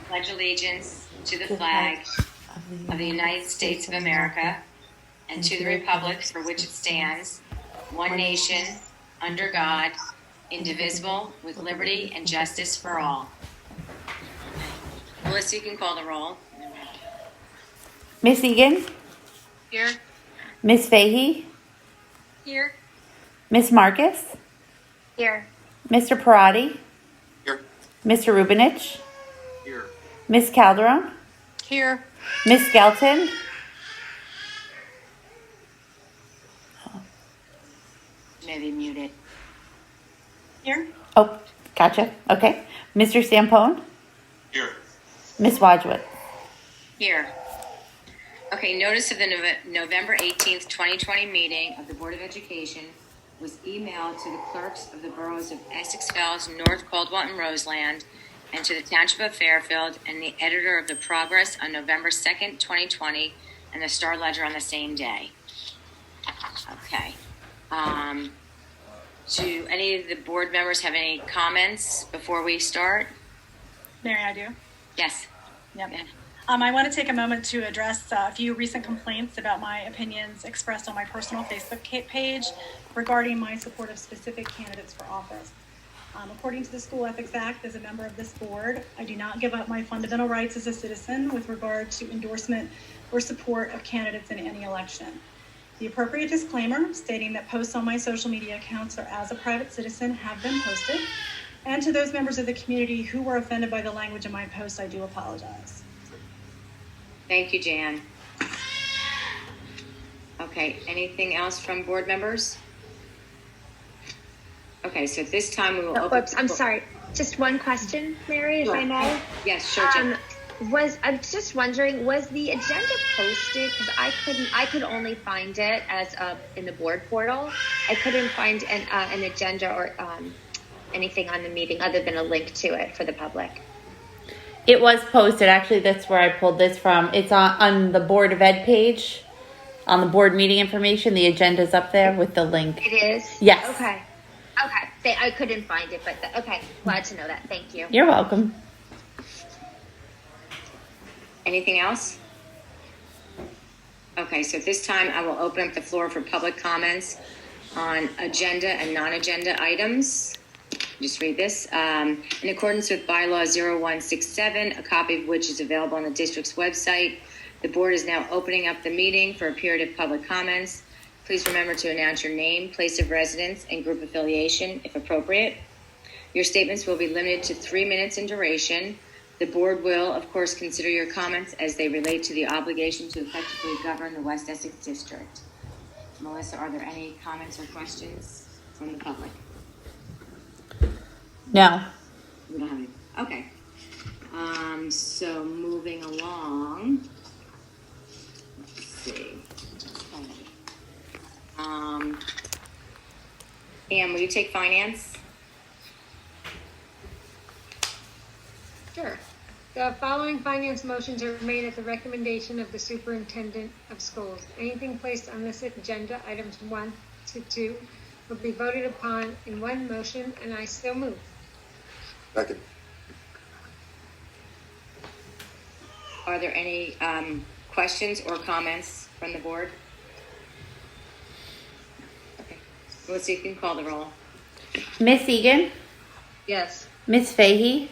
pledge allegiance to the flag of the United States of America and to the republic for which it stands, one nation, under God, indivisible, with liberty and justice for all. Melissa, you can call the roll. Miss Egan? Here. Miss Fahey? Here. Miss Marcus? Here. Mr. Parati? Here. Mr. Rubinich? Here. Miss Calderon? Here. Miss Skelton? Maybe muted. Here. Oh, gotcha. Okay. Mr. Stampone? Here. Miss Wadsworth? Here. Okay, notice of the November 18th, 2020 meeting of the Board of Education was emailed to the clerks of the boroughs of Essex Fells, North Caldwell, and Roseland, and to the Township of Fairfield, and the editor of the Progress on November 2nd, 2020, and the Star Ledger on the same day. Okay. Do any of the board members have any comments before we start? Mary, I do. Yes. Yep. Yeah. I want to take a moment to address a few recent complaints about my opinions expressed on my personal Facebook page regarding my support of specific candidates for office. According to the School Ethics Act, as a member of this board, I do not give up my fundamental rights as a citizen with regard to endorsement or support of candidates in any election. The appropriate disclaimer stating that posts on my social media accounts or as a private citizen have been posted. And to those members of the community who were offended by the language in my post, I do apologize. Thank you, Jan. Okay, anything else from board members? Okay, so at this time we will open. Oops, I'm sorry. Just one question, Mary, if I may. Yes, sure, Jan. I'm just wondering, was the agenda posted? Because I could only find it as in the board portal. I couldn't find an agenda or anything on the meeting other than a link to it for the public. It was posted. Actually, that's where I pulled this from. It's on the Board of Ed page, on the board meeting information. The agenda's up there with the link. It is? Yes. Okay. I couldn't find it, but okay. Glad to know that. Thank you. You're welcome. Anything else? Okay, so at this time I will open up the floor for public comments on agenda and non-agenda items. Just read this. In accordance with bylaw 0167, a copy of which is available on the district's website, the board is now opening up the meeting for a period of public comments. Please remember to announce your name, place of residence, and group affiliation if appropriate. Your statements will be limited to 3 minutes in duration. The board will, of course, consider your comments as they relate to the obligation to effectively govern the West Essex District. Melissa, are there any comments or questions from the public? No. We don't have any. Okay. So moving along. Let's see. Anne, will you take finance? Sure. The following finance motions are made at the recommendation of the superintendent of schools. Anything placed on this agenda, items 1 to 2, will be voted upon in one motion, and I so move. Second. Are there any questions or comments from the board? Okay. Melissa, you can call the roll. Miss Egan? Yes. Miss Fahey?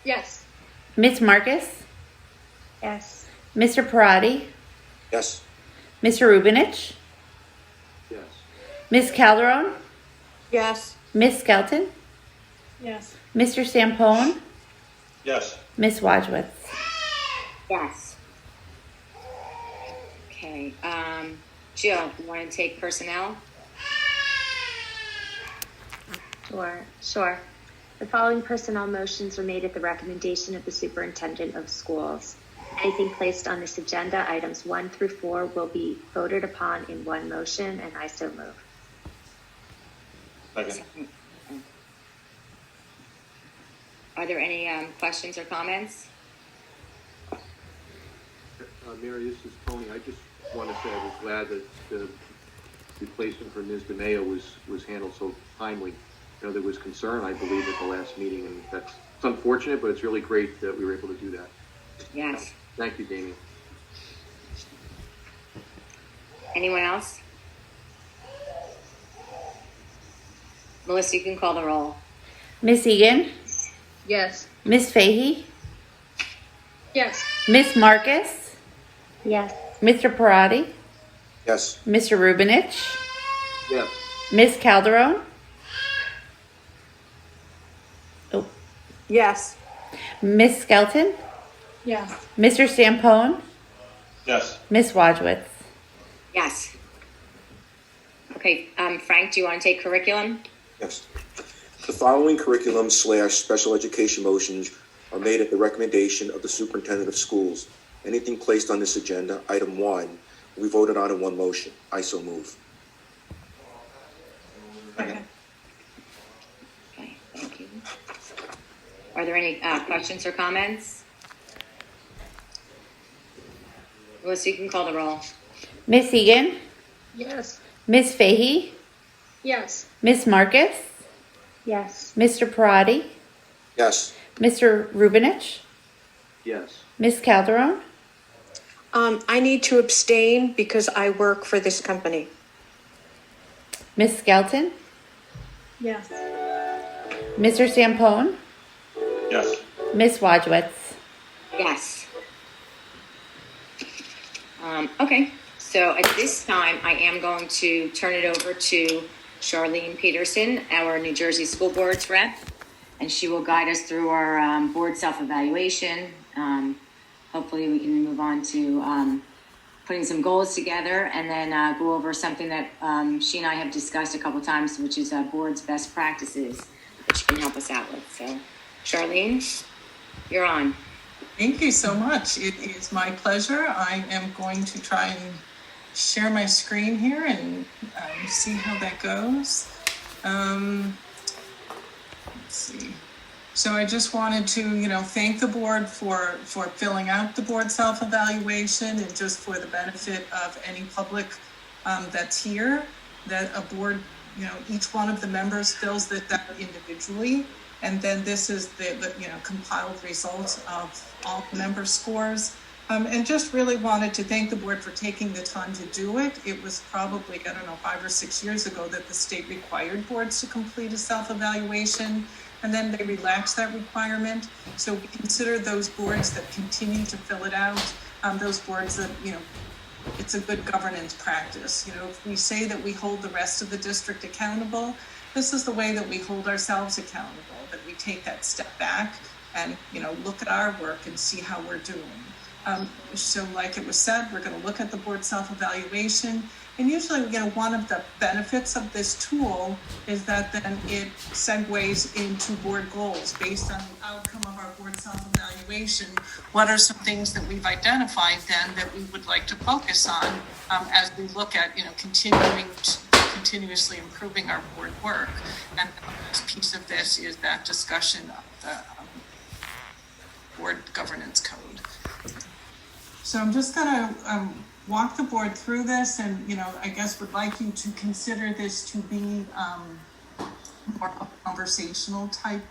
Yes. Miss Marcus? Yes. Mr. Parati? Yes. Mr. Rubinich? Yes. Miss Calderon? Yes. Miss Skelton? Yes. Mr. Stampone? Yes. Miss Wadsworth? Yes. Okay. Jill, you want to take personnel? Sure. The following personnel motions are made at the recommendation of the superintendent of schools. Anything placed on this agenda, items 1 through 4, will be voted upon in one motion, and I so move. Second. Are there any questions or comments? Mary, this is Tony. I just want to say I was glad that the replacement for Ms. DeMeo was handled so timely. there was concern, I believe, at the last meeting, and it's unfortunate, but it's really great that we were able to do that. Yes. Thank you, Damien. Anyone else? Melissa, you can call the roll. Miss Egan, Yes. Miss Fahey, Yes. Miss Marcus, Yes. Mr. Parati, Yes. Mr. Rubinich, Yes. Miss Calderon, oh, Yes. Miss Skelton, Yes. Mr. Stampone, Yes. Miss Wajwitz. Yes. Okay, Frank, do you want to take curriculum? Yes. The following curriculum/special education motions are made at the recommendation of the superintendent of schools. Anything placed on this agenda, item 1, will be voted on in one motion. I so move. Okay. Okay, thank you. Are there any questions or comments? Melissa, you can call the roll. Miss Egan, Yes. Miss Fahey, Yes. Miss Marcus, Yes. Mr. Parati, Yes. Mr. Rubinich, Yes. Miss Calderon, I need to abstain because I work for this company. Miss Skelton, Yes. Mr. Stampone, Yes. Miss Wajwitz. Yes. Okay, so at this time, I am going to turn it over to Charlene Peterson, our New Jersey School Board's rep, and she will guide us through our board self-evaluation. Hopefully we can move on to putting some goals together and then go over something that she and I have discussed a couple times, which is board's best practices, that she can help us out with. So, Charlene, you're on. Thank you so much. It is my pleasure. I am going to try and share my screen here and see how that goes. Let's see. So I just wanted to, thank the board for filling out the board self-evaluation, and just for the benefit of any public that's here, that a board, each one of the members fills that out individually. And then this is the compiled results of all the member scores. And just really wanted to thank the board for taking the time to do it. It was probably, 5 or 6 years ago that the state required boards to complete a self-evaluation, and then they relaxed that requirement. So we consider those boards that continue to fill it out, those boards that, it's a good governance practice. If we say that we hold the rest of the district accountable, this is the way that we hold ourselves accountable, that we take that step back and, look at our work and see how we're doing. So like it was said, we're going to look at the board self-evaluation. And usually, one of the benefits of this tool is that then it segues into board goals based on the outcome of our board self-evaluation. What are some things that we've identified then that we would like to focus on as we look at, continuously improving our board work? And the last piece of this is that discussion of the board governance code. So I'm just going to walk the board through this, and I guess would like you to consider this to be more of a conversational type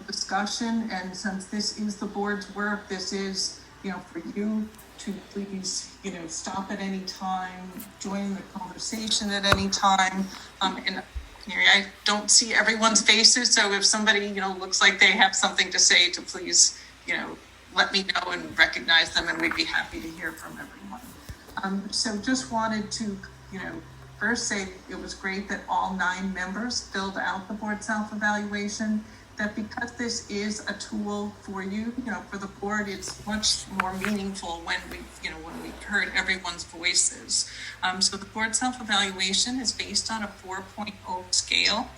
discussion. And since this is the board's work, this is for you to please stop at any time, join the conversation at any time. And I don't see everyone's faces, so if somebody looks like they have something to say, to please let me know and recognize them, and we'd be happy to hear from everyone. So just wanted to, first say it was great that all 9 members filled out the board self-evaluation, that because this is a tool for you, for the board, it's much more meaningful when we've heard everyone's voices. So the board self-evaluation is based on a 4.0 scale.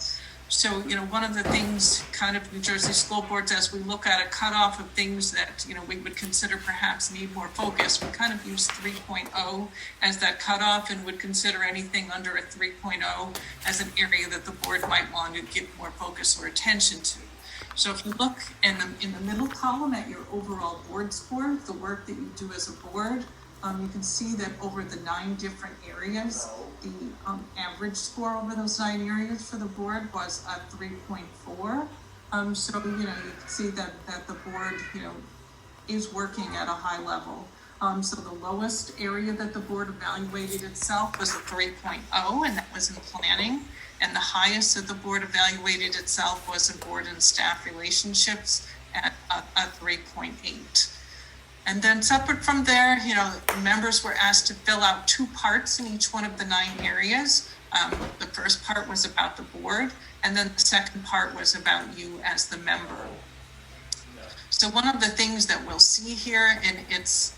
So, one of the things kind of New Jersey school boards, as we look at a cutoff of things that, we would consider perhaps need more focus, we kind of use 3.0 as that cutoff, and would consider anything under a 3.0 as an area that the board might want to give more focus or attention to. So if you look in the middle column at your overall board score, the work that you do as a board, you can see that over the 9 different areas, the average score over those 9 areas for the board was a 3.4. So, you can see that the board, is working at a high level. So the lowest area that the board evaluated itself was a 3.0, and that was in planning. And the highest that the board evaluated itself was in board and staff relationships at a 3.8. And then separate from there, members were asked to fill out 2 parts in each one of the 9 areas. The first part was about the board, and then the second part was about you as the member. So one of the things that we'll see here, and it's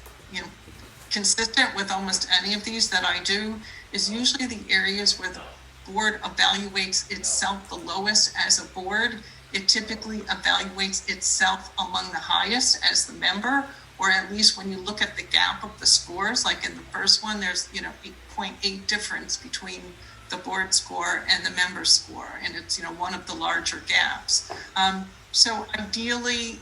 consistent with almost any of these that I do, is usually the areas where the board evaluates itself the lowest as a board. It typically evaluates itself among the highest as the member, or at least when you look at the gap of the scores, like in the first one, there's 8.8 difference between the board score and the member score, and it's one of the larger gaps. So ideally,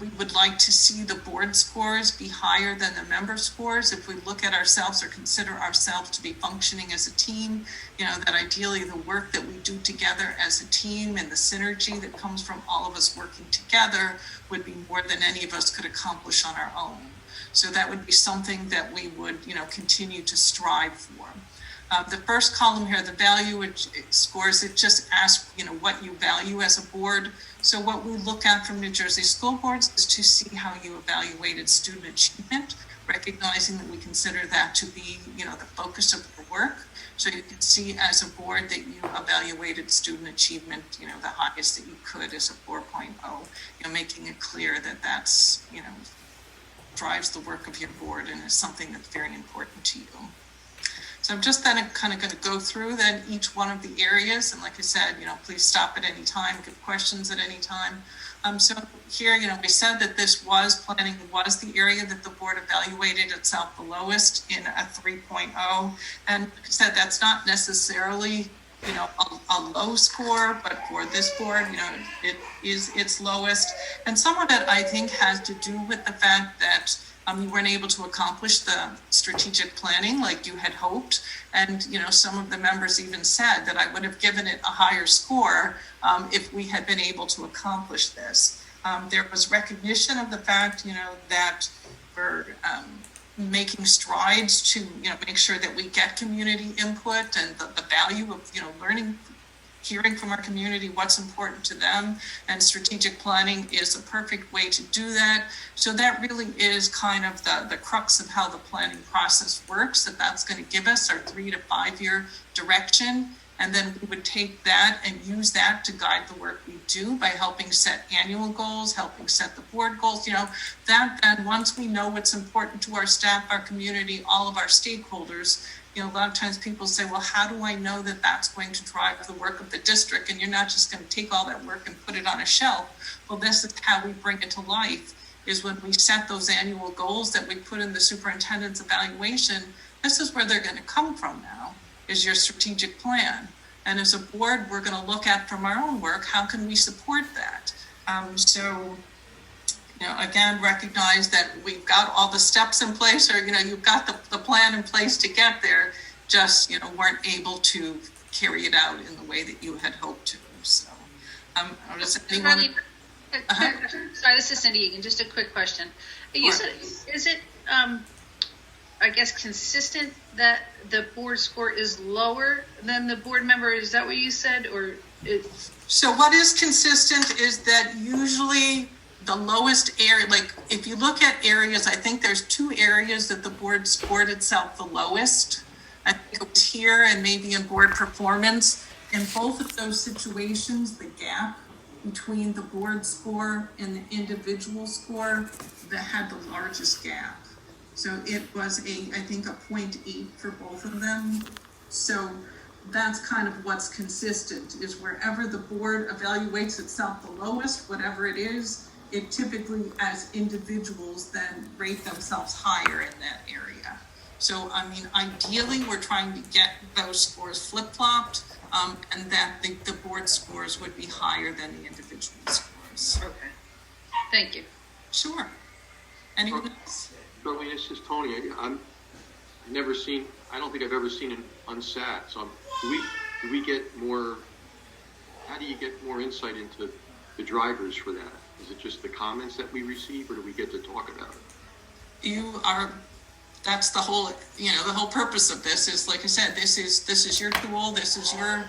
we would like to see the board scores be higher than the member scores. If we look at ourselves or consider ourselves to be functioning as a team, that ideally the work that we do together as a team and the synergy that comes from all of us working together would be more than any of us could accomplish on our own. So that would be something that we would, continue to strive for. The first column here, the value scores, it just asks, what you value as a board. So what we look at from New Jersey school boards is to see how you evaluated student achievement, recognizing that we consider that to be, the focus of the work. So you can see as a board that you evaluated student achievement, the highest that you could as a 4.0, making it clear that that's, drives the work of your board and is something that's very important to you. So I'm just then kind of going to go through then each one of the areas. And like I said, please stop at any time, give questions at any time. So here, we said that planning was the area that the board evaluated itself the lowest in a 3.0. And like I said, that's not necessarily, a low score, but for this board, it is its lowest. And some of it, I think, has to do with the fact that you weren't able to accomplish the strategic planning like you had hoped. And, some of the members even said that I would have given it a higher score if we had been able to accomplish this. There was recognition of the fact, that we're making strides to, make sure that we get community input and the value of, learning, hearing from our community what's important to them, and strategic planning is a perfect way to do that. So that really is kind of the crux of how the planning process works, that's going to give us our 3 to 5 year direction. And then we would take that and use that to guide the work we do by helping set annual goals, helping set the board goals, that then once we know what's important to our staff, our community, all of our stakeholders, a lot of times people say, well, how do I know that that's going to drive the work of the district? And you're not just going to take all that work and put it on a shelf. Well, this is how we bring it to life, is when we set those annual goals that we put in the superintendent's evaluation. This is where they're going to come from now, is your strategic plan. And as a board, we're going to look at from our own work, how can we support that? Again, recognize that we've got all the steps in place, or, you've got the plan in place to get there, just, weren't able to carry it out in the way that you had hoped to. So, does anyone... Sorry, this is Cindy Egan. Just a quick question. Is it, I guess, consistent that the board score is lower than the board member? Is that what you said? So what is consistent is that usually the lowest area, like if you look at areas, I think there's 2 areas that the board scored itself the lowest. I think it was here and maybe in board performance. In both of those situations, the gap between the board score and the individual score that had the largest gap. So it was I think a 0.8 for both of them. So that's kind of what's consistent, is wherever the board evaluates itself the lowest, whatever it is, it typically as individuals then rate themselves higher in that area. So, ideally we're trying to get those scores flip-flopped, and that the board scores would be higher than the individual scores. Okay. Thank you. Sure. Anyone else? Charlie, this is Tony. I don't think I've ever seen an unsat. So do we get more, how do you get more insight into the drivers for that? Is it just the comments that we receive, or do we get to talk about it? That's the whole, the whole purpose of this is, like I said, this is your tool, this is your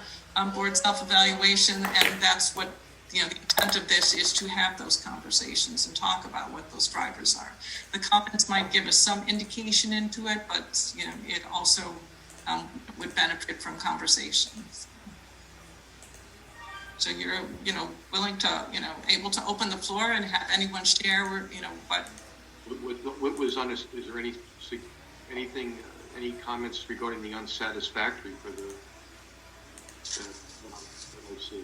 board self-evaluation, and that's what, the intent of this is to have those conversations and talk about what those drivers are. The comments might give us some indication into it, but, it also would benefit from conversations. So you're, willing to, able to open the floor and have anyone share, what. What was on this, is there anything, any comments regarding the unsatisfactory for the LOC?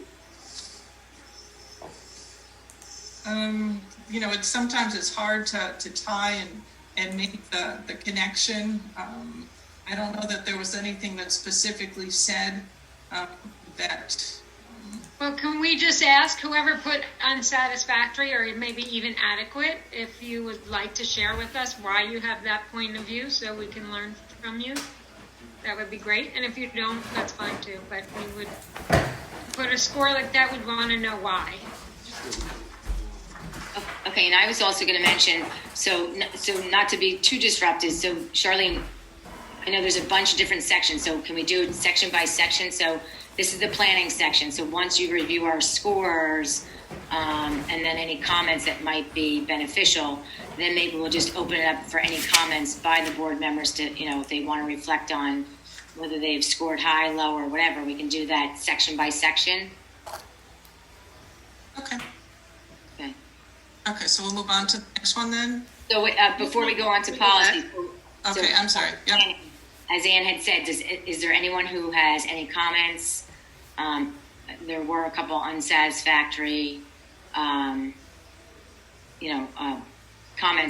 Sometimes it's hard to tie and make the connection. I don't know that there was anything that specifically said that. Well, can we just ask whoever put unsatisfactory or maybe even adequate, if you would like to share with us why you have that point of view so we can learn from you? That would be great. And if you don't, that's fine too. But we would put a score like that, we'd want to know why. Okay, and I was also going to mention, so not to be too disruptive, so Charlene, I know there's a bunch of different sections, so can we do it section by section? So this is the planning section. So once you review our scores, and then any comments that might be beneficial, then maybe we'll just open it up for any comments by the board members to, if they want to reflect on whether they've scored high, low, or whatever. We can do that section by section. Okay. Okay. Okay, so we'll move on to the next one then. So before we go on to policy. Okay, I'm sorry. Yep. As Ann had said, is there anyone who has any comments? There were a couple unsatisfactory, comments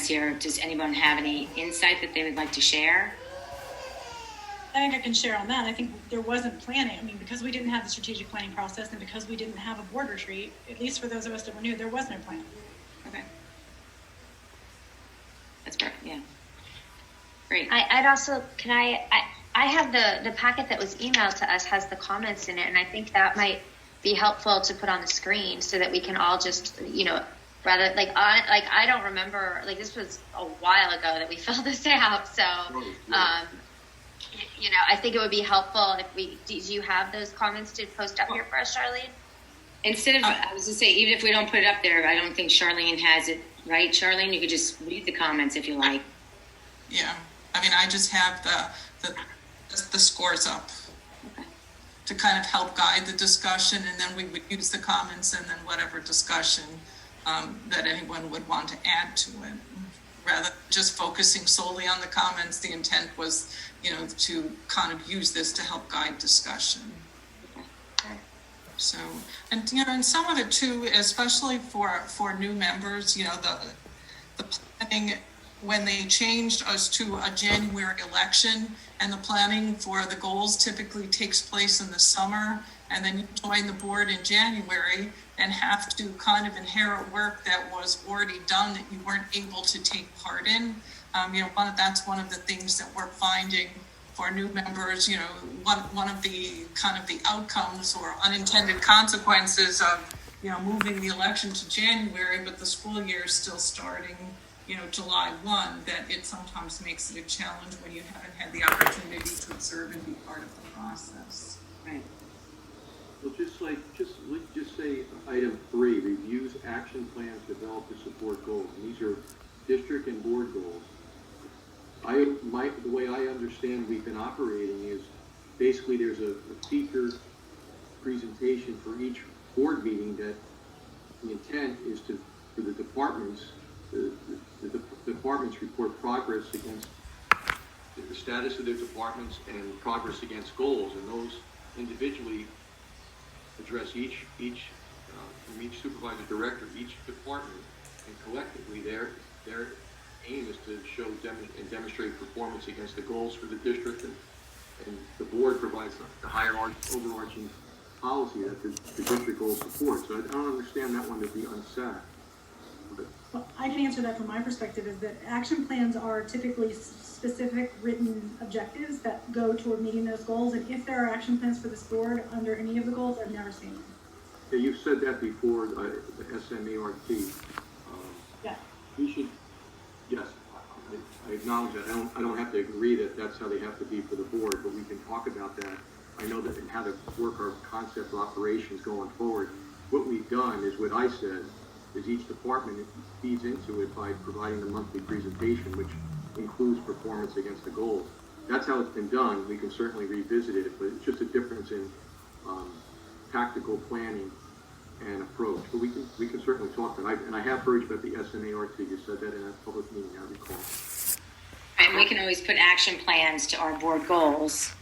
here. Does anyone have any insight that they would like to share? I think I can share on that. I think there wasn't planning. I mean, because we didn't have the strategic planning process and because we didn't have a board retreat, at least for those of us that were new, there was no plan. Okay. That's perfect, yeah. Great. I'd also, I have the packet that was emailed to us has the comments in it, and I think that might be helpful to put on the screen so that we can all just, rather, I don't remember, this was a while ago that we filled this out, so, I think it would be helpful if do you have those comments to post up here for us, Charlene? Instead of, I was going to say, even if we don't put it up there, I don't think Charlene has it, right, Charlene? You could just read the comments if you like. Yeah. I mean, I just have the scores up to kind of help guide the discussion, and then we would use the comments and then whatever discussion that anyone would want to add to it. Rather than just focusing solely on the comments, the intent was, to kind of use this to help guide discussion. So, and and some of it too, especially for new members, the planning, when they changed us to a January election, and the planning for the goals typically takes place in the summer, and then you join the board in January and have to kind of inherit work that was already done that you weren't able to take part in. That's one of the things that we're finding for new members. One of the kind of the outcomes or unintended consequences of moving the election to January, but the school year is still starting July 1, that it sometimes makes it a challenge when you haven't had the opportunity to observe and be part of the process. Right. Well, just say item 3, reviews action plans developed to support goals. And these are district and board goals. The way I understand we've been operating is basically there's a speaker presentation for each board meeting that the intent is for the departments, the departments report progress against the status of their departments and progress against goals, and those individually address each from each supervisor director, each department, and collectively their aim is to show and demonstrate performance against the goals for the district, and the board provides the higher overarching policy that the district goals support. So I don't understand that one to be unsat. Well, I can answer that from my perspective, is that action plans are typically specific written objectives that go toward meeting those goals. And if there are action plans for this board under any of the goals, I've never seen them. Yeah, you've said that before, the SMART. Yeah. We should, yes, I acknowledge that. I don't have to agree that that's how they have to be for the board, but we can talk about that. I know that and how to work our concept of operations going forward. What we've done is what I said, is each department feeds into it by providing the monthly presentation, which includes performance against the goals. That's how it's been done. We can certainly revisit it, but it's just a difference in tactical planning and approach. But we can certainly talk to it. And I have heard about the SMART. You said that in a public meeting, I recall. And we can always put action plans to our board goals,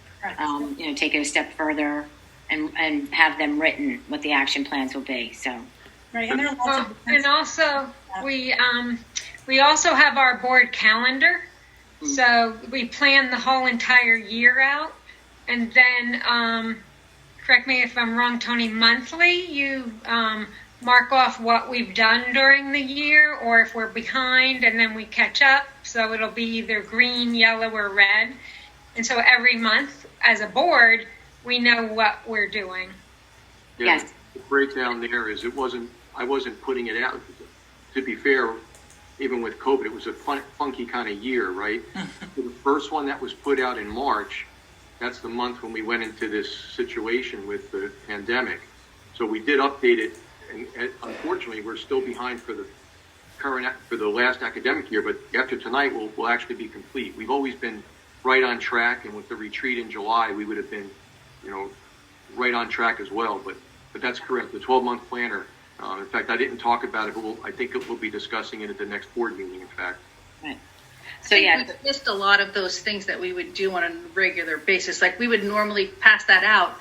take it a step further and have them written, what the action plans will be. So. Right, and there are lots of and also we also have our board calendar, so we plan the whole entire year out, and then correct me if I'm wrong, Tony. Monthly, you mark off what we've done during the year, or if we're behind, and then we catch up. So it'll be either green, yellow, or red, and so every month as a board, we know what we're doing. Yeah, Yes. the breakdown there is I wasn't putting it out. To be fair, even with COVID, it was a funky kind of year, right? The first one that was put out in March, that's the month when we went into this situation with the pandemic. So we did update it, and unfortunately, we're still behind for the last academic year. But after tonight, we'll actually be complete. We've always been right on track, and with the retreat in July, we would have been, right on track as well. But that's correct. The 12-month planner. In fact, I didn't talk about it, but I think we'll be discussing it at the next board meeting, in fact. Right. So yeah, we've missed a lot of those things that we would do on a regular basis. Like we would normally pass that out,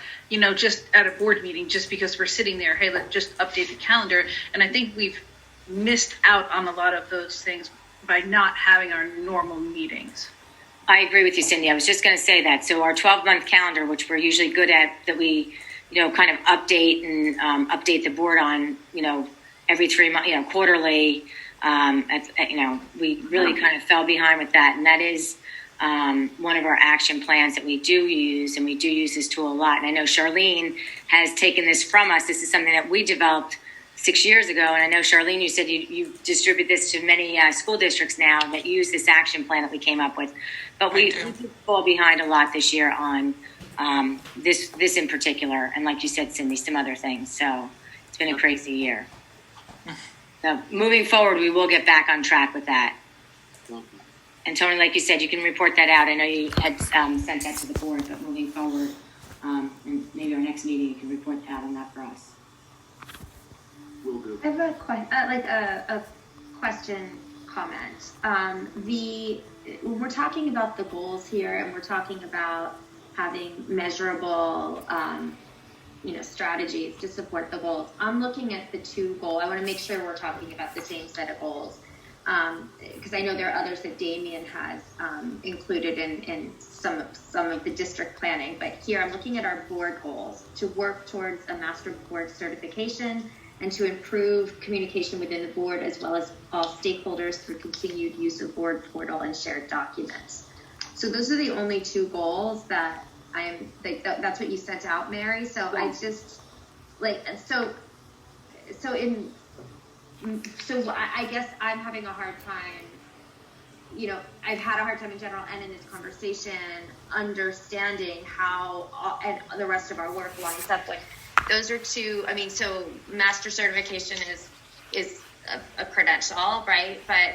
just at a board meeting, just because we're sitting there. Hey, let's just update the calendar. And I think we've missed out on a lot of those things by not having our normal meetings. I agree with you, Cindy. I was just going to say that. So our 12-month calendar, which we're usually good at, that we kind of update and update the board on, every 3 months, quarterly. We really kind of fell behind with that. And that is one of our action plans that we do use, and we do use this tool a lot. And I know Charlene has taken this from us. This is something that we developed 6 years ago. And I know, Charlene, you said you distribute this to many school districts now that use this action plan that we came up with. But we did fall behind a lot this year on this in particular, and like you said, Cindy, some other things. So it's been a crazy year. So moving forward, we will get back on track with that. And Tony, like you said, you can report that out. I know you had sent that to the board, but moving forward, and maybe our next meeting, you can report out on that for us. Will do. I have a question comment. When we're talking about the goals here, and we're talking about having measurable, strategies to support the goals. I'm looking at the 2 goals. I want to make sure we're talking about the same set of goals, because I know there are others that Damien has included in some of the district planning. But here I'm looking at our board goals to work towards a master board certification and to improve communication within the board as well as all stakeholders through continued use of board portal and shared documents. So those are the only 2 goals that that's what you sent out, Mary. So I just I guess I'm having a hard time, I've had a hard time in general and in this conversation understanding how and the rest of our work lines up. Like those are 2, so master certification is a credential, right? But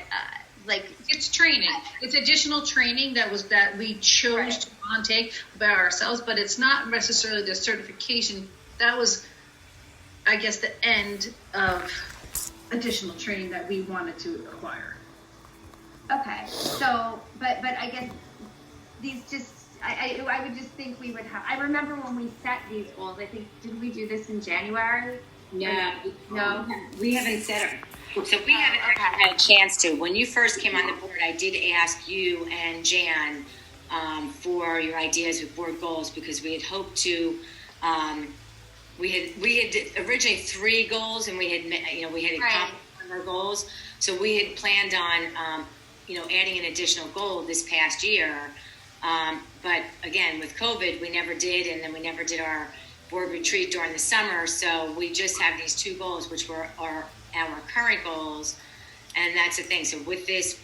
it's training. It's additional training that we chose to take by ourselves, but it's not necessarily the certification. That was, I guess, the end of additional training that we wanted to acquire. Okay, so but I guess these just I would just think we would have. I remember when we set these goals. I think didn't we do this in January? No, we haven't set it. So we haven't actually had a chance to. When you first came on the board, I did ask you and Jan for your ideas with board goals, because we had hoped to. We had originally 3 goals, and we had accomplished our goals. So we had planned on, adding an additional goal this past year. But again, with COVID, we never did, and then we never did our board retreat during the summer. So we just have these two goals, which were our current goals. And that's the thing. So with this,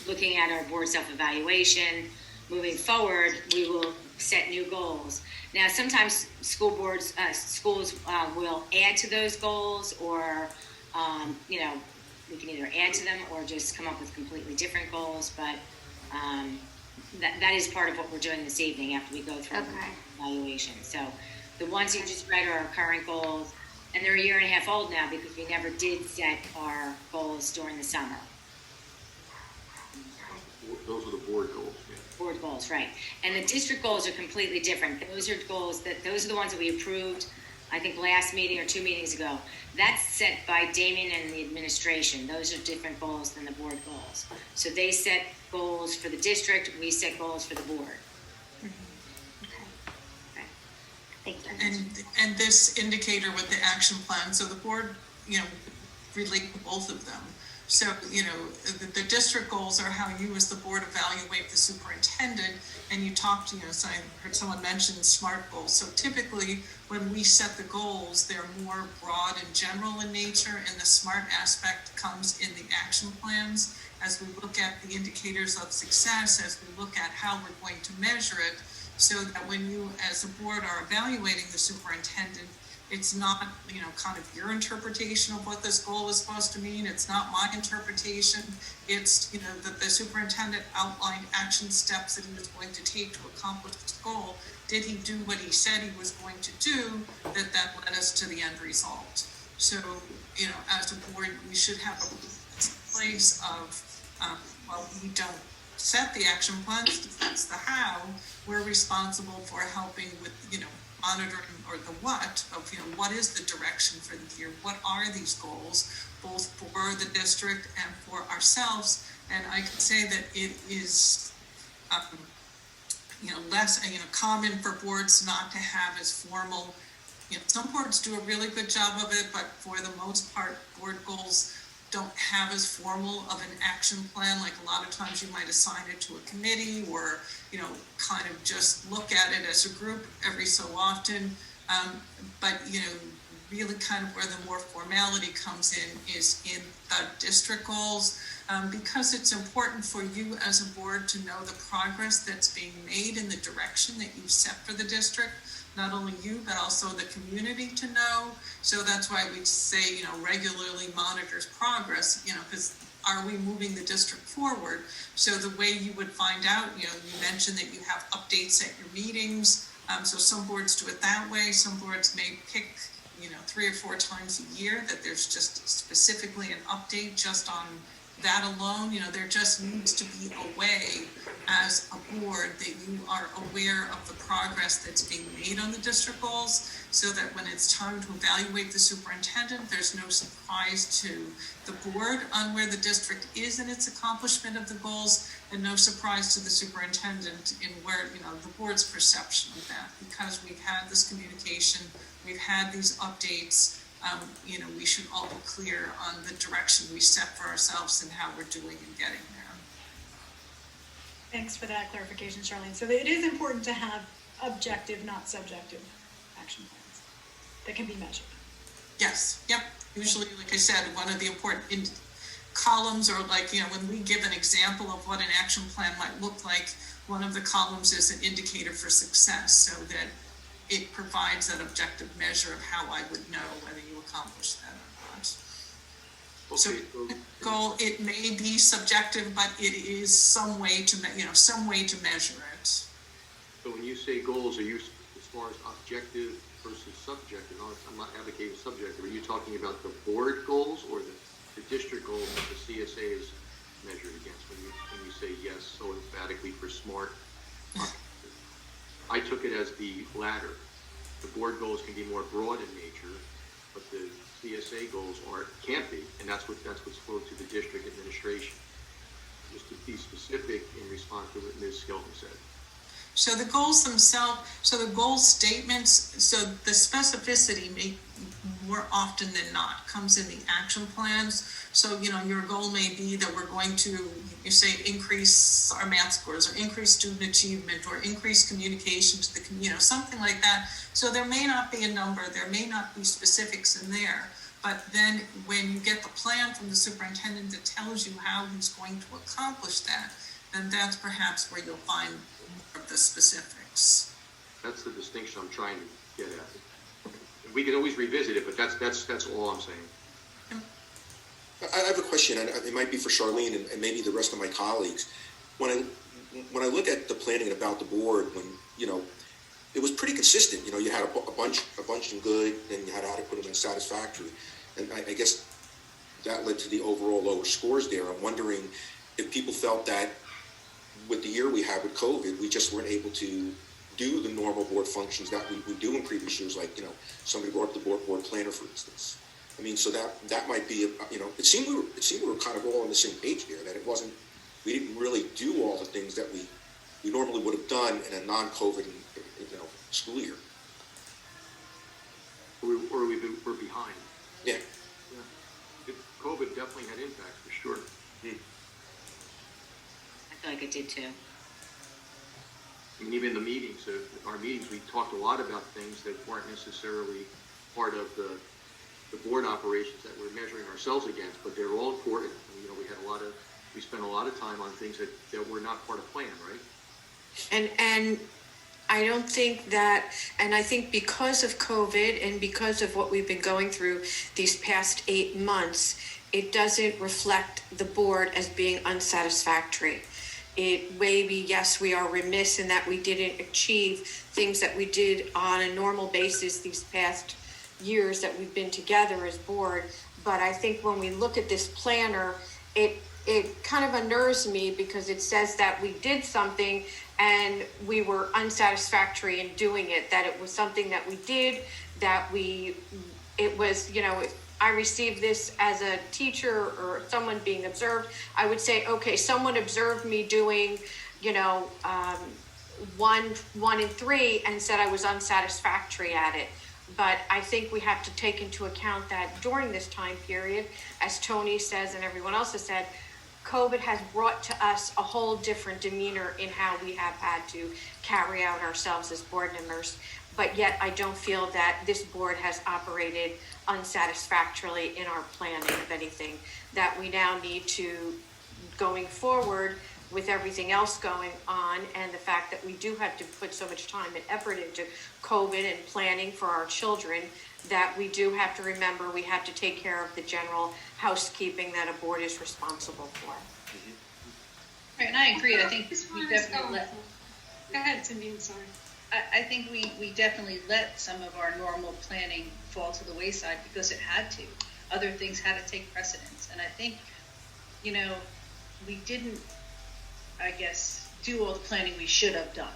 looking at our board self-evaluation, moving forward, we will set new goals. Now, sometimes schools will add to those goals, or, we can either add to them or just come up with completely different goals. But that is part of what we're doing this evening after we go through the evaluation. So the ones you just read are our current goals, and they're a year and a half old now because we never did set our goals during the summer. Those are the board goals. Yeah. Board goals, right. And the district goals are completely different. Those are those are the ones that we approved, I think, last meeting or 2 meetings ago. That's set by Damien and the administration. Those are different goals than the board goals. So they set goals for the district, we set goals for the board. Thank you. And this indicator with the action plan, so the board, relate to both of them. So, the district goals are how you as the board evaluate the superintendent, and you talked, so I heard someone mention SMART goals. So typically when we set the goals, they're more broad and general in nature, and the SMART aspect comes in the action plans as we look at the indicators of success, as we look at how we're going to measure it, so that when you as a board are evaluating the superintendent, it's not, kind of your interpretation of what this goal is supposed to mean. It's not my interpretation. It's, that the superintendent outlined action steps that he was going to take to accomplish this goal. Did he do what he said he was going to do that led us to the end result? So, as a board, we should have a place of, we don't set the action plans, that's the how. We're responsible for helping with, monitoring or the what of, what is the direction for the year? What are these goals, both for the district and for ourselves? And I can say that it is, less, common for boards not to have as formal, some boards do a really good job of it, but for the most part, board goals don't have as formal of an action plan. Like a lot of times you might assign it to a committee or, kind of just look at it as a group every so often. But, really kind of where the more formality comes in is in the district goals, because it's important for you as a board to know the progress that's being made in the direction that you've set for the district. Not only you, but also the community to know. So that's why we say, regularly monitors progress, because are we moving the district forward? So the way you would find out, you mentioned that you have updates at your meetings. So some boards do it that way. Some boards may pick, 3 or 4 times a year that there's just specifically an update just on that alone. There just needs to be a way as a board that you are aware of the progress that's being made on the district goals, so that when it's time to evaluate the superintendent, there's no surprise to the board on where the district is in its accomplishment of the goals, and no surprise to the superintendent in where, the board's perception of that, because we've had this communication, we've had these updates. We should all be clear on the direction we set for ourselves and how we're doing and getting there. Thanks for that clarification, Charlene. So it is important to have objective, not subjective action plans that can be measured. Yes, yep. Usually, like I said, one of the important columns, or when we give an example of what an action plan might look like, one of the columns is an indicator for success, so that it provides that objective measure of how I would know whether you accomplished that or not. Okay, So goal, it may be subjective, but it is some way to measure it. So when you say goals, are you, as far as objective versus subjective, I'm not advocating subjective, are you talking about the board goals or the district goals that the CSA is measured against when you say yes so emphatically for SMART? I took it as the latter. The board goals can be more broad in nature, but the CSA goals can't be, and that's what's flowed to the district administration. Just to be specific in response to what Ms. Skelton said. So the goals themselves, so the goal statements, so the specificity may more often than not comes in the action plans. So, your goal may be that we're going to, you say, increase our math scores or increase student achievement or increase communication to the, something like that. So there may not be a number, there may not be specifics in there. But then when you get the plan from the superintendent that tells you how he's going to accomplish that, then that's perhaps where you'll find more of the specifics. That's the distinction I'm trying to get at. We can always revisit it, but that's all I'm saying. I have a question, and it might be for Charlene and maybe the rest of my colleagues. When I look at the planning about the board, when it was pretty consistent. You had a bunch in good, and you had adequate and unsatisfactory, and I guess that led to the overall lower scores there. I'm wondering if people felt that with the year we had with COVID, we just weren't able to do the normal board functions that we would do in previous years, like somebody brought up the board planner, for instance. I mean, so that might be it seemed we were kind of all on the same page there. That we didn't really do all the things that we normally would have done in a non-COVID school year. Or we're behind. Yeah. COVID definitely had impact for sure. I feel like it did too. I mean, even in the meetings, our meetings, we talked a lot about things that weren't necessarily part of the board operations that we're measuring ourselves against, but they're all important. We spent a lot of time on things that were not part of plan, right? And I don't think that, and I think because of COVID and because of what we've been going through these past 8 months, it doesn't reflect the board as being unsatisfactory. It maybe, yes, we are remiss in that we didn't achieve things that we did on a normal basis these past years that we've been together as board. But I think when we look at this planner, it kind of unnerves me because it says that we did something and we were unsatisfactory in doing it, that it was something that we did, that it was, I received this as a teacher or someone being observed. I would say, okay, someone observed me doing, 1 and 3 and said I was unsatisfactory at it. But I think we have to take into account that during this time period, as Tony says and everyone else has said, COVID has brought to us a whole different demeanor in how we have had to carry out ourselves as board members. But yet I don't feel that this board has operated unsatisfactorily in our planning of anything, that we now need to, going forward with everything else going on and the fact that we do have to put so much time and effort into COVID and planning for our children, that we do have to remember we have to take care of the general housekeeping that a board is responsible for. Right, and I agree. I think we definitely Go ahead, Cindy, I'm sorry. I think we definitely let some of our normal planning fall to the wayside because it had to. Other things had to take precedence. And I think, we didn't, I guess, do all the planning we should have done.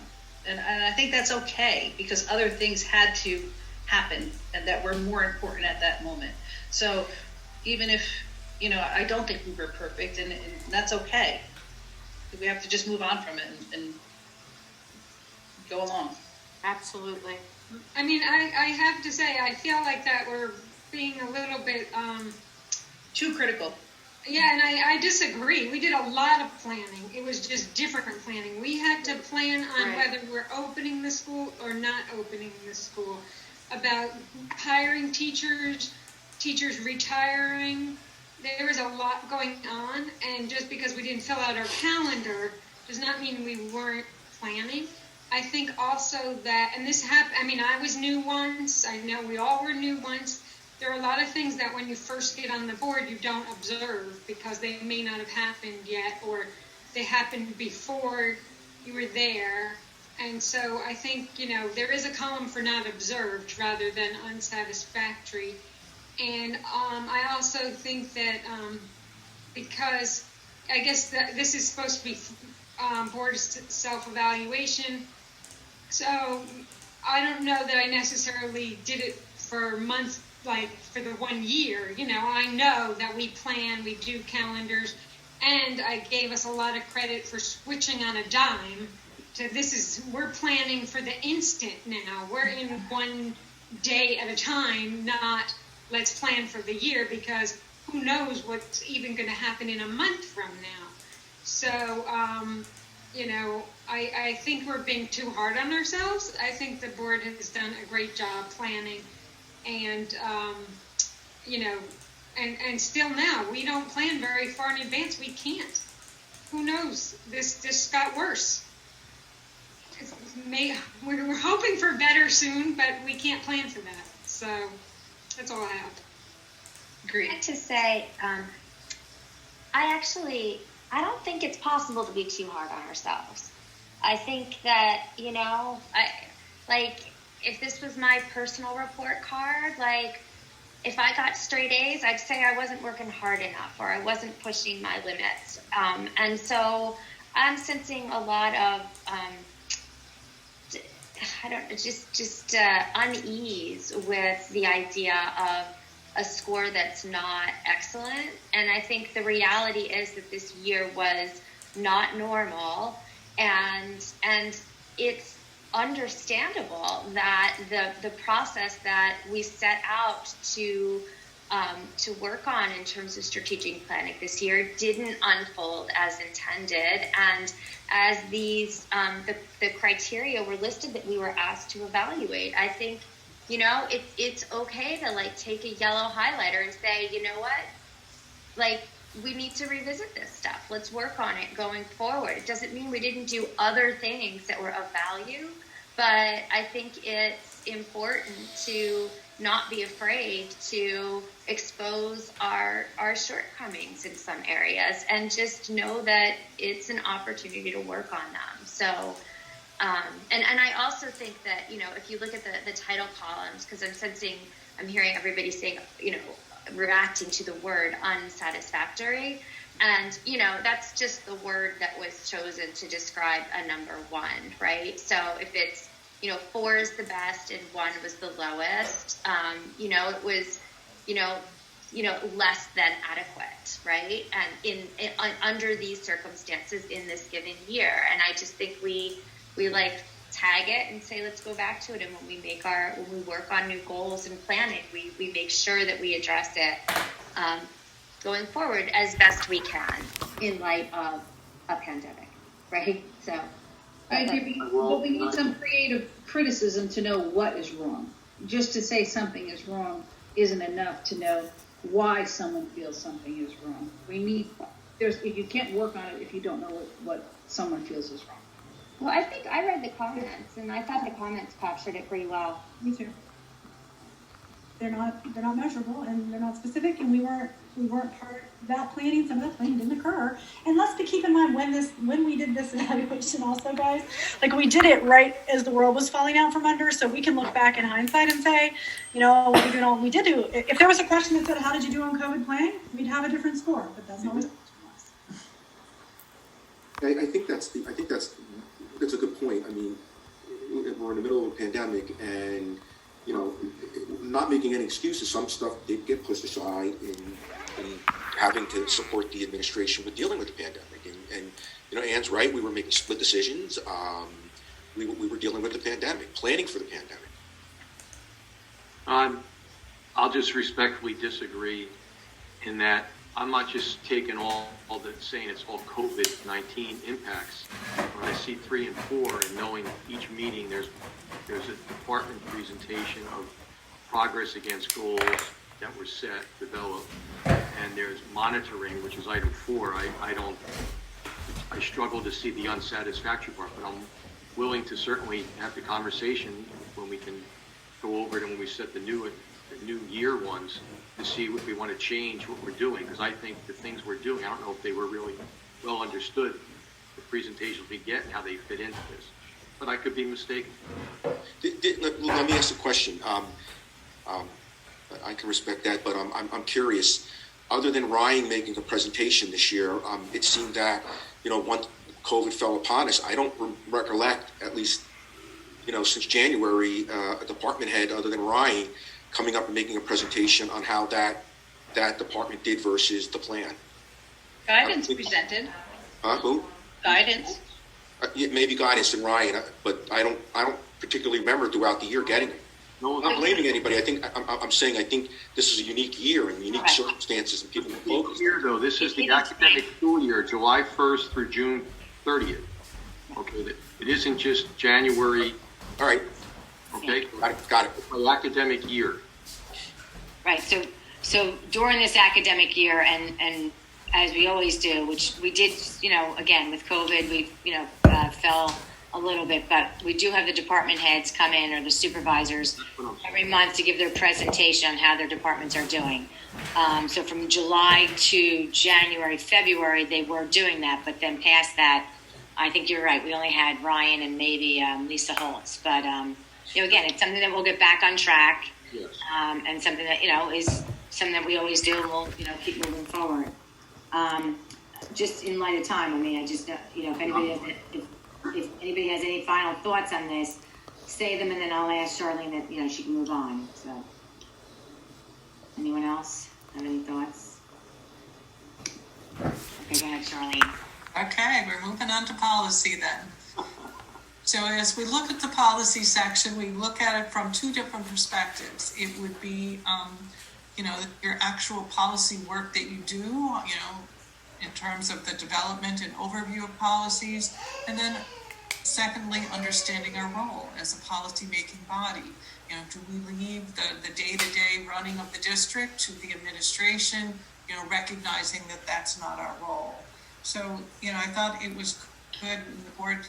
And I think that's okay because other things had to happen and that were more important at that moment. So even if, I don't think we were perfect and that's okay. We have to just move on from it and go along. Absolutely. I mean, I have to say, I feel like that we're being a little bit, Too critical. yeah, and I disagree. We did a lot of planning. It was just different planning. We had to plan on whether we're opening the school or not opening the school, about hiring teachers retiring. There was a lot going on, and just because we didn't fill out our calendar does not mean we weren't planning. I think also that, and this happened, I was new once. I know we all were new once. There are a lot of things that when you first get on the board, you don't observe because they may not have happened yet, or they happened before you were there. And so I think, there is a column for not observed rather than unsatisfactory. And I also think that because I guess that this is supposed to be board self-evaluation, so I don't know that I necessarily did it for months, like for the 1 year. I know that we plan, we do calendars, and I gave us a lot of credit for switching on a dime we're planning for the instant now. We're in one day at a time, not let's plan for the year, because who knows what's even going to happen in a month from now. So, I think we're being too hard on ourselves. I think the board has done a great job planning, and, and still now, we don't plan very far in advance. We can't. Who knows? This got worse. We're hoping for better soon, but we can't plan for that. So that's all I have. Agreed. I'd like to say, I don't think it's possible to be too hard on ourselves. I think that, if this was my personal report card, if I got straight A's, I'd say I wasn't working hard enough, or I wasn't pushing my limits. And so I'm sensing a lot of, unease with the idea of a score that's not excellent. And I think the reality is that this year was not normal, and it's understandable that the process that we set out to work on in terms of strategic planning this year didn't unfold as intended, and as these the criteria were listed that we were asked to evaluate. I think it's okay to take a yellow highlighter and say, you know what, we need to revisit this stuff. Let's work on it going forward. It doesn't mean we didn't do other things that were of value, but I think it's important to not be afraid to expose our shortcomings in some areas, and just know that it's an opportunity to work on them. So, and I also think that, if you look at the title columns, because I'm hearing everybody saying, reacting to the word unsatisfactory. And, that's just the word that was chosen to describe a number one, right? So if it's, 4 is the best and 1 was the lowest, it was, less than adequate, right? And under these circumstances in this given year. And I just think we tag it and say, let's go back to it. And when we work on new goals and planning, we make sure that we address it going forward as best we can in light of a pandemic, right? So I agree, but we need some creative criticism to know what is wrong. Just to say something is wrong isn't enough to know why someone feels something is wrong. You can't work on it if you don't know what someone feels is wrong. Well, I think I read the comments, and I thought the comments captured it pretty well. Me too. They're not measurable, and they're not specific, and we weren't part of that planning. Some of that planning didn't occur. And let's keep in mind when we did this evaluation also, guys, we did it right as the world was falling out from under, so we can look back in hindsight and say, we did do. If there was a question that said, how did you do on COVID planning? We'd have a different score, but that's not what it was. I think that's a good point. I mean, we're in the middle of a pandemic, and not making any excuses. Some stuff did get pushed aside in having to support the administration with dealing with the pandemic. And Ann's right. We were making split decisions. We were dealing with the pandemic, planning for the pandemic. I'll just respectfully disagree in that I'm not just taking all that, saying it's all COVID-19 impacts. When I see 3 and 4, and knowing each meeting there's a department presentation of progress against goals that were set, developed, and there's monitoring, which is item 4. I struggle to see the unsatisfactory part, but I'm willing to certainly have the conversation when we can go over it, and when we set the new year ones, to see if we want to change what we're doing, because I think the things we're doing, I don't know if they were really well understood, the presentations we get and how they fit into this. But I could be mistaken. Let me ask a question. I can respect that, but I'm curious. Other than Ryan making a presentation this year, it seemed that once COVID fell upon us, I don't recollect, at least since January, a department head other than Ryan coming up and making a presentation on how that department did versus the plan. Guidance presented. Who? Guidance. maybe guidance and Ryan, but I don't particularly remember throughout the year getting it. No, I'm not blaming anybody. I'm saying I think this is a unique year and unique circumstances and people are focused. Here though, this is the academic school year, July 1st through June 30th. Okay, it isn't just January. All right. Okay, Got it. It's my academic year. Right. So during this academic year, and as we always do, which we did, again with COVID, we fell a little bit, but we do have the department heads come in, or the supervisors, every month to give their presentation on how their departments are doing. So from July to January, February, they were doing that, but then past that, I think you're right. We only had Ryan and maybe Lisa Holtz, but again, it's something that we'll get back on track, Yes. and something that is something that we always do, and we'll keep moving forward. Just in light of time, I mean, I just if anybody has any final thoughts on this, say them, and then I'll ask Charlene that she can move on. So, anyone else have any thoughts? Okay, go ahead, Charlene. Okay, we're moving on to policy then. So as we look at the policy section, we look at it from two different perspectives. It would be, your actual policy work that you do, in terms of the development and overview of policies. And then secondly, understanding our role as a policy-making body. Do we leave the day-to-day running of the district to the administration, recognizing that that's not our role. So, I thought it was good in the board,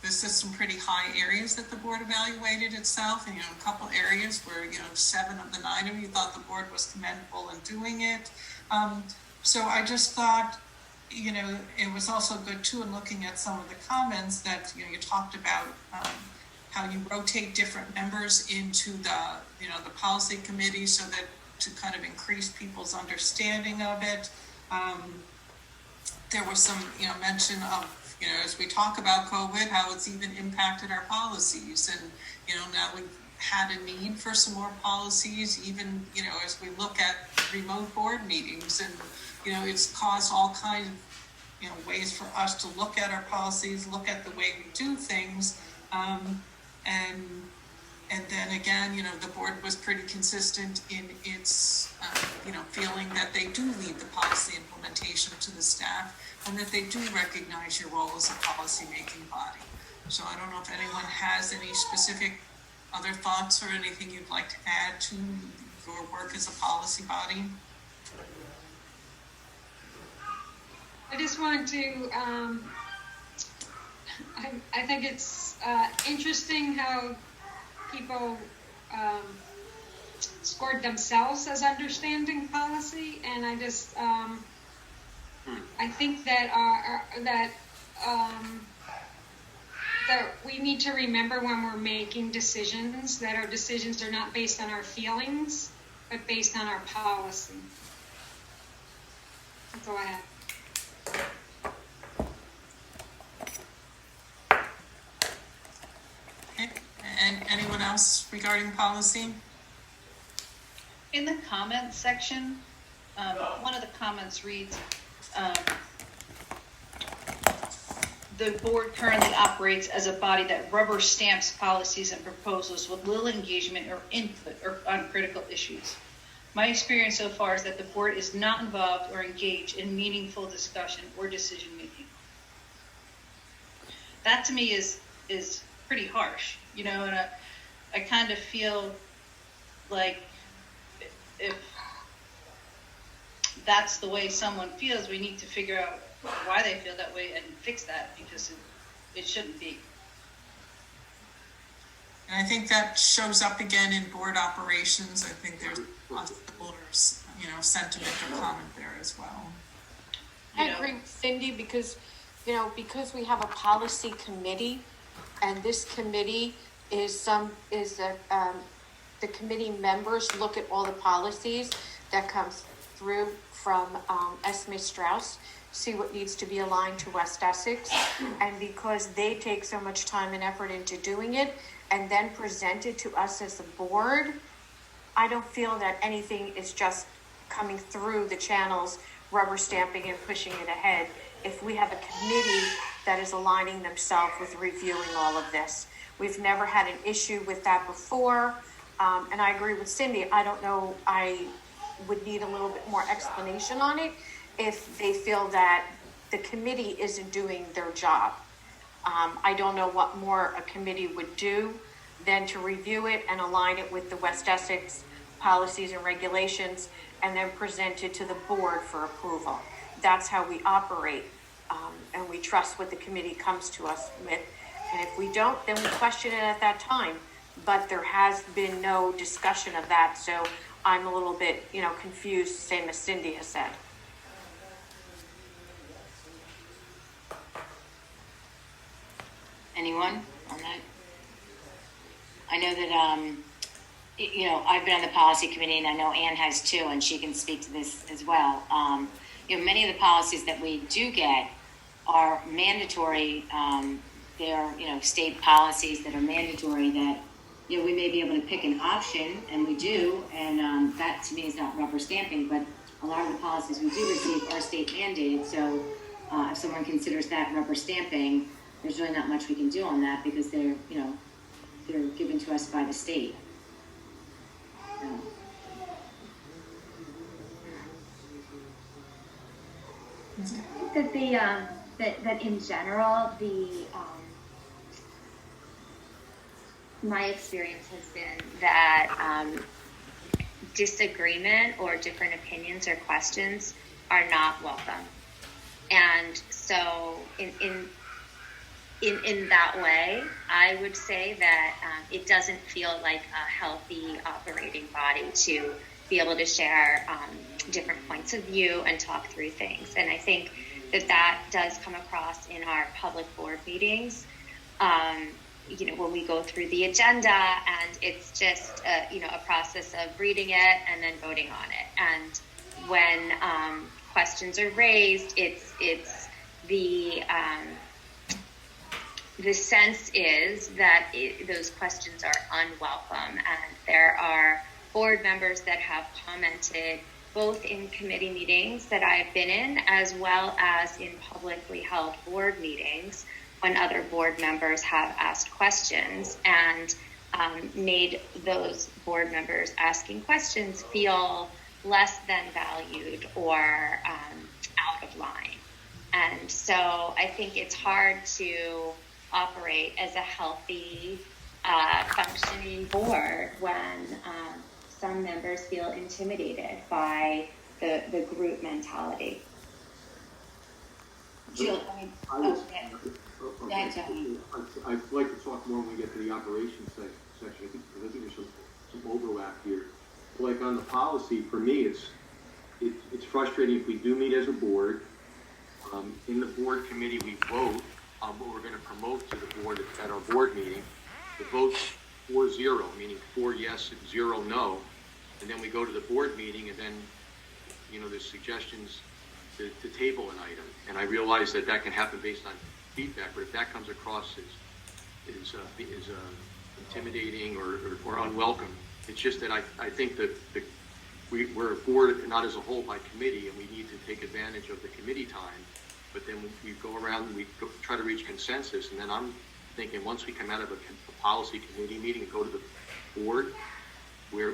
this is some pretty high areas that the board evaluated itself, and a couple areas where 7 of the 9 of you thought the board was commendable in doing it. So I just thought, it was also good too in looking at some of the comments that you talked about how you rotate different members into the the policy committee so that to kind of increase people's understanding of it. There was some mention of as we talk about COVID, how it's even impacted our policies. And, now we've had a need for some more policies, even, as we look at remote board meetings. And, it's caused all kinds of, ways for us to look at our policies, look at the way we do things. And then again, the board was pretty consistent in its, feeling that they do leave the policy implementation to the staff, and that they do recognize your role as a policy-making body. So I don't know if anyone has any specific other thoughts or anything you'd like to add to your work as a policy body. I just wanted to, I think it's interesting how people scored themselves as understanding policy, and I just, I think that that we need to remember when we're making decisions that our decisions are not based on our feelings, but based on our policy. That's all I have. Okay. And anyone else regarding policy? In the comments section, one of the comments reads, the board currently operates as a body that rubber stamps policies and proposals with little engagement or input on critical issues. My experience so far is that the board is not involved or engaged in meaningful discussion or decision making. That to me is pretty harsh, and I kind of feel like if that's the way someone feels, we need to figure out why they feel that way and fix that, because it shouldn't be. And I think that shows up again in board operations. I think there's lots of sentiment or comment there as well. I agree with Cindy because we have a policy committee, and this committee the committee members look at all the policies that comes through from Esme Strauss, see what needs to be aligned to West Essex, and because they take so much time and effort into doing it and then present it to us as a board, I don't feel that anything is just coming through the channels, rubber stamping and pushing it ahead. If we have a committee that is aligning themselves with reviewing all of this. We've never had an issue with that before. And I agree with Cindy. I don't know, I would need a little bit more explanation on it if they feel that the committee isn't doing their job. I don't know what more a committee would do than to review it and align it with the West Essex policies and regulations and then present it to the board for approval. That's how we operate. And we trust what the committee comes to us with. And if we don't, then we question it at that time. But there has been no discussion of that. So I'm a little bit, confused, same as Cindy has said. Anyone on that? I know that, I've been on the policy committee, and I know Ann has too, and she can speak to this as well. Many of the policies that we do get are mandatory. They're, state policies that are mandatory that, we may be able to pick an option, and we do, and that to me is not rubber stamping, but a lot of the policies we do receive are state mandated, so if someone considers that rubber stamping, there's really not much we can do on that because they're given to us by the state. So. I think that in general, my experience has been that disagreement or different opinions or questions are not welcome. And so in that way, I would say that it doesn't feel like a healthy operating body to be able to share different points of view and talk through things. And I think that does come across in our public board meetings. When we go through the agenda, and it's just a process of reading it and then voting on it. And when questions are raised, it's the sense is that those questions are unwelcome, and there are board members that have commented both in committee meetings that I've been in, as well as in publicly held board meetings when other board members have asked questions and made those board members asking questions feel less than valued or out of line. And so I think it's hard to operate as a healthy, functioning board when some members feel intimidated by the group mentality. Jill, I'd like to talk more when we get to the operations section. I think there's some overlap here. Like on the policy, for me, it's frustrating if we do meet as a board. In the board committee, we vote on what we're going to promote to the board at our board meeting. The vote's 4-0, meaning 4 yes and 0 no. And then we go to the board meeting, and then, there's suggestions to table an item. And I realize that can happen based on feedback, but if that comes across as intimidating or unwelcome, it's just that I think that we're a board, not as a whole, by committee, and we need to take advantage of the committee time. But then we go around and we try to reach consensus, and then I'm thinking once we come out of a policy committee meeting and go to the board, where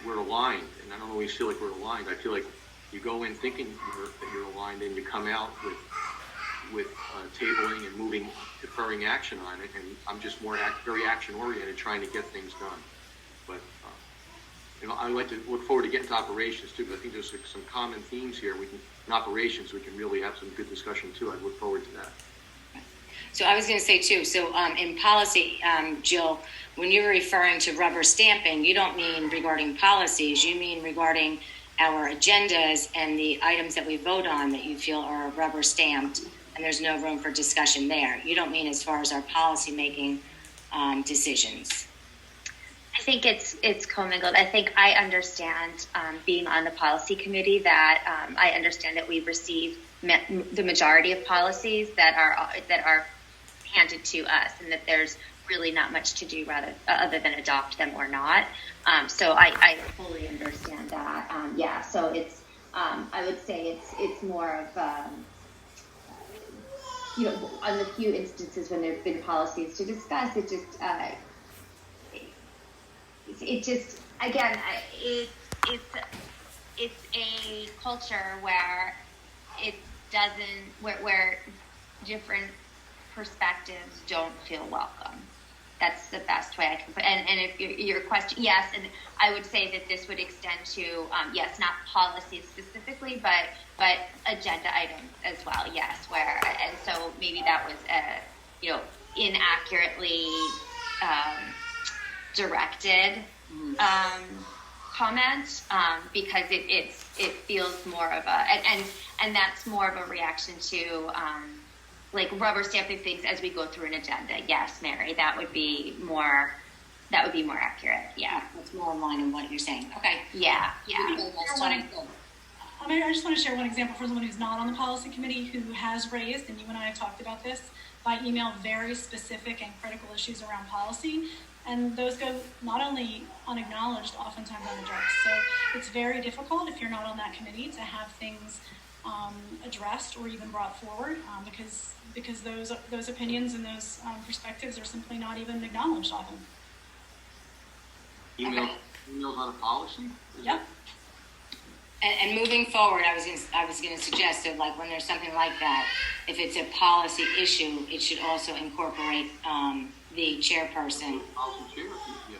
we're aligned, and I don't always feel like we're aligned. I feel like you go in thinking that you're aligned, and you come out with tabling and deferring action on it, and I'm just very action oriented, trying to get things done. But I like to look forward to getting to operations too, but I think there's some common themes here. In operations, we can really have some good discussion too. I look forward to that. So I was going to say too, in policy, Jill, when you're referring to rubber stamping, you don't mean regarding policies, you mean regarding our agendas and the items that we vote on that you feel are rubber stamped and there's no room for discussion there. You don't mean as far as our policy making decisions. I think it's commingled. I think I understand being on the policy committee that I understand that we receive the majority of policies that are handed to us, and that there's really not much to do other than adopt them or not. So I fully understand that. So it's I would say it's more of on the few instances when there've been policies to discuss, it just, again, it's a culture where it doesn't, where different perspectives don't feel welcome. That's the best way I can put it. And if your question, yes, and I would say that this would extend to, yes, not policies specifically, but agenda items as well, yes, and so maybe that was, inaccurately directed comment, because it feels more of a, and that's more of a reaction to, like rubber stamping things as we go through an agenda. Yes, Mary, that would be more accurate. Yeah. That's more in line with what you're saying. Okay. Yeah. I just want to share one example for someone who's not on the policy committee who has raised, and you and I have talked about this by email, very specific and critical issues around policy. And those go not only unacknowledged, oftentimes unaddressed. So it's very difficult if you're not on that committee to have things addressed or even brought forward, because those opinions and those perspectives are simply not even acknowledged often. Emails on a policy? Yep. And moving forward, I was going to suggest that, like, when there's something like that, if it's a policy issue, it should also incorporate the chairperson. Policy chair, yeah.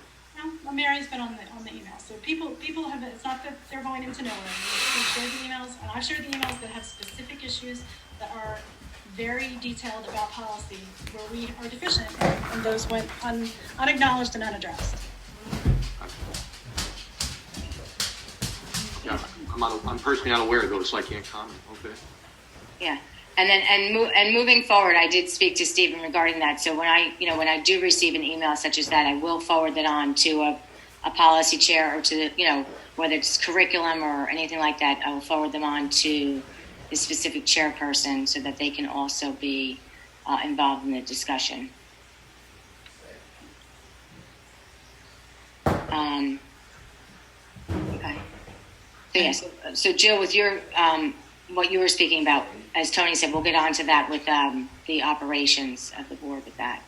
No, Mary's been on the email, so people have. It's not that they're going into nowhere. They've shared the emails, and I've shared the emails that have specific issues that are very detailed about policy, where we are deficient, and those went unacknowledged and unaddressed. Yeah, I'm personally not aware of those, so I can't comment. Okay. Yeah. And moving forward, I did speak to Stephen regarding that. So when I do receive an email such as that, I will forward that on to a policy chair, or to whether it's curriculum or anything like that. I will forward them on to the specific chairperson so that they can also be involved in the discussion. Okay. So yes. So Jill, with your what you were speaking about, as Tony said, we'll get on to that with the operations of the board with that.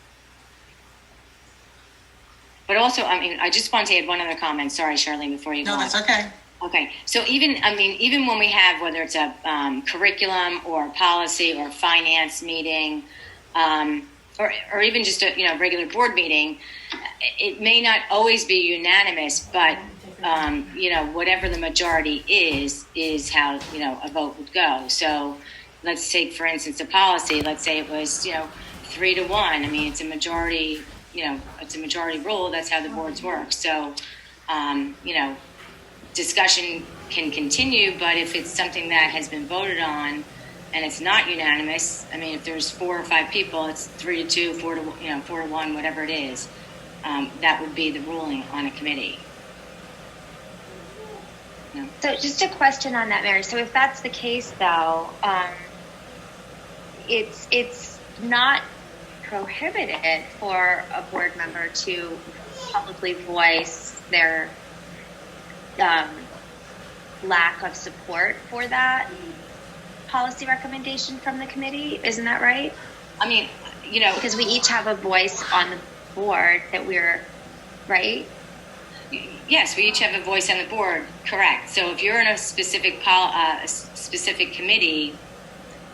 But also, I just want to add one other comment. Sorry, Charlene, before you go. No, that's okay. Okay. So even when we have, whether it's a curriculum or policy or finance meeting, or even just a regular board meeting, it may not always be unanimous, but whatever the majority is how a vote would go. So let's take, for instance, a policy. Let's say it was 3-1. I mean, it's a majority. It's a majority rule. That's how the boards work. So discussion can continue, but if it's something that has been voted on and it's not unanimous, I mean, if there's 4 or 5 people, it's 3-2, 4-1, whatever it is. That would be the ruling on a committee. No. So just a question on that, Mary. So if that's the case, though, it's not prohibited for a board member to publicly voice their lack of support for that policy recommendation from the committee. Isn't that right? I mean, because we each have a voice on the board that we're, right? Yes, we each have a voice on the board, correct. So if you're in a specific committee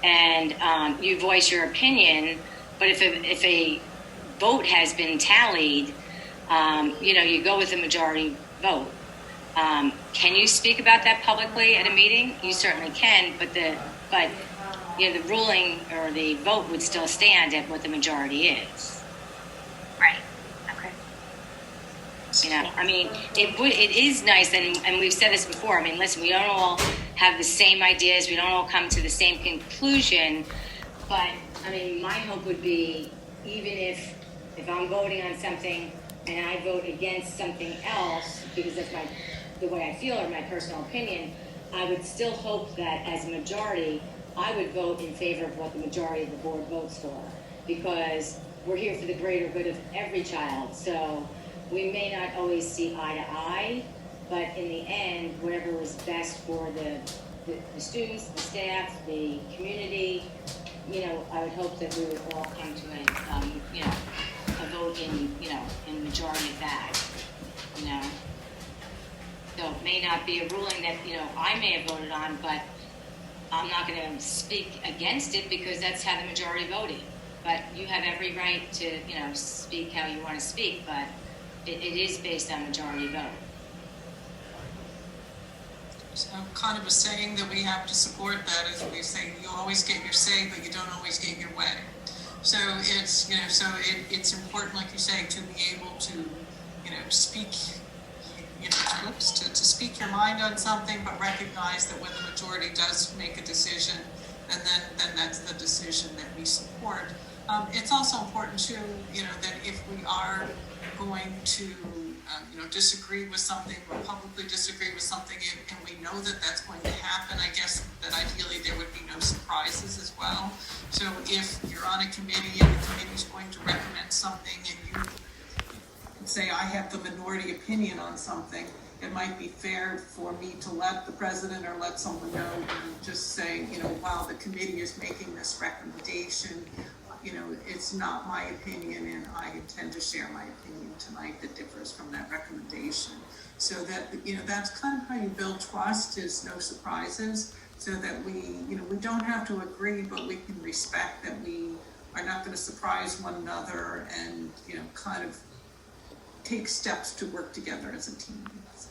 and you voice your opinion, but if a vote has been tallied, you go with the majority vote. Can you speak about that publicly at a meeting? You certainly can, but the ruling or the vote would still stand at what the majority is. Right. Okay. I mean, it is nice, and we've said this before. I mean, listen, we don't all have the same ideas. We don't all come to the same conclusion. But, I mean, my hope would be, even if I'm voting on something and I vote against something else, because that's the way I feel or my personal opinion, I would still hope that as a majority, I would vote in favor of what the majority of the board votes for. Because we're here for the greater good of every child. So we may not always see eye to eye, but in the end, whatever was best for the students, the staff, the community, I would hope that we would all come to a vote in majority of that, So it may not be a ruling that, I may have voted on, but I'm not going to speak against it because that's how the majority voted. But you have every right to, speak how you want to speak, but it is based on majority vote. So kind of a saying that we have to support that is we say you always get your say, but you don't always get your way. So it's, it's important, like you say, to be able to, speak, to speak your mind on something, but recognize that when the majority does make a decision, and then that's the decision that we support. It's also important too, that if we are going to, disagree with something or publicly disagree with something, and we know that that's going to happen, I guess that ideally there would be no surprises as well. So if you're on a committee and the committee is going to recommend something and you say, I have the minority opinion on something, it might be fair for me to let the president or let someone know and just say, while the committee is making this recommendation, it's not my opinion, and I intend to share my opinion tonight that differs from that recommendation. So that, that's kind of how you build trust, is no surprises, so that we don't have to agree, but we can respect that we are not going to surprise one another and, kind of take steps to work together as a team. So.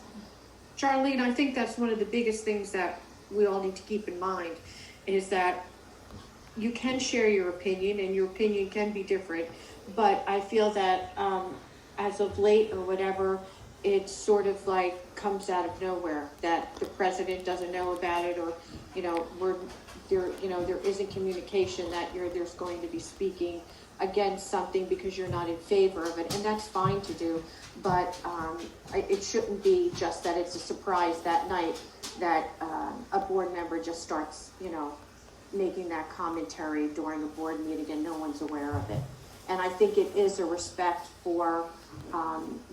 Charlene, I think that's one of the biggest things that we all need to keep in mind, is that you can share your opinion and your opinion can be different, but I feel that as of late or whatever, it sort of like comes out of nowhere, that the president doesn't know about it, or there isn't communication that there's going to be speaking against something because you're not in favor of it, and that's fine to do, but it shouldn't be just that it's a surprise that night that a board member just starts making that commentary during a board meeting and no one's aware of it. And I think it is a respect for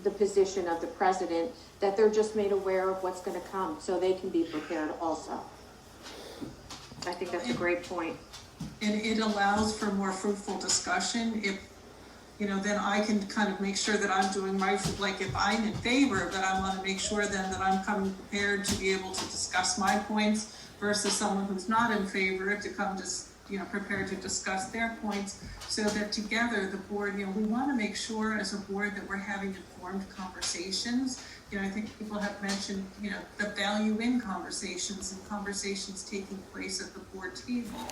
the position of the president that they're just made aware of what's going to come so they can be prepared also. I think that's a great point. And it allows for more fruitful discussion. If, then I can kind of make sure that I'm doing my, like if I'm in favor of it, I want to make sure then that I'm coming prepared to be able to discuss my points, versus someone who's not in favor to come just, prepared to discuss their points, so that together the board, we want to make sure as a board that we're having informed conversations. I think people have mentioned, the value in conversations and conversations taking place at the board table.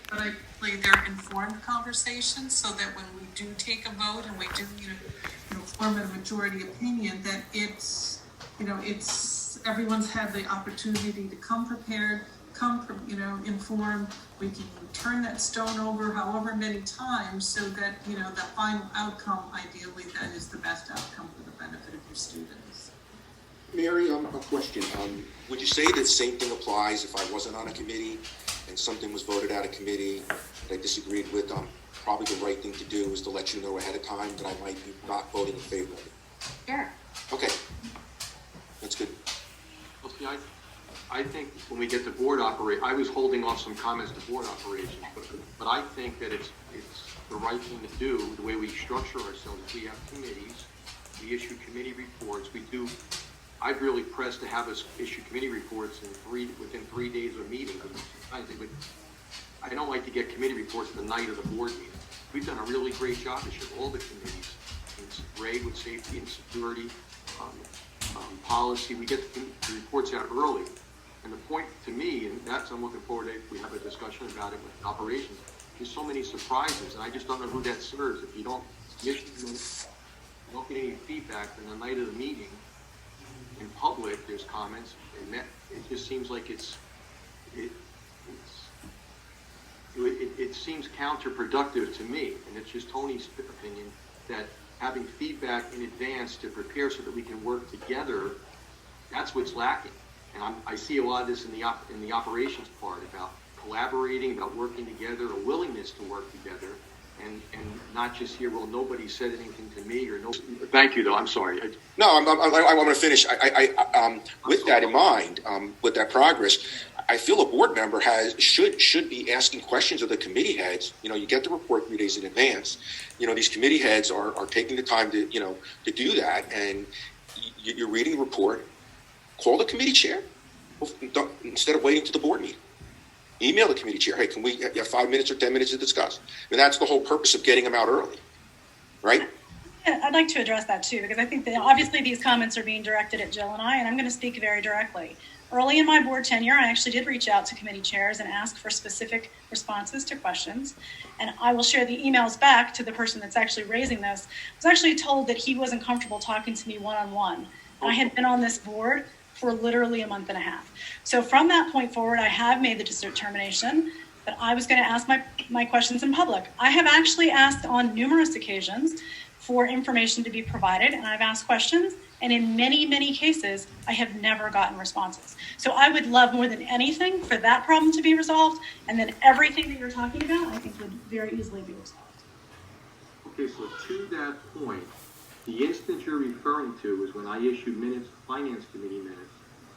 But I believe they're informed conversations, so that when we do take a vote and we do, form a majority opinion, that it's everyone's had the opportunity to come prepared, informed. We can turn that stone over however many times, so that, the final outcome, ideally, that is the best outcome for the benefit of your students. Mary, a question. Would you say that the same thing applies if I wasn't on a committee and something was voted out of committee that I disagreed with? Probably the right thing to do is to let you know ahead of time that I might be not voting in favor of it. Sure. Okay. That's good. Well, see, I think when we get to board operation, I was holding off some comments to board operations, but I think that it's the right thing to do, the way we structure ourselves. We have committees, we issue committee reports, I've really pressed to have us issue committee reports within 3 days of a meeting. I don't like to get committee reports the night of the board meeting. We've done a really great job this year, all the committees. Ray with safety and security, policy, we get the reports out early. And the point to me, and that's I'm looking forward to, if we have a discussion about it with operations, there's so many surprises, and I just don't know who that serves. If you don't get any feedback from the night of the meeting, in public, there's comments, and it just seems like it seems counterproductive to me, and it's just Tony's opinion, that having feedback in advance to prepare so that we can work together, that's what's lacking. And I see a lot of this in the operations part, about collaborating, about working together, a willingness to work together. and not just hear, well, nobody said anything to me, or no. Thank you, though. I'm sorry. No, I want to finish. With that in mind, with that progress, I feel a board member should be asking questions of the committee heads. You get the report 3 days in advance. These committee heads are taking the time to do that, and you're reading the report. Call the committee chair instead of waiting to the board meeting. Email the committee chair. Hey, can we have 5 minutes or 10 minutes to discuss? That's the whole purpose of getting them out early, right? Yeah, I'd like to address that too, because I think that obviously these comments are being directed at Jill and I, and I'm going to speak very directly. Early in my board tenure, I actually did reach out to committee chairs and ask for specific responses to questions. And I will share the emails back to the person that's actually raising this. I was actually told that he wasn't comfortable talking to me one-on-one. And I had been on this board for literally a month and a half. So from that point forward, I have made the determination that I was going to ask my questions in public. I have actually asked on numerous occasions for information to be provided, and I've asked questions, and in many, many cases, I have never gotten responses. So I would love more than anything for that problem to be resolved, and then everything that you're talking about, I think would very easily be resolved. Okay, so to that point, the instance you're referring to is when I issued minutes, finance committee minutes,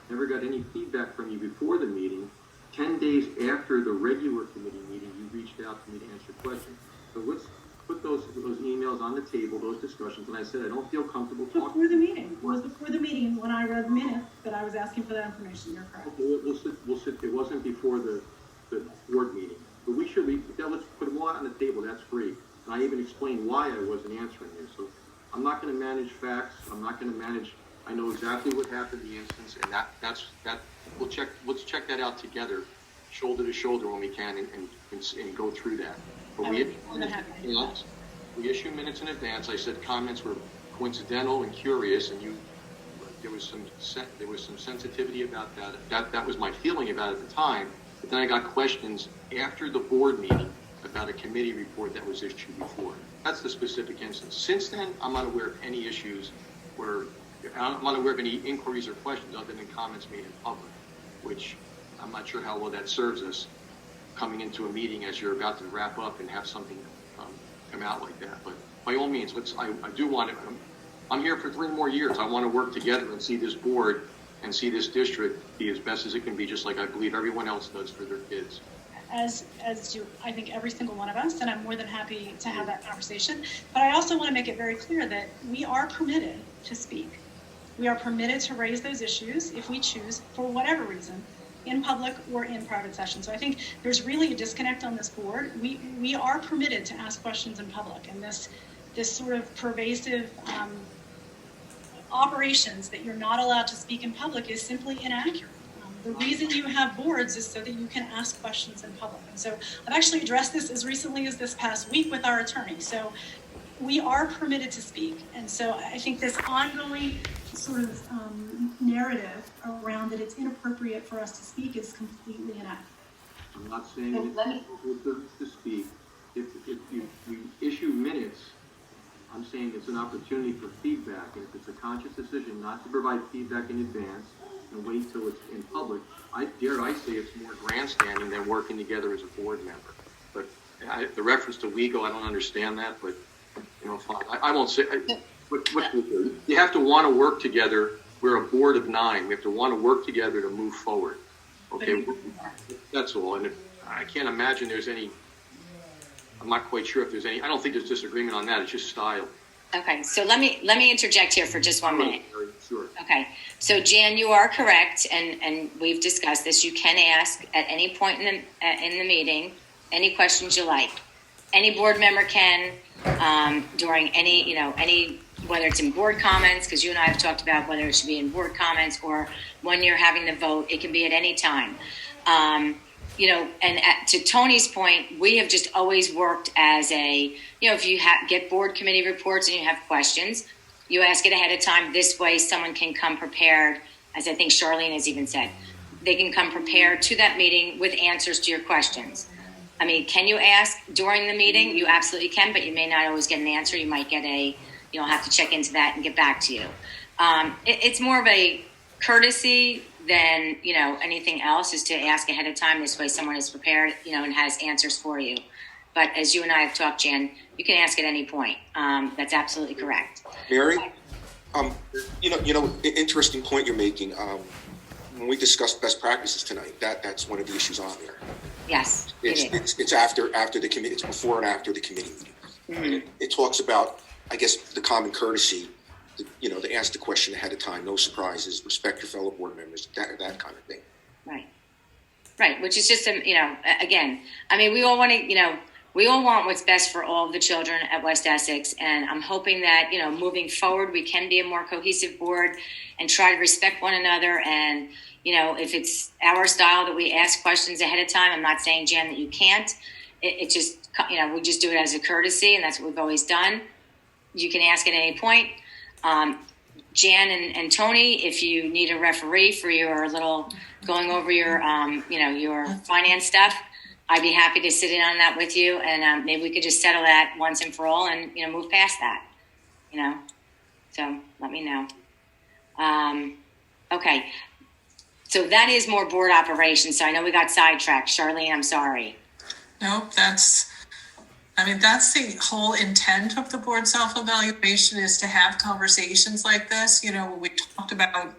never got any feedback from you before the meeting. 10 days after the regular committee meeting, you reached out to me to answer questions. So let's put those emails on the table, those discussions, and I said I don't feel comfortable talking. Before the meeting. It was before the meeting when I read the minutes that I was asking for that information. You're correct. Okay, we'll sit. It wasn't before the board meeting. But let's put them all on the table. That's free. And I even explained why I wasn't answering you. So I'm not going to manage facts. I'm not going to manage. I know exactly what happened in the instance, and that's. Let's check that out together, shoulder to shoulder when we can, and go through that. But we issue minutes in advance. I said comments were coincidental and curious, and there was some sensitivity about that. That was my feeling about it at the time. But then I got questions after the board meeting about a committee report that was issued before. That's the specific instance. Since then, I'm not aware of any issues where I'm not aware of any inquiries or questions other than comments made in public, which I'm not sure how well that serves us coming into a meeting as you're about to wrap up and have something come out like that. But by all means, I do want to, I'm here for 3 more years. I want to work together and see this board and see this district be as best as it can be, just like I believe everyone else does for their kids. As do, I think, every single one of us, and I'm more than happy to have that conversation. But I also want to make it very clear that we are permitted to speak. We are permitted to raise those issues if we choose, for whatever reason, in public or in private session. So I think there's really a disconnect on this board. We are permitted to ask questions in public, and this sort of pervasive operations that you're not allowed to speak in public is simply inaccurate. The reason you have boards is so that you can ask questions in public. And so I've actually addressed this as recently as this past week with our attorney. So we are permitted to speak. And so I think this ongoing sort of narrative around that it's inappropriate for us to speak is completely inaccurate. I'm not saying it's to speak. If you issue minutes, I'm saying it's an opportunity for feedback. And if it's a conscious decision not to provide feedback in advance and wait till it's in public, I say it's more grandstanding than working together as a board member. But the reference to legal, I don't understand that, but fine. I won't say. You have to want to work together. We're a board of 9. We have to want to work together to move forward. Okay, that's all. And I can't imagine there's any. I'm not quite sure if there's any. I don't think there's disagreement on that. It's just style. Okay, so let me interject here for just 1 minute. Sure. Okay, so Jan, you are correct, and we've discussed this. You can ask at any point in the meeting any questions you like. Any board member can during any whether it's in board comments, because you and I have talked about whether it should be in board comments or when you're having the vote. It can be at any time. To Tony's point, we have just always worked as a, if you get board committee reports and you have questions, you ask it ahead of time. This way someone can come prepared, as I think Charlene has even said. They can come prepared to that meeting with answers to your questions. I mean, can you ask during the meeting? You absolutely can, but you may not always get an answer. You might get you'll have to check into that and get back to you. It's more of a courtesy than, anything else, is to ask ahead of time. This way someone is prepared, and has answers for you. But as you and I have talked, Jan, you can ask at any point. That's absolutely correct. Mary, interesting point you're making. When we discussed best practices tonight, that's one of the issues on there. Yes, It's after the committee. It's before and after the committee meeting. Mm-hmm. It talks about, I guess, the common courtesy, to ask the question ahead of time, no surprises, respect your fellow board members, that kind of thing. Right. Which is just, again, I mean, we all want to, we all want what's best for all of the children at West Essex. And I'm hoping that, moving forward, we can be a more cohesive board and try to respect one another. And, if it's our style that we ask questions ahead of time, I'm not saying, Jan, that you can't. It just, we just do it as a courtesy, and that's what we've always done. You can ask at any point. Jan and Tony, if you need a referee for your little going over your, your finance stuff, I'd be happy to sit in on that with you, and maybe we could just settle that once and for all, and move past that. So let me know. Okay, so that is more board operations. So I know we got sidetracked. Charlene, I'm sorry. Nope, that's the whole intent of the board self-evaluation, is to have conversations like this. We talked about,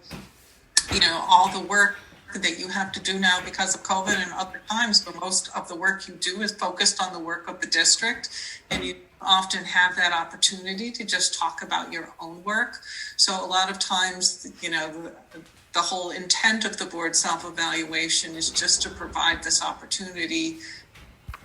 all the work that you have to do now because of COVID and other times, but most of the work you do is focused on the work of the district, and you often have that opportunity to just talk about your own work. So a lot of times, the whole intent of the board self-evaluation is just to provide this opportunity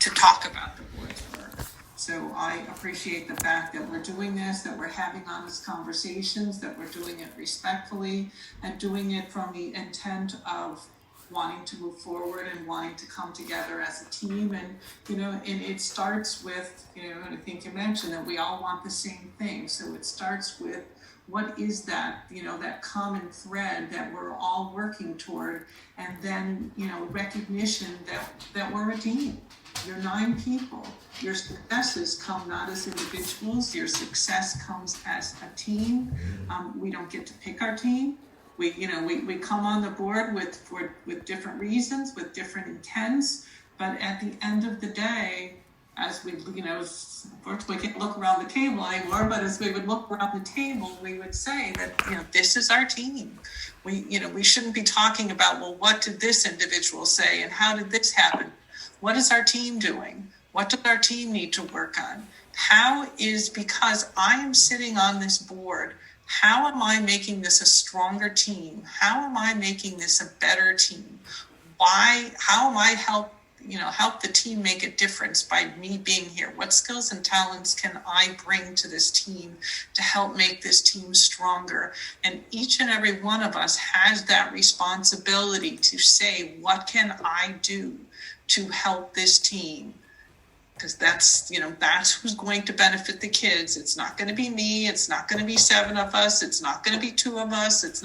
to talk about the board's work. So I appreciate the fact that we're doing this, that we're having honest conversations, that we're doing it respectfully, and doing it from the intent of wanting to move forward and wanting to come together as a team. And, and it starts with, and I think you mentioned that we all want the same thing. So it starts with, what is that, that common thread that we're all working toward, and then, recognition that we're a team. You're 9 people. Your successes come not as individuals. Your success comes as a team. We don't get to pick our team. We come on the board with different reasons, with different intents. But at the end of the day, as we, unfortunately we can't look around the table anymore, but as we would look around the table, we would say that, this is our team. We shouldn't be talking about, well, what did this individual say and how did this happen? What is our team doing? What does our team need to work on? Because I am sitting on this board, how am I making this a stronger team? How am I making this a better team? How am I help the team make a difference by me being here? What skills and talents can I bring to this team to help make this team stronger? And each and every one of us has that responsibility to say, what can I do to help this team? Because that's who's going to benefit the kids. It's not going to be me. It's not going to be 7 of us. It's not going to be 2 of us. It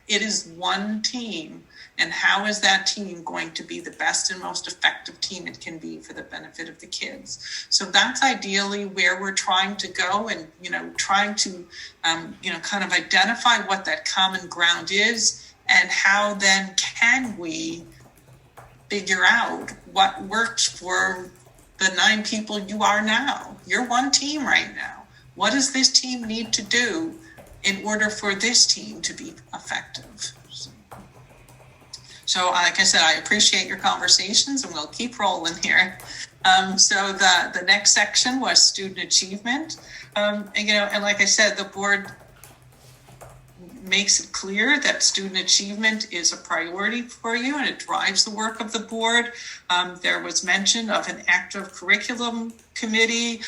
is one team. And how is that team going to be the best and most effective team it can be for the benefit of the kids? So that's ideally where we're trying to go, and, trying to, kind of identify what that common ground is, and how then can we figure out what works for the 9 people you are now. You're one team right now. What does this team need to do in order for this team to be effective? So like I said, I appreciate your conversations, and we'll keep rolling here. So the next section was student achievement. And like I said, the board makes it clear that student achievement is a priority for you, and it drives the work of the board. There was mention of an active curriculum committee,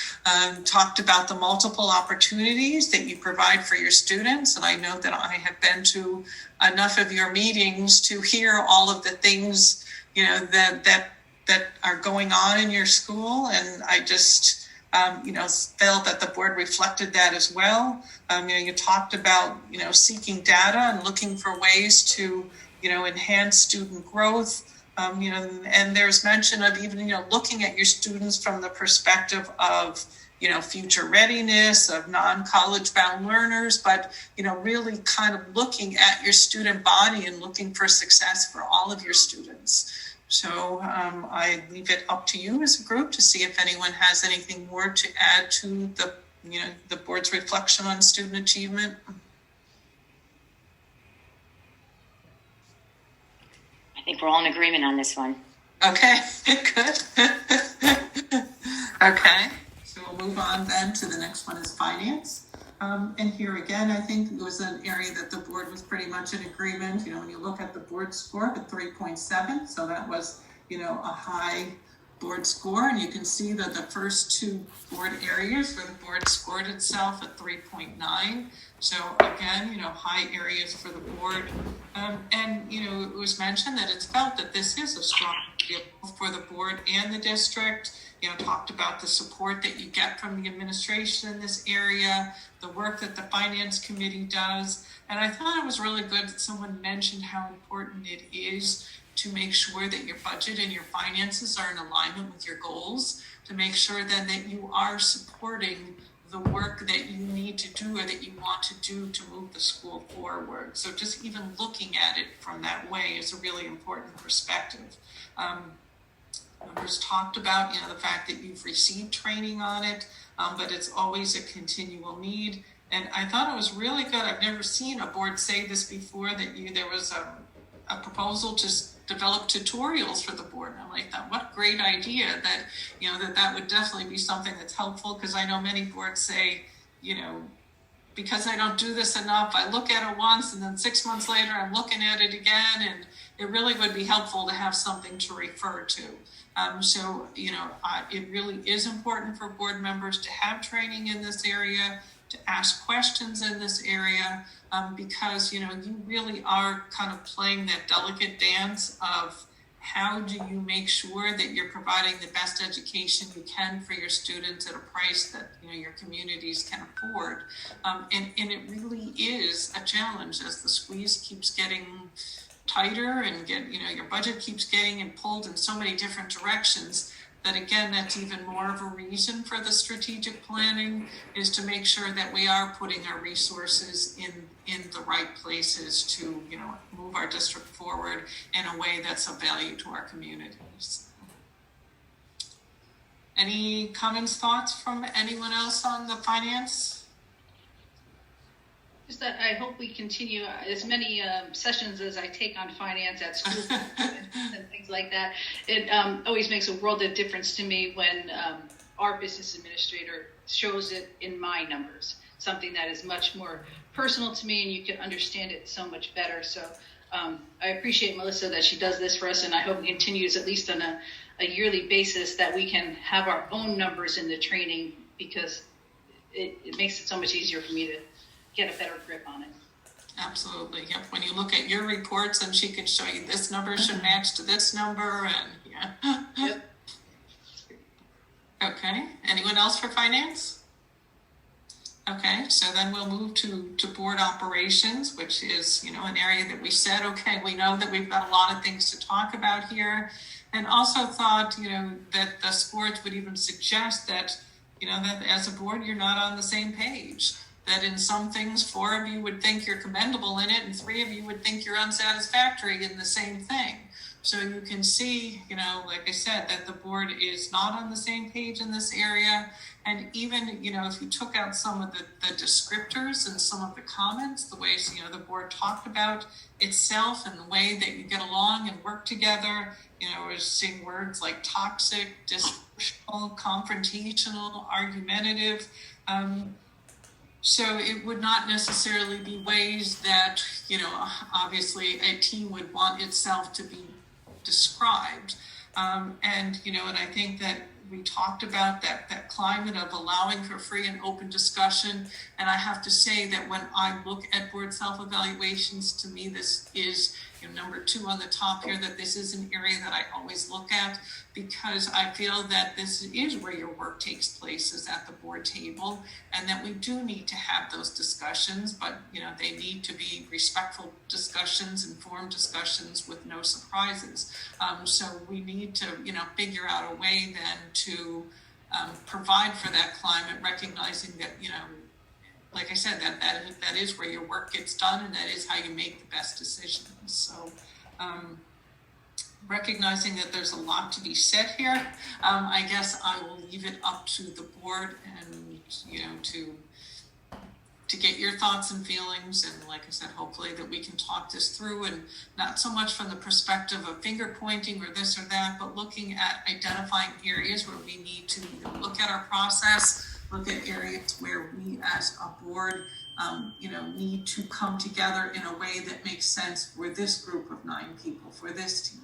talked about the multiple opportunities that you provide for your students. And I know that I have been to enough of your meetings to hear all of the things, that are going on in your school. And I just, felt that the board reflected that as well. You talked about, seeking data and looking for ways to, enhance student growth. And there's mention of even, looking at your students from the perspective of, future readiness, of non-college bound learners, but, really kind of looking at your student body and looking for success for all of your students. So I leave it up to you as a group to see if anyone has anything more to add to the board's reflection on student achievement. I think we're all in agreement on this one. Okay, good. Okay, so we'll move on then to the next one is finance. And here again, I think it was an area that the board was pretty much in agreement. When you look at the board score at 3.7, so that was, a high board score. And you can see that the first two board areas where the board scored itself at 3.9. So again, high areas for the board. And, it was mentioned that it's felt that this is a strong deal for the board and the district. Talked about the support that you get from the administration in this area, the work that the finance committee does. And I thought it was really good that someone mentioned how important it is to make sure that your budget and your finances are in alignment with your goals, to make sure then that you are supporting the work that you need to do or that you want to do to move the school forward. So just even looking at it from that way is a really important perspective. Members talked about, the fact that you've received training on it, but it's always a continual need. And I thought it was really good. I've never seen a board say this before, that there was a proposal to develop tutorials for the board. And I'm like, what a great idea that, that would definitely be something that's helpful, because I know many boards say, because I don't do this enough, I look at it once and then 6 months later I'm looking at it again, and it really would be helpful to have something to refer to. So it really is important for board members to have training in this area, to ask questions in this area, because, you really are kind of playing that delicate dance of how do you make sure that you're providing the best education you can for your students at a price that, your communities can afford. And it really is a challenge as the squeeze keeps getting tighter and your budget keeps getting pulled in so many different directions, that again, that's even more of a reason for the strategic planning, is to make sure that we are putting our resources in the right places to, move our district forward in a way that's of value to our communities. Any comments, thoughts from anyone else on the finance? Just that I hope we continue as many sessions as I take on finance at school and things like that. It always makes a world of difference to me when our business administrator shows it in my numbers, something that is much more personal to me and you can understand it so much better. So I appreciate Melissa that she does this for us, and I hope it continues at least on a yearly basis, that we can have our own numbers in the training, because it makes it so much easier for me to get a better grip on it. Absolutely. Yep. When you look at your reports and she can show you this number should match to this number, and yeah. Yep. Okay. Anyone else for finance? Okay. So then we'll move to board operations, which is, an area that we said, okay, we know that we've got a lot of things to talk about here, and also thought, that the scores would even suggest that, that as a board, you're not on the same page. That in some things, 4 of you would think you're commendable in it, and 3 of you would think you're unsatisfactory in the same thing. So you can see, like I said, that the board is not on the same page in this area. And even, if you took out some of the descriptors and some of the comments, the ways, the board talked about itself and the way that you get along and work together, we're seeing words like toxic, dysfunctional, confrontational, argumentative. So it would not necessarily be ways that, obviously a team would want itself to be described. And I think that we talked about that climate of allowing for free and open discussion. And I have to say that when I look at board self-evaluations, to me, this is number 2 on the top here, that this is an area that I always look at, because I feel that this is where your work takes place, is at the board table, and that we do need to have those discussions, but they need to be respectful discussions, informed discussions with no surprises. So we need to figure out a way then to provide for that climate, recognizing that like I said, that is where your work gets done, and that is how you make the best decisions. So recognizing that there's a lot to be said here, I guess I will leave it up to the board and, to get your thoughts and feelings. And like I said, hopefully that we can talk this through, and not so much from the perspective of finger pointing or this or that, but looking at identifying areas where we need to look at our process, look at areas where we as a board need to come together in a way that makes sense for this group of 9 people, for this team.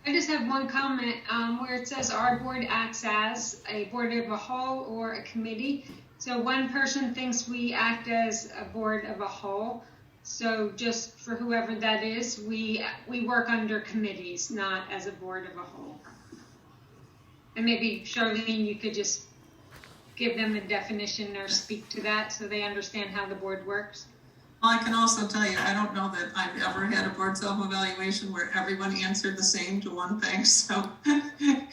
I just have one comment where it says our board acts as a board of a whole or a committee. So one person thinks we act as a board of a whole. So just for whoever that is, we work under committees, not as a board of a whole. And maybe Charlene, you could just give them a definition or speak to that so they understand how the board works. Well, I can also tell you, I don't know that I've ever had a board self-evaluation where everyone answered the same to one thing. So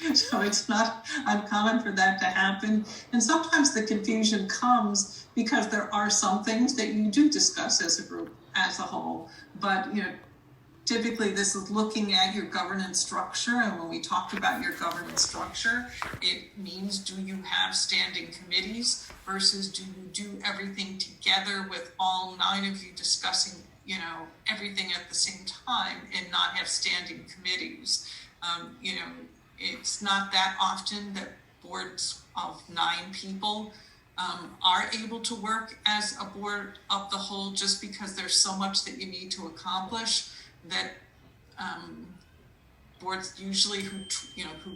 it's not uncommon for that to happen. And sometimes the confusion comes because there are some things that you do discuss as a group, as a whole. But, typically this is looking at your governance structure. And when we talked about your governance structure, it means, do you have standing committees versus do you do everything together with all 9 of you discussing, everything at the same time and not have standing committees? It's not that often that boards of 9 people are able to work as a board of the whole, just because there's so much that you need to accomplish that boards usually who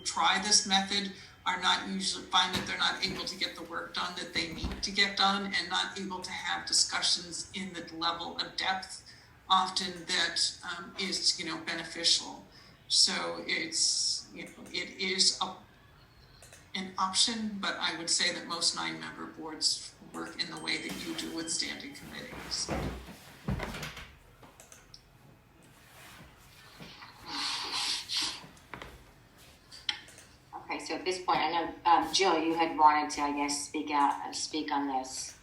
try this method are not usually find that they're not able to get the work done that they need to get done, and not able to have discussions in the level of depth often that is beneficial. So it's it is an option, but I would say that most 9-member boards work in the way that you do with standing committees. Okay, so at this point, I know, Jill, you had wanted to, I guess, speak on this.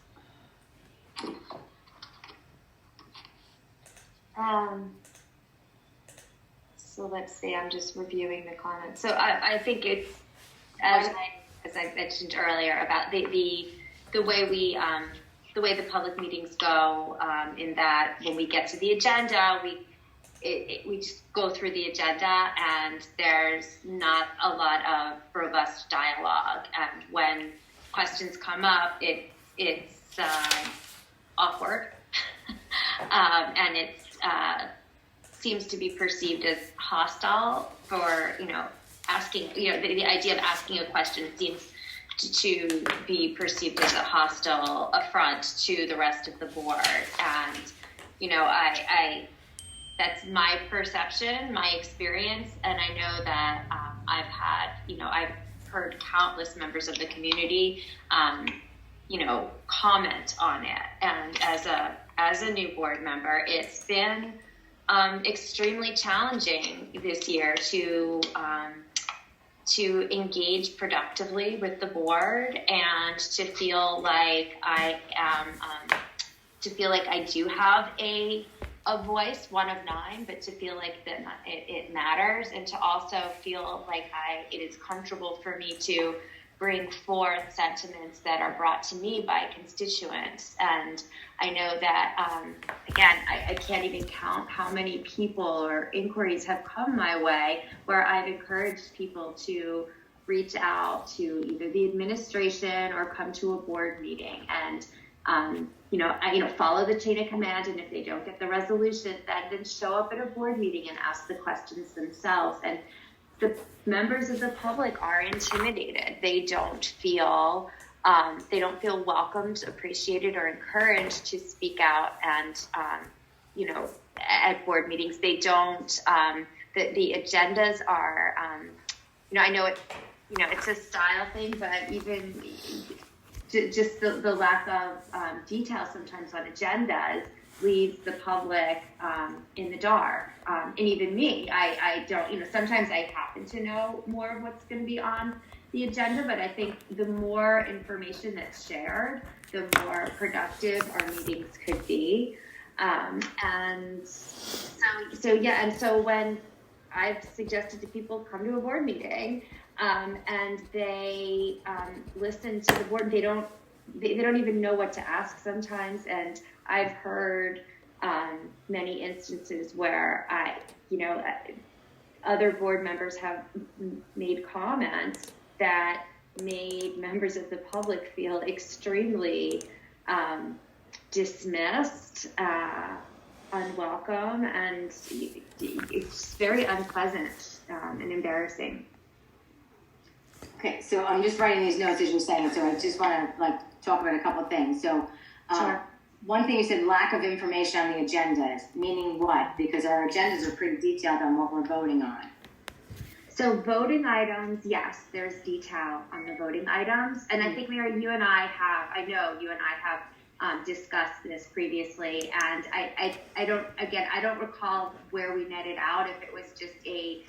So let's see, I'm just reviewing the comments. So I think it's, as I mentioned earlier, about the way the way the public meetings go, in that when we get to the agenda, we just go through the agenda, and there's not a lot of robust dialogue. And when questions come up, it's awkward, and it seems to be perceived as hostile for asking. The idea of asking a question seems to be perceived as a hostile affront to the rest of the board. And I that's my perception, my experience, and I know that I've heard countless members of the community, comment on it. And as a new board member, it's been extremely challenging this year to engage productively with the board, and to feel like I do have a voice, one of 9, but to feel like that it matters, and to also feel like it is comfortable for me to bring forth sentiments that are brought to me by constituents. And I know that, again, I can't even count how many people or inquiries have come my way where I've encouraged people to reach out to either the administration or come to a board meeting. And follow the chain of command, and if they don't get the resolution, then show up at a board meeting and ask the questions themselves. And the members of the public are intimidated. They don't feel welcomed, appreciated, or encouraged to speak out. And at board meetings, they don't. The agendas are. I know it's a style thing, but even just the lack of detail sometimes on agendas leaves the public in the dark. And even me, I don't, sometimes I happen to know more of what's going to be on the agenda, but I think the more information that's shared, the more productive our meetings could be. And so when I've suggested to people come to a board meeting, and they listen to the board, they don't even know what to ask sometimes. And I've heard many instances where other board members have made comments that made members of the public feel extremely dismissed, unwelcome, and it's very unpleasant and embarrassing. Okay, so I'm just writing these notes as you're saying, so I just want to talk about a couple of things. So, Sure. One thing you said, lack of information on the agendas, meaning what? Because our agendas are pretty detailed on what we're voting on. So voting items, yes, there's detail on the voting items. And I think, Mary, I know you and I have discussed this previously. And I don't recall where we netted out, if it was just a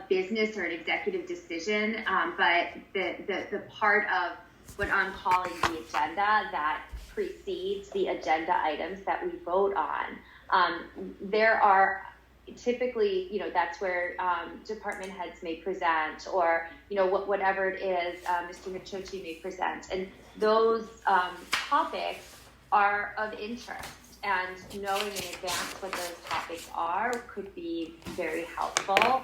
business or an executive decision. But the part of what I'm calling the agenda that precedes the agenda items that we vote on, there are typically, that's where department heads may present, or whatever it is, Mr. Michochi may present, and those topics are of interest. And knowing in advance what those topics are could be very helpful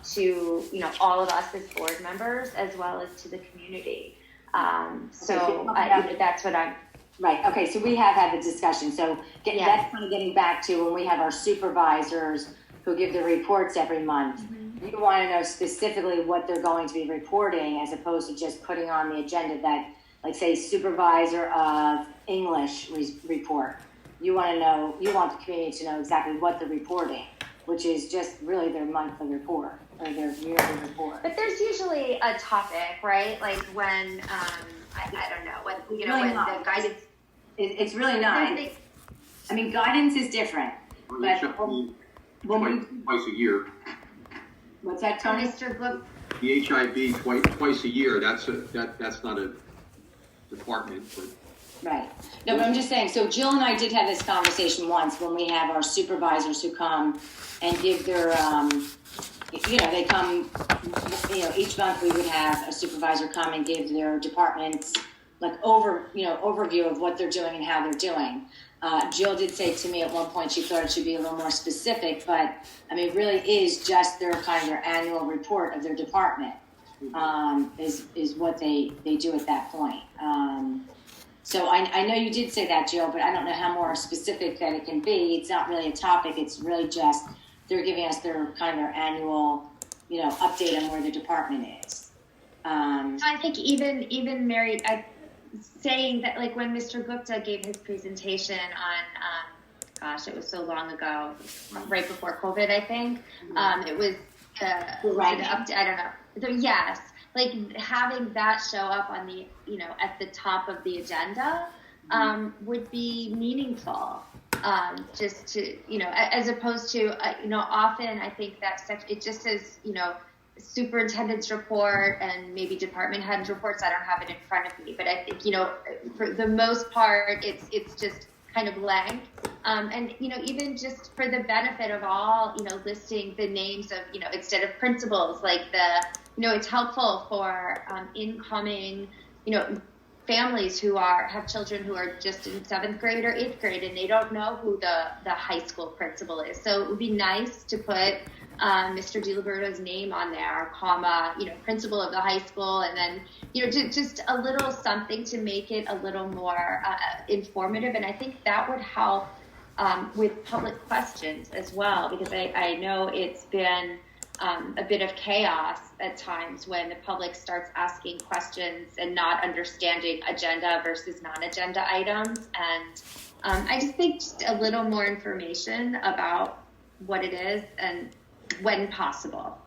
to all of us as board members, as well as to the community. That's what I'm. Right. Okay. So we have had the discussion. So that's kind of getting back to when we have our supervisors who give the reports every month. Mm-hmm. You want to know specifically what they're going to be reporting, as opposed to just putting on the agenda that, like, say, supervisor of English report. You want the community to know exactly what they're reporting, which is just really their monthly report or their yearly report. But there's usually a topic, right? Like when I don't know when when the guidance. It's really not. I mean, guidance is different. But twice a year. What's that, Tony? Mr. Book. The HIB twice a year. That's not a department, but. Right. No, but I'm just saying. So Jill and I did have this conversation once when we have our supervisors who come and give their, they come. Each month we would have a supervisor come and give their departments overview of what they're doing and how they're doing. Jill did say to me at one point she thought it should be a little more specific, but I mean, it really is just their annual report of their department is what they do at that point. So I know you did say that, Jill, but I don't know how more specific that it can be. It's not really a topic. It's really just they're giving us their annual, update on where the department is. I think even Mary, saying that, like when Mr. Gupta gave his presentation on, it was so long ago, right before COVID, I think, it was I don't know. So, yes, like having that show up on the, at the top of the agenda would be meaningful. Just to, as opposed to, often I think that it just says, superintendent's report and maybe department head reports. I don't have it in front of me, but I think, for the most part, it's just kind of blank. And, even just for the benefit of all, listing the names of, instead of principals, like it's helpful for incoming, families who have children who are just in 7th grade or 8th grade, and they don't know who the high school principal is. So it would be nice to put Mr. DiLiberto's name on there, comma, principal of the high school, and then, just a little something to make it a little more informative. And I think that would help with public questions as well, because I know it's been a bit of chaos at times when the public starts asking questions and not understanding agenda versus non-agenda items. And I just think just a little more information about what it is and when possible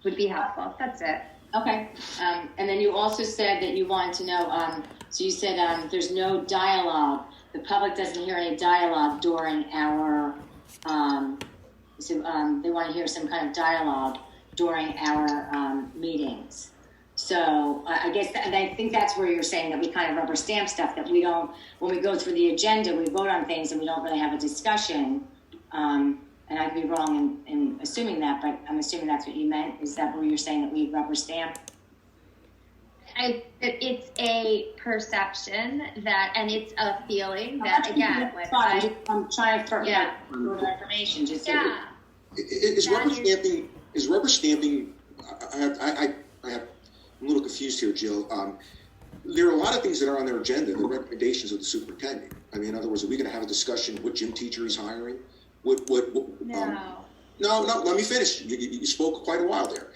would be helpful. That's it. Okay. And then you also said that you wanted to know, so you said there's no dialogue. The public doesn't hear any dialogue during our they want to hear some kind of dialogue during our meetings. So I guess, and I think that's where you're saying that we kind of rubber stamp stuff, that we don't, when we go through the agenda, we vote on things and we don't really have a discussion. And I could be wrong in assuming that, but I'm assuming that's what you meant. Is that where you're saying that we rubber stamp? It's a perception that, and it's a feeling that, again, I'm trying to further information. Just Is rubber stamping? I'm a little confused here, Jill. There are a lot of things that are on their agenda, the recommendations of the superintendent. I mean, in other words, are we going to have a discussion what gym teacher he's hiring? No, let me finish. You spoke quite a while there.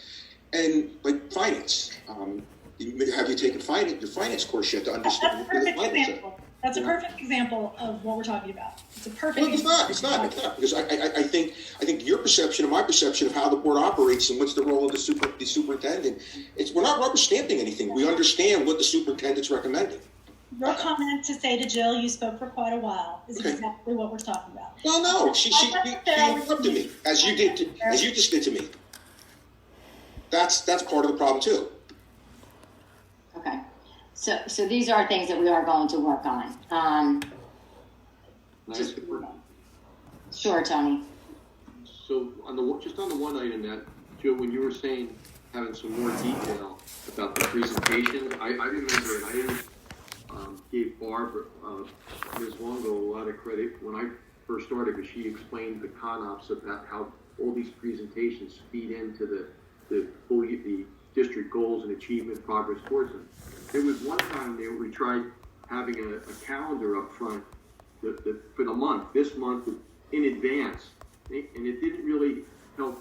And like finance, have you taken your finance course yet to understand? That's a perfect example. That's a perfect example of what we're talking about. It's a perfect. Well, it's not because I think your perception and my perception of how the board operates and what's the role of the superintendent. We're not rubber stamping anything. We understand what the superintendent's recommending. Your comment to say to Jill, you spoke for quite a while, is exactly what we're talking about. Well, no, she interrupted me as you just did to me. That's part of the problem too. Okay. So these are things that we are going to work on. Sure, Tony. So on the one item that, Joe, when you were saying having some more detail about the presentation, I remember, and I didn't give Barbara, Ms. Longo, a lot of credit when I first started, because she explained the CONOPS about how all these presentations feed into the district goals and achievement progress towards them. There was one time there we tried having a calendar up front for the month, this month in advance, and it didn't really help.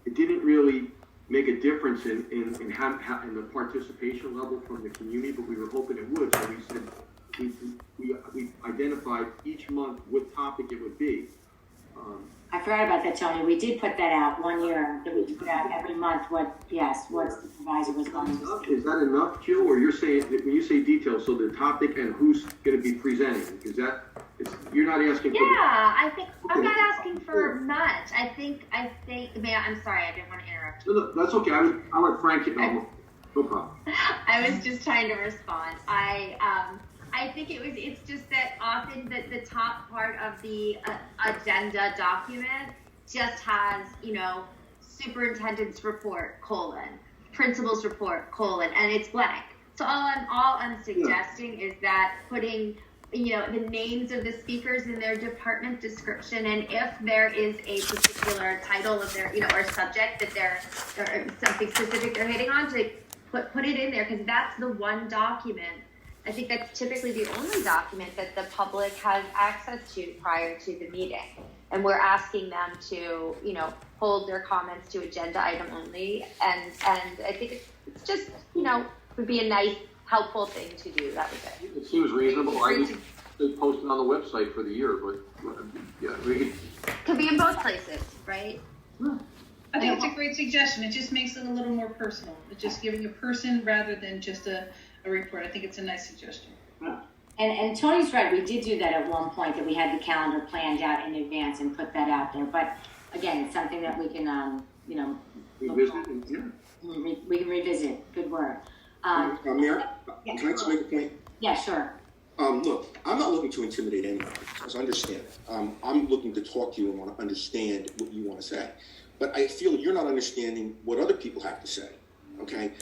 It didn't really make a difference in the participation level from the community, but we were hoping it would. So we said we identified each month what topic it would be. I forgot about that, Tony. We did put that out one year, that we put out every month what supervisor was going to say. Is that enough, Jill? Or you're saying, when you say details, so the topic and who's going to be presenting? You're not asking for... I think, I'm not asking for much. I think, I'm sorry, I didn't want to interrupt you. No, that's okay. I'll let Frank get on. No problem. I was just trying to respond. I think it's just that often the top part of the agenda document just has, superintendent's report, principal's report, and it's blank. So all I'm suggesting is that putting, the names of the speakers in their department description, and if there is a particular title of their, or subject that or something specific they're hitting on, to put it in there, because that's the one document. I think that's typically the only document that the public has access to prior to the meeting. And we're asking them to, hold their comments to agenda item only. And I think it's just, would be a nice, helpful thing to do. That was it. It seems reasonable. They post it on the website for the year, but we could be in both places, right? I think it's a great suggestion. It just makes it a little more personal. It's just giving a person rather than just a report. I think it's a nice suggestion. And Tony's right. We did do that at one point, that we had the calendar planned out in advance and put that out there. But again, it's something that we can, revisit. We can revisit. Good word. Mayor, can I just make a point? Yeah, sure. Look, I'm not looking to intimidate anyone. Just understand it. I'm looking to talk to you and want to understand what you want to say. But I feel you're not understanding what other people have to say. Okay.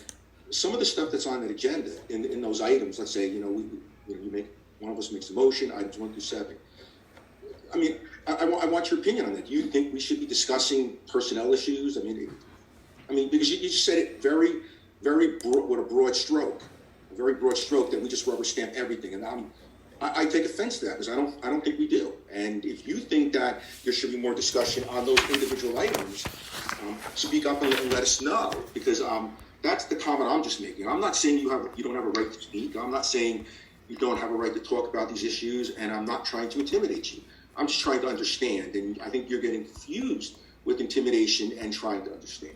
Some of the stuff that's on the agenda in those items, let's say, one of us makes a motion, items 1 through 7. I mean, I want your opinion on that. Do you think we should be discussing personnel issues? I mean, because you just said it very, very broad, with a very broad stroke that we just rubber stamp everything. And I take offense to that, because I don't think we do. And if you think that there should be more discussion on those individual items, speak up and let us know, because that's the comment I'm just making. I'm not saying you don't have a right to speak. I'm not saying you don't have a right to talk about these issues, and I'm not trying to intimidate you. I'm just trying to understand, and I think you're getting confused with intimidation and trying to understand.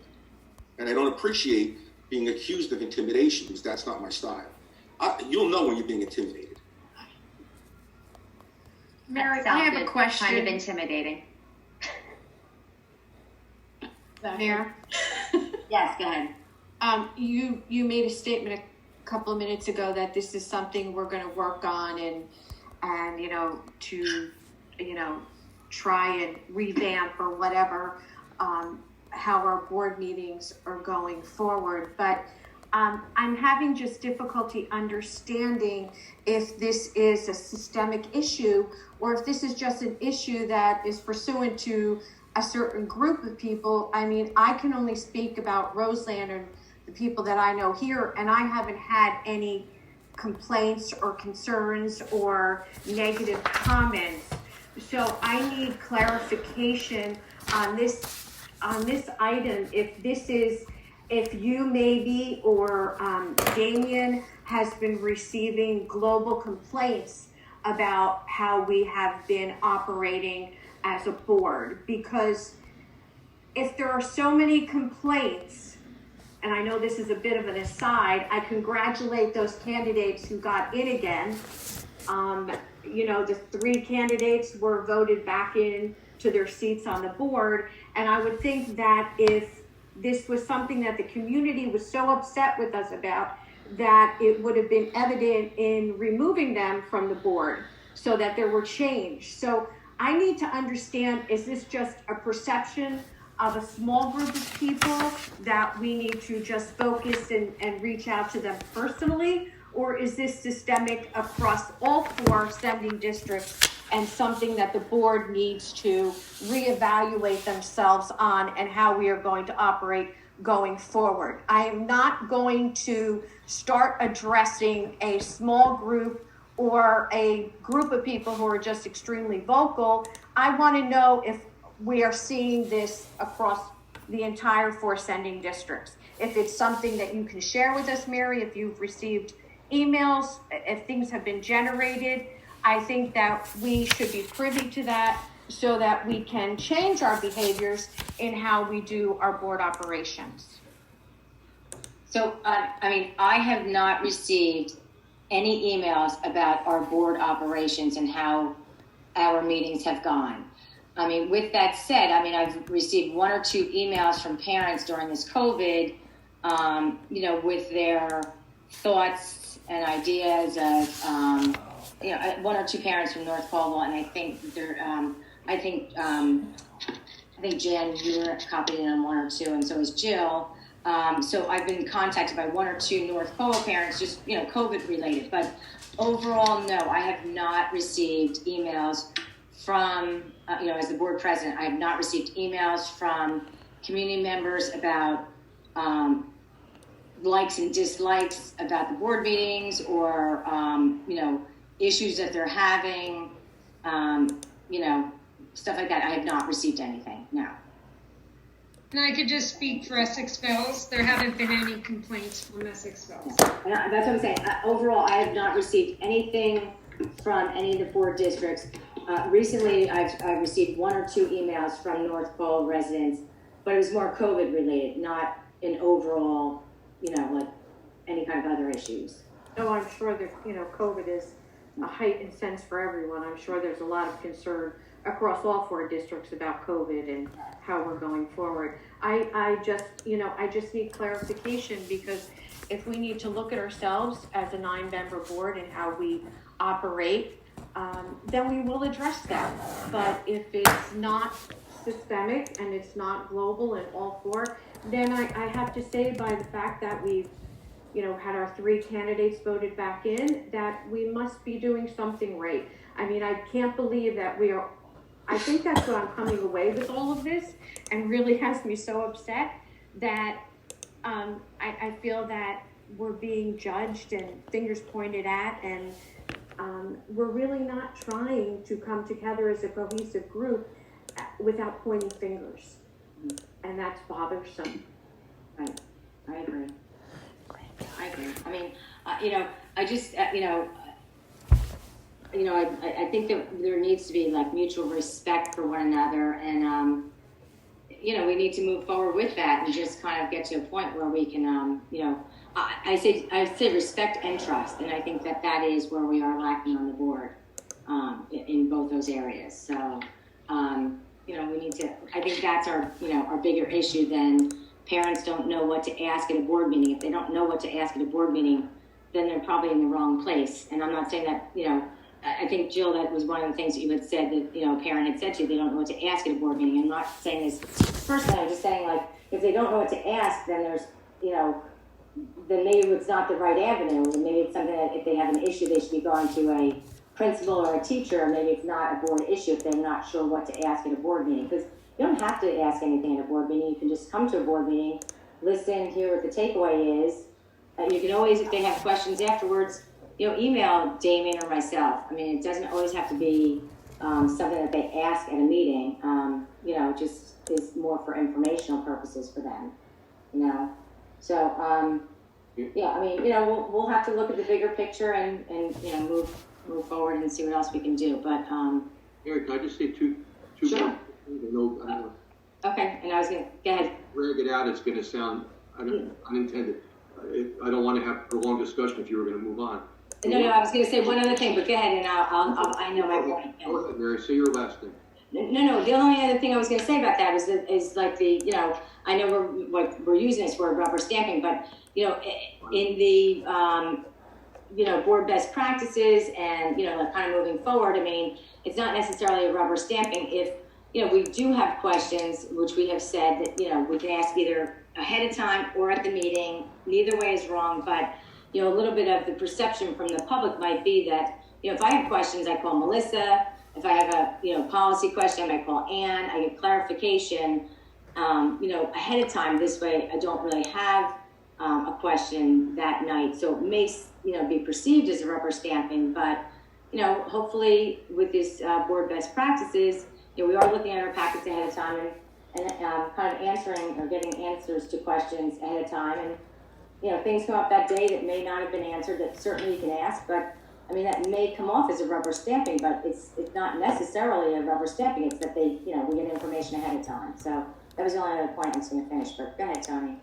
And I don't appreciate being accused of intimidation, because that's not my style. You'll know when you're being intimidated. Mary, I have a question. Kind of intimidating. Mayor? Yes, go ahead. You made a statement a couple of minutes ago that this is something we're going to work on and to try and revamp or whatever how our board meetings are going forward. But I'm having just difficulty understanding if this is a systemic issue or if this is just an issue that is pursuant to a certain group of people. I mean, I can only speak about Roseland and the people that I know here, and I haven't had any complaints or concerns or negative comments. So I need clarification on this item. If you maybe or Damien has been receiving global complaints about how we have been operating as a board, because if there are so many complaints, and I know this is a bit of an aside, I congratulate those candidates who got in again. The 3 candidates were voted back in to their seats on the board, and I would think that if this was something that the community was so upset with us about, that it would have been evident in removing them from the board so that there were change. So I need to understand, is this just a perception of a small group of people that we need to just focus and reach out to them personally? Or is this systemic across all 4 sending districts and something that the board needs to reevaluate themselves on and how we are going to operate going forward? I am not going to start addressing a small group or a group of people who are just extremely vocal. I want to know if we are seeing this across the entire 4 sending districts. If it's something that you can share with us, Mary, if you've received emails, if things have been generated, I think that we should be privy to that so that we can change our behaviors in how we do our board operations. So, I have not received any emails about our board operations and how our meetings have gone. With that said, I've received 1 or 2 emails from parents during this COVID, with their thoughts and ideas of, 1 or 2 parents from North Colville, and I think they're, I think Jan, you were copied in on 1 or 2, and so is Jill. So I've been contacted by 1 or 2 North Colville parents, just, COVID related. But overall, no, I have not received emails from, as the board president, I have not received emails from community members about likes and dislikes about the board meetings or, issues that they're having, stuff like that. I have not received anything, no. And I could just speak for Essex Fells. There haven't been any complaints from Essex Fells. Yeah. That's what I'm saying. Overall, I have not received anything from any of the board districts. Recently, I've received 1 or 2 emails from North Pole residents, but it was more COVID related, not an overall, like any kind of other issues. No, I'm sure that, COVID is a heightened sense for everyone. I'm sure there's a lot of concern across all 4 districts about COVID and how we're going forward. I just need clarification, because if we need to look at ourselves as a 9-member board and how we operate, then we will address that. But if it's not systemic and it's not global in all 4, then I have to say, by the fact that we've had our 3 candidates voted back in, that we must be doing something right. I can't believe that I think that's what I'm coming away with all of this, and really has me so upset that I feel that we're being judged and fingers pointed at, and we're really not trying to come together as a cohesive group without pointing fingers. And that's bothersome. Right. I agree. I think that there needs to be like mutual respect for one another, and we need to move forward with that and just kind of get to a point where we can, I say respect and trust, and I think that is where we are lacking on the board, in both those areas. So, we need to. I think that's our bigger issue than parents don't know what to ask at a board meeting. If they don't know what to ask at a board meeting, then they're probably in the wrong place. And I'm not saying that, I think, Jill, that was one of the things that you had said that, a parent had said to you, they don't know what to ask at a board meeting. I'm not saying this personally, I'm just saying, like, if they don't know what to ask, then there's, then maybe it's not the right avenue. Maybe it's something that if they have an issue, they should be going to a principal or a teacher. Maybe it's not a board issue if they're not sure what to ask at a board meeting. Because you don't have to ask anything at a board meeting. You can just come to a board meeting, listen, hear what the takeaway is. You can always, if they have questions afterwards, email Damien or myself. I mean, it doesn't always have to be something that they ask at a meeting. It just is more for informational purposes for them. So we'll have to look at the bigger picture and move forward and see what else we can do. But Eric, can I just say two sure. I don't know. Okay, and I was gonna go ahead. Drag it out. It's going to sound unintended. I don't want to have a prolonged discussion if you were going to move on. No, I was going to say one other thing, but go ahead, and I know my point. Go ahead, Mary. Say your last thing. No. The only other thing I was going to say about that is like I know we're using this word rubber stamping, but in the board best practices and kind of moving forward. I mean, it's not necessarily a rubber stamping. If we do have questions, which we have said that we can ask either ahead of time or at the meeting. Neither way is wrong, but a little bit of the perception from the public might be that if I have questions, I call Melissa. If I have a policy question, I might call Ann. I get clarification ahead of time. This way, I don't really have a question that night. So it may be perceived as a rubber stamping, but hopefully with this board best practices, we are looking at our packets ahead of time and kind of answering or getting answers to questions ahead of time. And things come up that day that may not have been answered that certainly you can ask, but I mean, that may come off as a rubber stamping, but it's not necessarily a rubber stamping. It's that we get information ahead of time. So that was the only other point I was going to finish, but go ahead, Tony.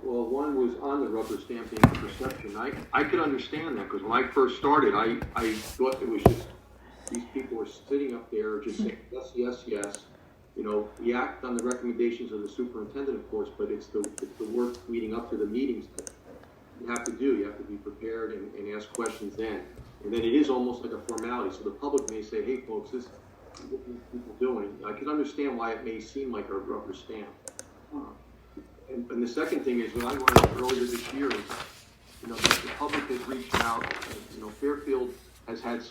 Well, one was on the rubber stamping perception. I could understand that because when I first started, I thought it was just these people are sitting up there just saying yes. We act on the recommendations of the superintendent, of course, but it's the work leading up to the meetings that you have to do. You have to be prepared and ask questions then. And then it is almost like a formality. So the public may say, hey, folks, this is what are people doing? I can understand why it may seem like a rubber stamp. And the second thing is, what I learned earlier this year is, the public has reached out. Fairfield has had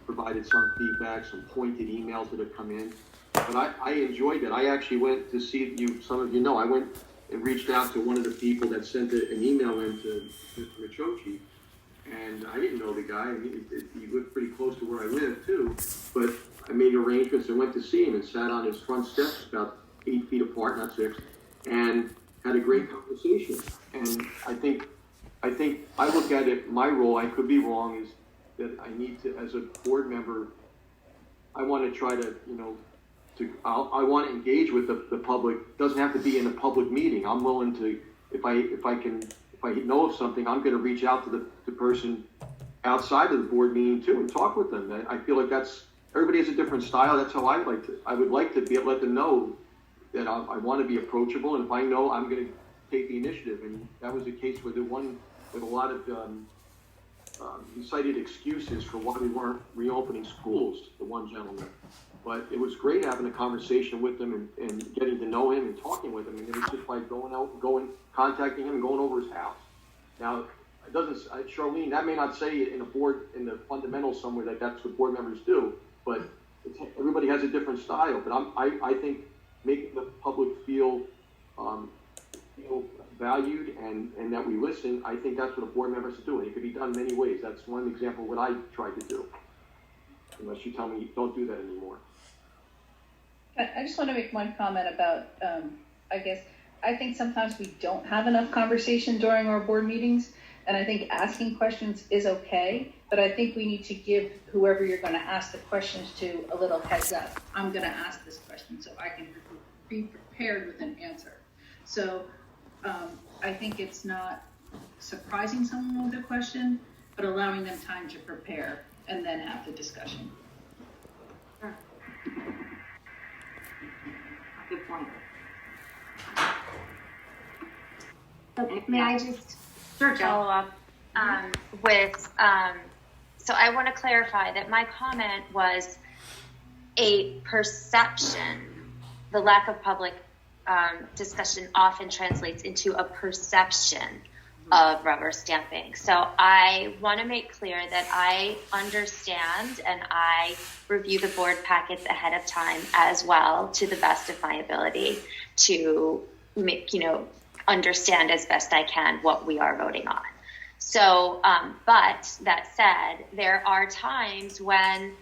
provided some feedback, some pointed emails that have come in. But I enjoyed it. I actually went to see some of you know, I went and reached out to one of the people that sent an email in to Mr. Michochi. And I didn't know the guy. I mean, he lived pretty close to where I live, too. But I made arrangements and went to see him and sat on his front steps about 8 feet apart, not 6, and had a great conversation. And I think I look at it, my role, I could be wrong, is that I need to, as a board member, I want to try to, I want to engage with the public. It doesn't have to be in a public meeting. I'm willing to, if I know of something, I'm going to reach out to the person outside of the board meeting too and talk with them. I feel like everybody has a different style. That's how I would like to let them know that I want to be approachable. And if I know, I'm going to take the initiative. And that was the case with the one with a lot of he cited excuses for why we weren't reopening schools, the one gentleman. But it was great having a conversation with him and getting to know him and talking with him. And it was just like contacting him and going over his house. Now, it doesn't, Charlene, that may not say in the fundamentals somewhere that that's what board members do, but everybody has a different style. But I think making the public feel valued and that we listen, I think that's what a board member is doing. It could be done many ways. That's one example of what I tried to do. Unless you tell me you don't do that anymore. I just want to make one comment about, I think sometimes we don't have enough conversation during our board meetings, and I think asking questions is okay, but I think we need to give whoever you're going to ask the questions to a little heads up. I'm going to ask this question so I can be prepared with an answer. So I think it's not surprising someone with a question, but allowing them time to prepare and then have the discussion. Sure. Good point. Okay, may I just Sure, Jill. follow up with, so I want to clarify that my comment was a perception. The lack of public discussion often translates into a perception of rubber stamping. So I want to make clear that I understand and I review the board packets ahead of time as well, to the best of my ability, to make, understand as best I can what we are voting on. So, but that said, there are times when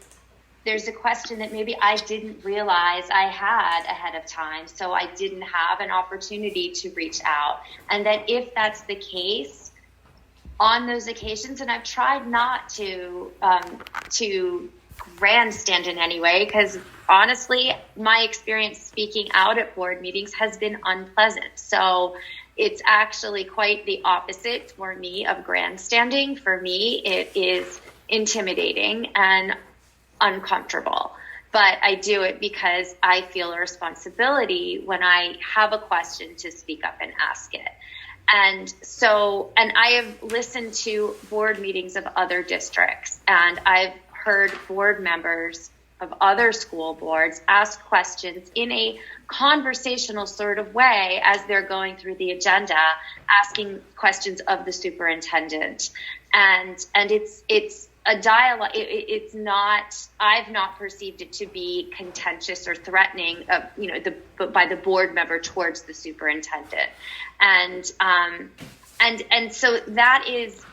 there's a question that maybe I didn't realize I had ahead of time, so I didn't have an opportunity to reach out. And that if that's the case, on those occasions, and I've tried not to grandstand in any way, because honestly, my experience speaking out at board meetings has been unpleasant. So it's actually quite the opposite for me of grandstanding. For me, it is intimidating and uncomfortable, but I do it because I feel a responsibility when I have a question to speak up and ask it. And so, and I have listened to board meetings of other districts, and I've heard board members of other school boards ask questions in a conversational sort of way as they're going through the agenda, asking questions of the superintendent. And it's a dialogue. It's not, I've not perceived it to be contentious or threatening, by the board member towards the superintendent. And so that is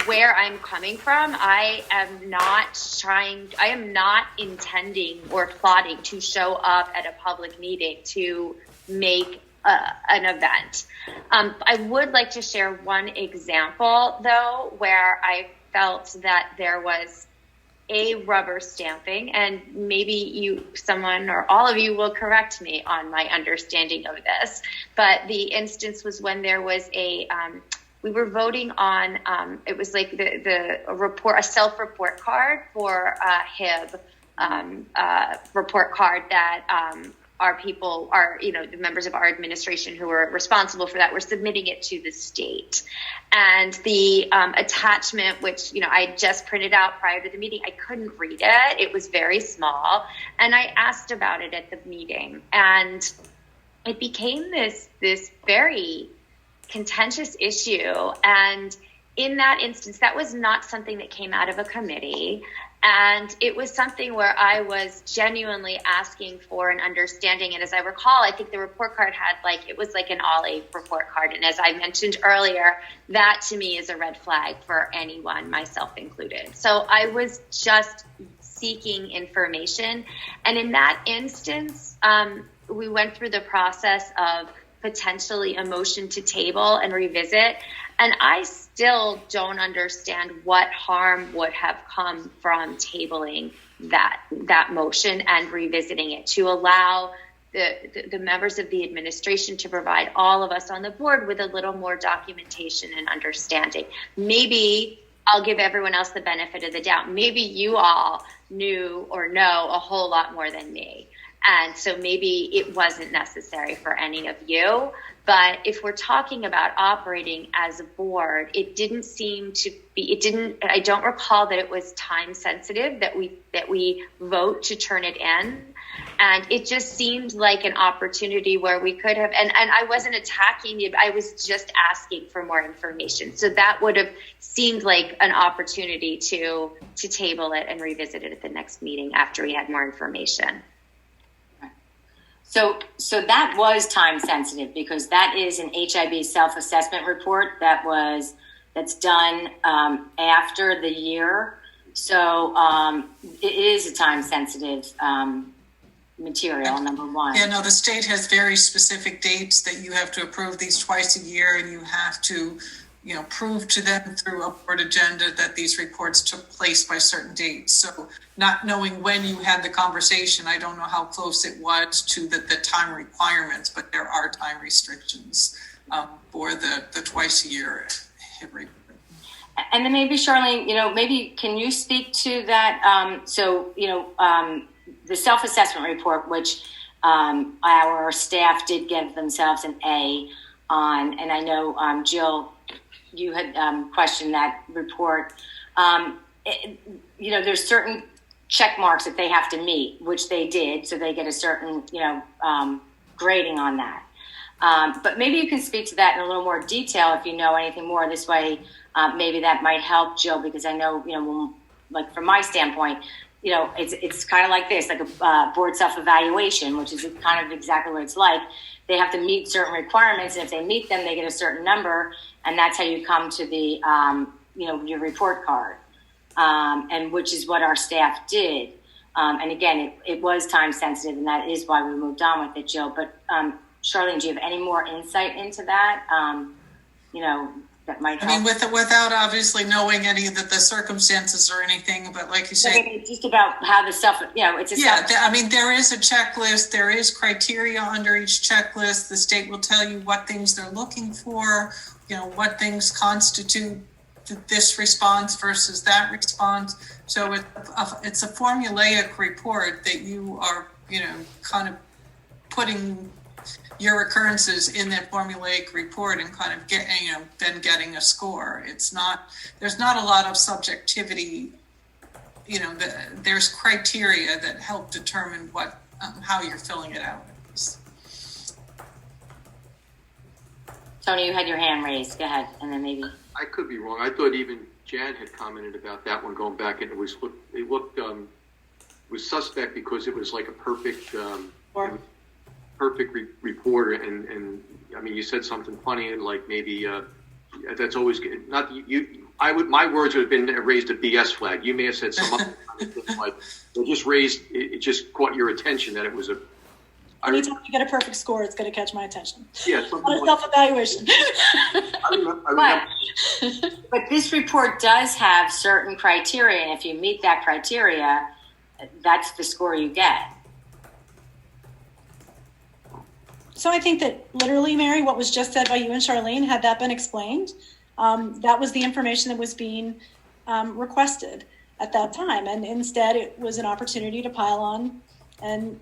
where I'm coming from. I am not intending or plotting to show up at a public meeting to make an event. I would like to share one example, though, where I felt that there was a rubber stamping, and maybe someone or all of you will correct me on my understanding of this, but the instance was when there was we were voting on, it was like a self-report card for HIB report card that our people the members of our administration who were responsible for that were submitting it to the state. And the attachment, which, I just printed out prior to the meeting, I couldn't read it. It was very small. And I asked about it at the meeting, and it became this very contentious issue. And in that instance, that was not something that came out of a committee. And it was something where I was genuinely asking for an understanding. And as I recall, I think the report card had it was like an all-A report card. And as I mentioned earlier, that to me is a red flag for anyone, myself included. So I was just seeking information. And in that instance, we went through the process of potentially a motion to table and revisit. And I still don't understand what harm would have come from tabling that motion and revisiting it to allow the members of the administration to provide all of us on the board with a little more documentation and understanding. Maybe I'll give everyone else the benefit of the doubt. Maybe you all knew or know a whole lot more than me. And so maybe it wasn't necessary for any of you. But if we're talking about operating as a board, I don't recall that it was time sensitive that we vote to turn it in. And it just seemed like an opportunity where we could have, and I wasn't attacking you, I was just asking for more information. So that would have seemed like an opportunity to table it and revisit it at the next meeting after we had more information. So that was time sensitive because that is an HIB self-assessment report that's done after the year. So it is a time sensitive material, number one. Yeah, no, the state has very specific dates that you have to approve these twice a year, and you have to, prove to them through a board agenda that these reports took place by certain dates. So not knowing when you had the conversation, I don't know how close it was to the time requirements, but there are time restrictions for the twice a year HIB report. And then maybe Charlene, maybe can you speak to that? The self-assessment report, which our staff did give themselves an A. on, and I know, Jill, you had questioned that report. There's certain check marks that they have to meet, which they did, so they get a certain, grading on that. But maybe you can speak to that in a little more detail if you know anything more. This way, maybe that might help Jill, because I know, like from my standpoint, it's kind of like this, like a board self-evaluation, which is kind of exactly what it's like. They have to meet certain requirements, and if they meet them, they get a certain number, and that's how you come to the, your report card, and which is what our staff did. And again, it was time sensitive, and that is why we moved on with it, Jill. But Charlene, do you have any more insight into that? That might help. I mean, without obviously knowing any of the circumstances or anything, but like you say, just about how the stuff, it's a I mean, there is a checklist. There is criteria under each checklist. The state will tell you what things they're looking for, what things constitute this response versus that response. So it's a formulaic report that you are, kind of putting your occurrences in that formulaic report and kind of then getting a score. There's not a lot of subjectivity, there's criteria that help determine how you're filling it out. Tony, you had your hand raised. Go ahead, and then maybe. I could be wrong. I thought even Jan had commented about that one going back, and it was suspect because it was like a perfect report, and I mean, you said something funny, like maybe that's always good. Not you. My words would have been raised a BS flag. You may have said some other kind of thing, like it just caught your attention that it was a. Anytime you get a perfect score, it's going to catch my attention. Yeah, on a self-evaluation. But this report does have certain criteria, and if you meet that criteria, that's the score you get. So I think that literally, Mary, what was just said by you and Charlene, had that been explained, that was the information that was being requested at that time. And instead, it was an opportunity to pile on and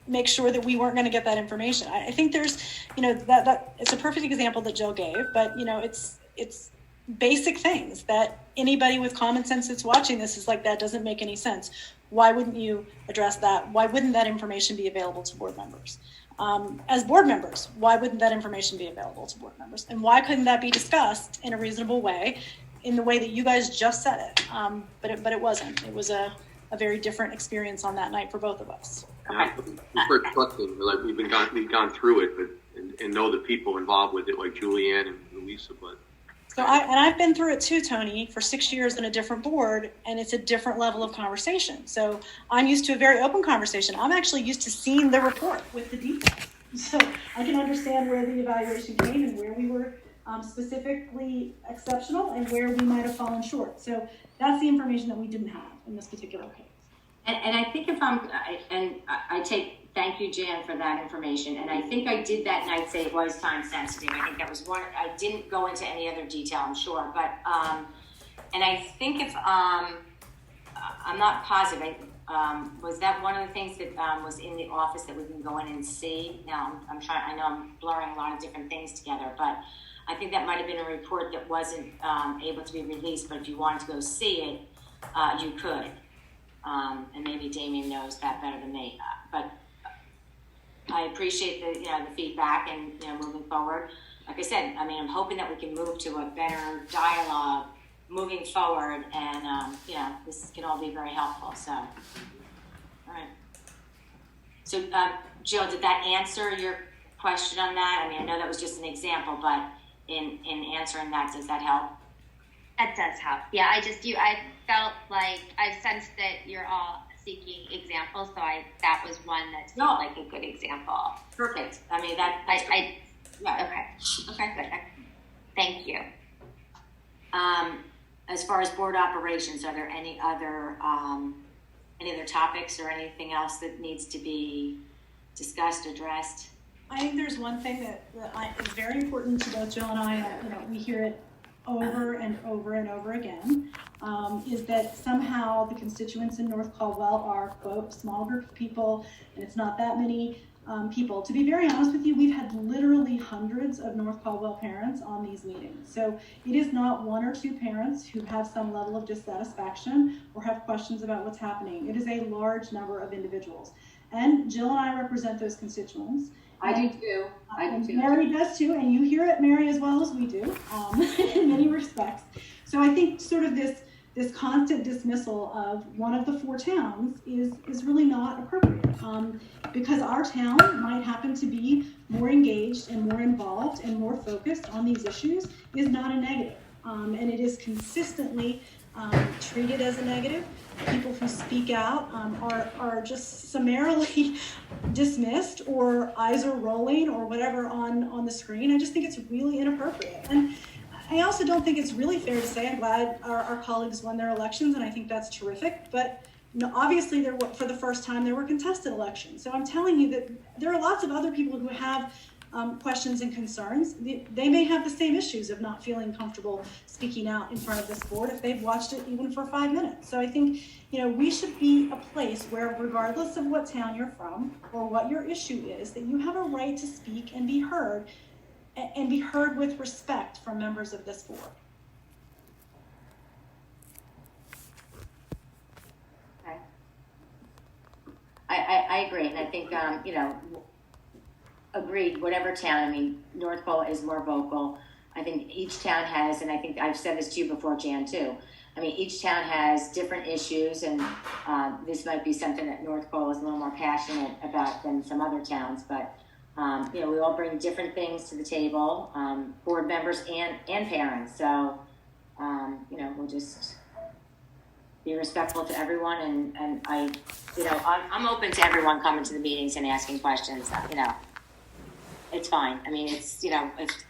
make sure that we weren't going to get that information. I think there's, that it's a perfect example that Jill gave, but it's basic things that anybody with common sense that's watching this is like, that doesn't make any sense. Why wouldn't you address that? Why wouldn't that information be available to board members? As board members, why wouldn't that information be available to board members? And why couldn't that be discussed in a reasonable way, in the way that you guys just said it? But it wasn't. It was a very different experience on that night for both of us. Like we've gone through it, and know the people involved with it, like Julianne and Louisa. But I've been through it too, Tony, for 6 years in a different board, and it's a different level of conversation. So I'm used to a very open conversation. I'm actually used to seeing the report with the details, so I can understand where the evaluation came and where we were specifically exceptional and where we might have fallen short. So that's the information that we didn't have in this particular case. And I think thank you, Jan, for that information. And I think I did that night say it was time sensitive. I think that was one. I didn't go into any other detail, I'm sure. But, and I think I'm not positive, was that one of the things that was in the office that we can go in and see? Now, I know I'm blurring a lot of different things together, but I think that might have been a report that wasn't able to be released. But if you wanted to go see it, you could. And maybe Damien knows that better than me, but I appreciate the feedback and moving forward. Like I said, I mean, I'm hoping that we can move to a better dialogue moving forward, and this can all be very helpful. So, all right. So, Jill, did that answer your question on that? I mean, I know that was just an example, but in answering that, does that help? That does help. Yeah, I felt like I sensed that you're all seeking examples, so that was one that felt like a good example. Perfect. I mean, that's okay. Good. Thank you. As far as board operations, are there any other topics or anything else that needs to be discussed, addressed? I think there's one thing that is very important to both Jill and I. We hear it over and over and over again, is that somehow the constituents in North Caldwell are, quote, small group of people, and it's not that many people. To be very honest with you, we've had literally hundreds of North Caldwell parents on these meetings. So it is not one or two parents who have some level of dissatisfaction or have questions about what's happening. It is a large number of individuals. And Jill and I represent those constituents. I do too. Mary does too, and you hear it, Mary, as well as we do, in many respects. So I think sort of this constant dismissal of one of the four towns is really not appropriate, because our town might happen to be more engaged and more involved and more focused on these issues is not a negative, and it is consistently treated as a negative. People who speak out are just summarily dismissed, or eyes are rolling, or whatever on the screen. I just think it's really inappropriate. And I also don't think it's really fair to say, I'm glad our colleagues won their elections, and I think that's terrific, but obviously for the first time there were contested elections. So I'm telling you that there are lots of other people who have questions and concerns. They may have the same issues of not feeling comfortable speaking out in front of this board if they've watched it even for 5 minutes. So I think, we should be a place where, regardless of what town you're from or what your issue is, that you have a right to speak and be heard with respect from members of this board. Okay. I agree, and I think, agreed, whatever town, North Pole is more vocal. I think each town has, and I think I've said this to you before, Jan, too. Each town has different issues, and this might be something that North Pole is a little more passionate about than some other towns, but we all bring different things to the table, board members and parents. So, we'll just be respectful to everyone, and I'm open to everyone coming to the meetings and asking questions. It's fine. It's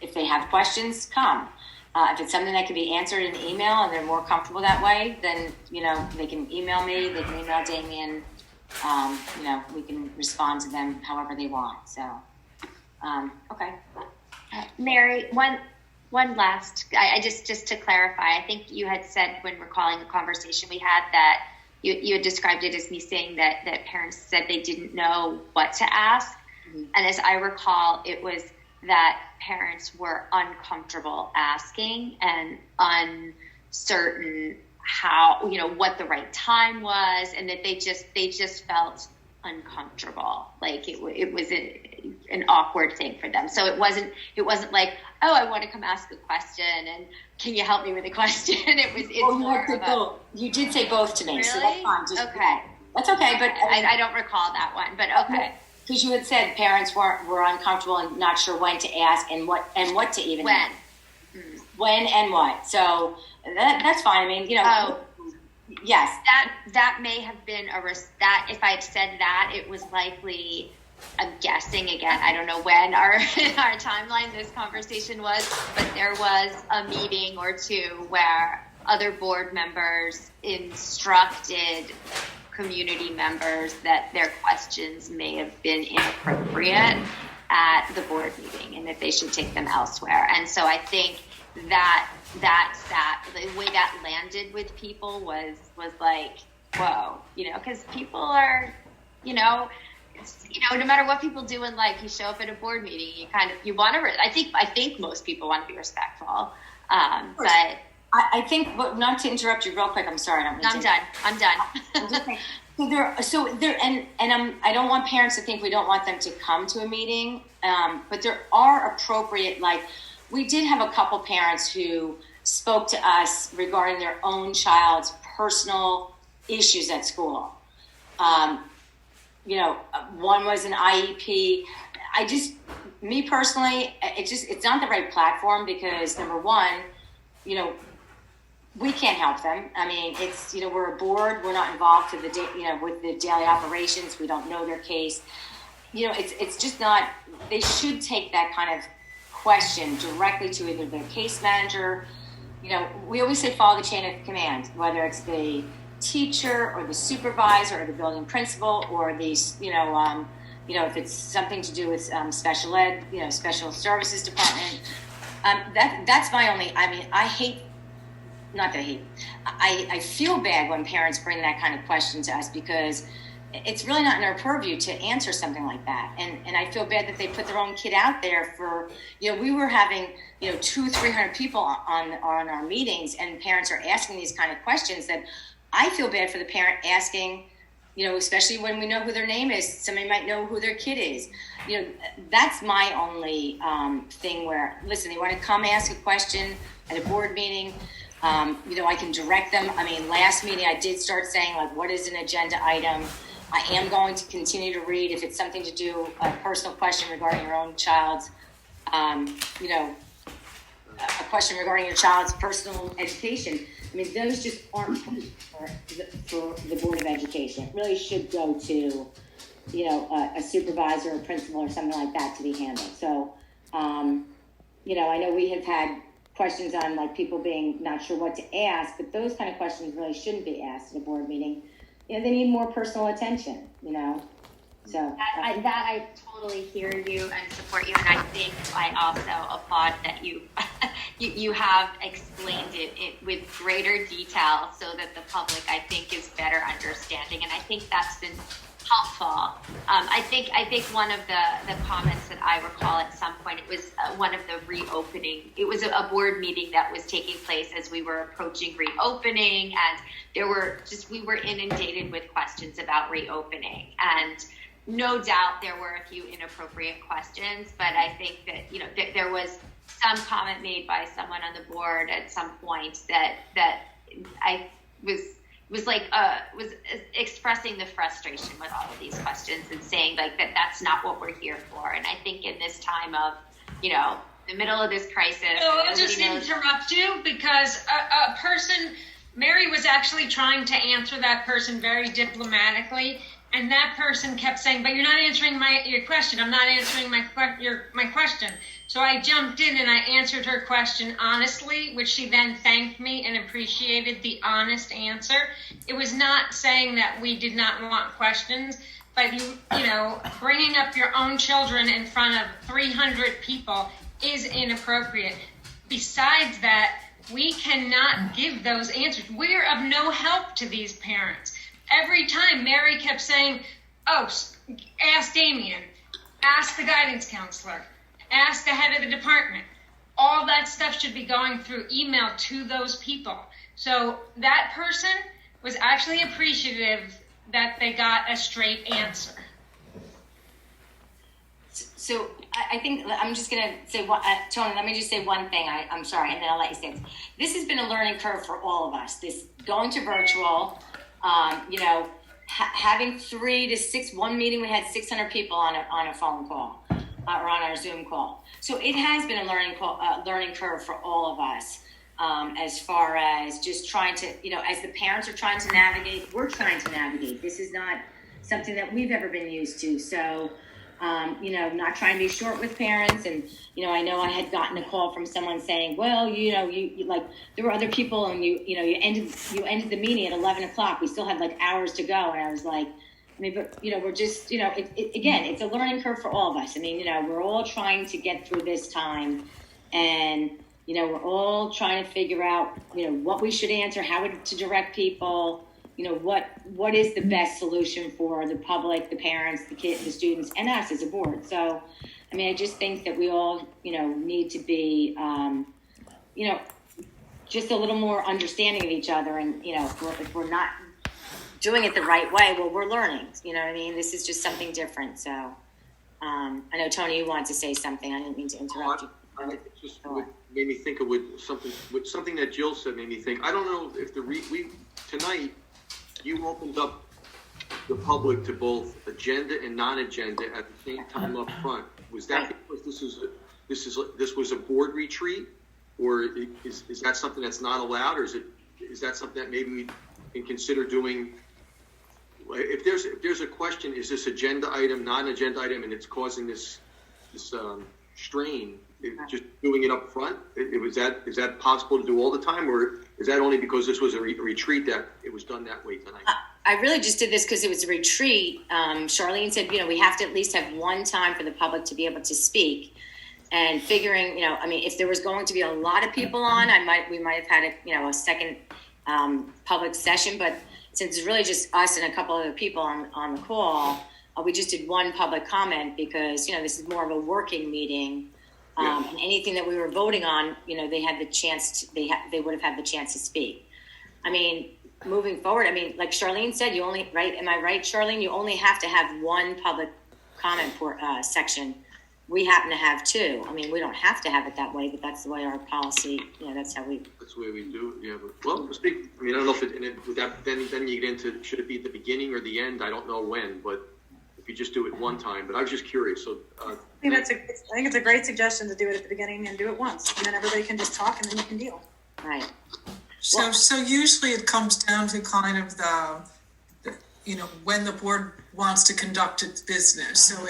if they have questions, come. If it's something that can be answered in email and they're more comfortable that way, then they can email me. They can email Damien. We can respond to them however they want. So. Okay. Mary, one last, I just to clarify, I think you had said when recalling the conversation we had that you had described it as me saying that parents said they didn't know what to ask. Mm-hmm. And as I recall, it was that parents were uncomfortable asking and uncertain how, what the right time was, and that they just felt uncomfortable, like it was an awkward thing for them. So it wasn't like, oh, I want to come ask a question and can you help me with a question? You did say both to me. Really? So that's fine. Okay. That's okay, but I don't recall that one, but okay. Because you had said parents were uncomfortable and not sure when to ask and what to even when. When and what. So that's fine. Yes. That may have been that if I'd said that, it was likely, I'm guessing again, I don't know when our timeline this conversation was, but there was a meeting or two where other board members instructed community members that their questions may have been inappropriate at the board meeting and that they should take them elsewhere. And so I think that the way that landed with people was like, whoa, because people are, no matter what people do in life, you show up at a board meeting, you want to, I think most people want to be respectful. But I think, but not to interrupt you real quick, I'm sorry. I'm done. I don't want parents to think we don't want them to come to a meeting, but there are appropriate, we did have a couple parents who spoke to us regarding their own child's personal issues at school. One was an IEP. Me personally, it's not the right platform because number one, we can't help them. We're a board. We're not involved with the daily operations. We don't know their case. It's just not. They should take that kind of question directly to either their case manager. We always say follow the chain of command, whether it's the teacher or the supervisor or the building principal or these, if it's something to do with special ed, special services department. That's my only. I feel bad when parents bring that kind of question to us because it's really not in our purview to answer something like that. And I feel bad that they put their own kid out there for, we were having, 200-300 people on our meetings, and parents are asking these kind of questions that I feel bad for the parent asking, especially when we know who their name is. Somebody might know who their kid is. That's my only thing where, listen, they want to come ask a question at a board meeting. I can direct them. I mean, last meeting I did start saying, like, what is an agenda item? I am going to continue to read if it's something to do, a personal question regarding your own child's, a question regarding your child's personal education. I mean, those just aren't for the Board of Education. It really should go to, a supervisor or principal or something like that to be handled. So, I know we have had questions on, like, people being not sure what to ask, but those kind of questions really shouldn't be asked at a board meeting. They need more personal attention, So I totally hear you and support you, and I think I also applaud that you you have explained it with greater detail so that the public, I think, is better understanding, and I think that's been helpful. I think one of the comments that I recall at some point, it was one of the reopening. It was a board meeting that was taking place as we were approaching reopening, and we were inundated with questions about reopening, and no doubt there were a few inappropriate questions, but I think that, that there was some comment made by someone on the board at some point that I was expressing the frustration with all of these questions and saying, like, that's not what we're here for. And I think in this time of, the middle of this crisis. I'll just interrupt you because a person, Mary was actually trying to answer that person very diplomatically. And that person kept saying, but you're not answering your question. I'm not answering my question. So I jumped in and I answered her question honestly, which she then thanked me and appreciated the honest answer. It was not saying that we did not want questions, but bringing up your own children in front of 300 people is inappropriate. Besides that, we cannot give those answers. We're of no help to these parents. Every time Mary kept saying, ask Damien, ask the guidance counselor, ask the head of the department. All that stuff should be going through email to those people. So that person was actually appreciative that they got a straight answer. So I think I'm just going to say, Tony, let me just say one thing. I'm sorry, and then I'll let you say this. This has been a learning curve for all of us. This going to virtual, having 3 to 6, one meeting we had 600 people on a phone call or on our Zoom call. So it has been a learning curve for all of us, as far as just trying to, as the parents are trying to navigate, we're trying to navigate. This is not something that we've ever been used to. So, not trying to be short with parents. And, I know I had gotten a call from someone saying, well, you like, there were other people and you ended the meeting at 11 o'clock. We still had like hours to go. And I was like, but, we're just, again, it's a learning curve for all of us. I mean, we're all trying to get through this time, and, we're all trying to figure out, what we should answer, how to direct people, what is the best solution for the public, the parents, the kids, the students, and us as a board. So, I mean, I just think that we all, need to be, just a little more understanding of each other. And, if we're not doing it the right way, well, we're learning. You know what I mean? This is just something different. So, I know, Tony, you wanted to say something. I didn't mean to interrupt you. It just made me think of something that Jill said made me think. I don't know if tonight you opened up the public to both agenda and non-agenda at the same time up front. Was that because this was a board retreat, or is that something that's not allowed, or is that something that maybe we can consider doing? If there's a question, is this agenda item, non-agenda item, and it's causing this strain? Just doing it up front, is that possible to do all the time, or is that only because this was a retreat that it was done that way tonight? I really just did this because it was a retreat. Charlene said, we have to at least have one time for the public to be able to speak, and figuring, if there was going to be a lot of people on, we might have had a second public session, but since it's really just us and a couple other people on the call, we just did one public comment because, this is more of a working meeting. And anything that we were voting on, they had the chance, they would have had the chance to speak. I mean, moving forward, like Charlene said, you only, right? Am I right, Charlene? You only have to have one public comment section. We happen to have two. I mean, we don't have to have it that way, but that's the way our policy, that's how we. That's the way we do it, yeah. But, well, I mean, I don't know if then you get into, should it be at the beginning or the end? I don't know when, but if you just do it one time. But I was just curious, so. I think it's a great suggestion to do it at the beginning and do it once, and then everybody can just talk and then you can deal. Right. So usually it comes down to kind of the when the board wants to conduct its business. So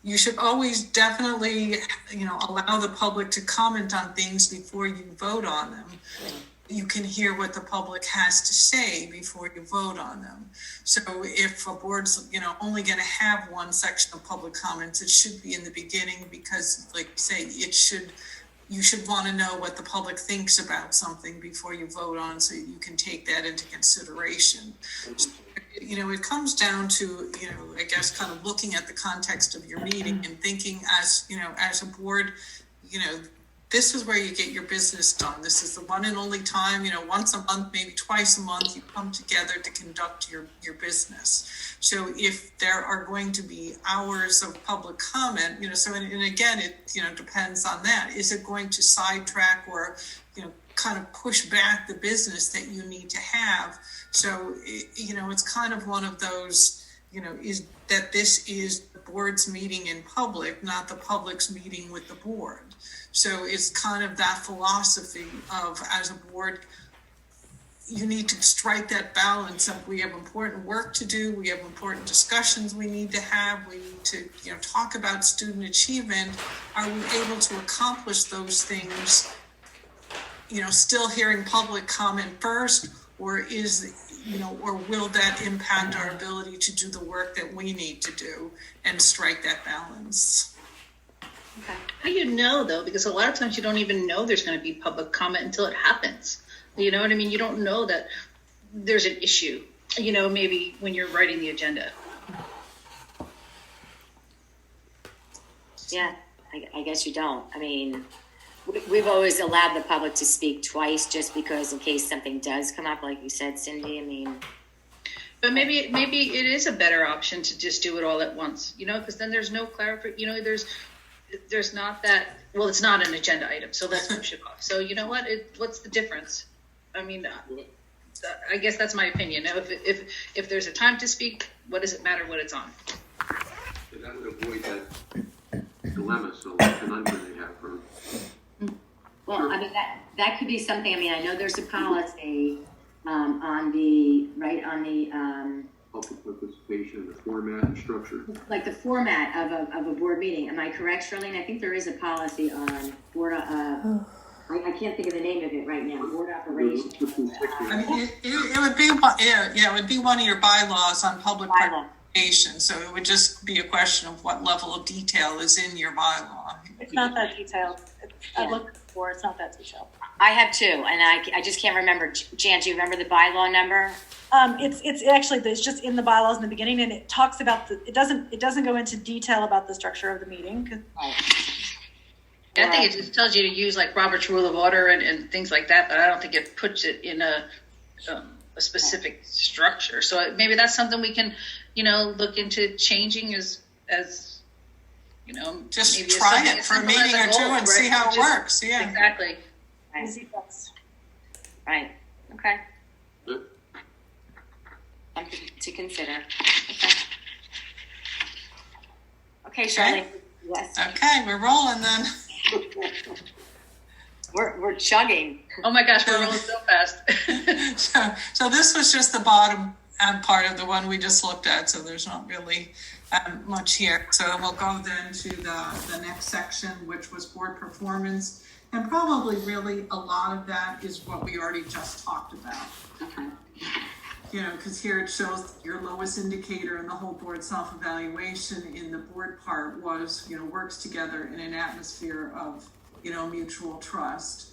you should always definitely, allow the public to comment on things before you vote on them. You can hear what the public has to say before you vote on them. So if a board's, only going to have one section of public comments, it should be in the beginning because, like you say, you should want to know what the public thinks about something before you vote on, so you can take that into consideration. So, it comes down to, I guess, kind of looking at the context of your meeting and thinking as a board, this is where you get your business done. This is the one and only time, once a month, maybe twice a month, you come together to conduct your business. So if there are going to be hours of public comment, and again, it, depends on that. Is it going to sidetrack or, kind of push back the business that you need to have? So, it's kind of one of those, is that this is the board's meeting in public, not the public's meeting with the board. So it's kind of that philosophy of, as a board, you need to strike that balance of, we have important work to do, we have important discussions we need to have, we need to, talk about student achievement. Are we able to accomplish those things, still hearing public comment first, or or will that impact our ability to do the work that we need to do and strike that balance? Okay. How do you know, though? Because a lot of times you don't even know there's going to be public comment until it happens. You know what I mean? You don't know that there's an issue, maybe when you're writing the agenda. Yeah, I guess you don't. I mean, we've always allowed the public to speak twice just because in case something does come up, like you said, Cindy. I mean, but maybe it is a better option to just do it all at once, because then there's no clarification, there's not that, well, it's not an agenda item, so let's push it off. So you know what, what's the difference? I mean, I guess that's my opinion. Now, if there's a time to speak, what does it matter what it's on? So that would avoid that dilemma, so conundrum they have for. Well, I mean, that could be something. I mean, I know there's a policy on the Public participation, the format and structure. like the format of a board meeting. Am I correct, Charlene? I think there is a policy on board. I can't think of the name of it right now. Board operations. I mean, it would be it would be one of your bylaws on public participation. So it would just be a question of what level of detail is in your bylaw. It's not that detailed. I've looked before. It's not that detailed. I have two, and I just can't remember. Jan, do you remember the bylaw number? It's just in the bylaws in the beginning, and it talks about it doesn't go into detail about the structure of the meeting. I think it just tells you to use like Robert's Rule of Order and things like that, but I don't think it puts it in a specific structure. So maybe that's something we can, look into changing as just maybe try it for a meeting or two and see how it works. Yeah, exactly. Right. Okay. Good. Something to consider. Okay, Charlene. Yes. Okay, we're rolling then. We're chugging. Oh my gosh, we're rolling so fast. So this was just the bottom part of the one we just looked at. So there's not really much here. So we'll go then to the next section, which was board performance. And probably really a lot of that is what we already just talked about. Okay. Because here it shows your lowest indicator in the whole board self-evaluation in the board part was, works together in an atmosphere of, mutual trust.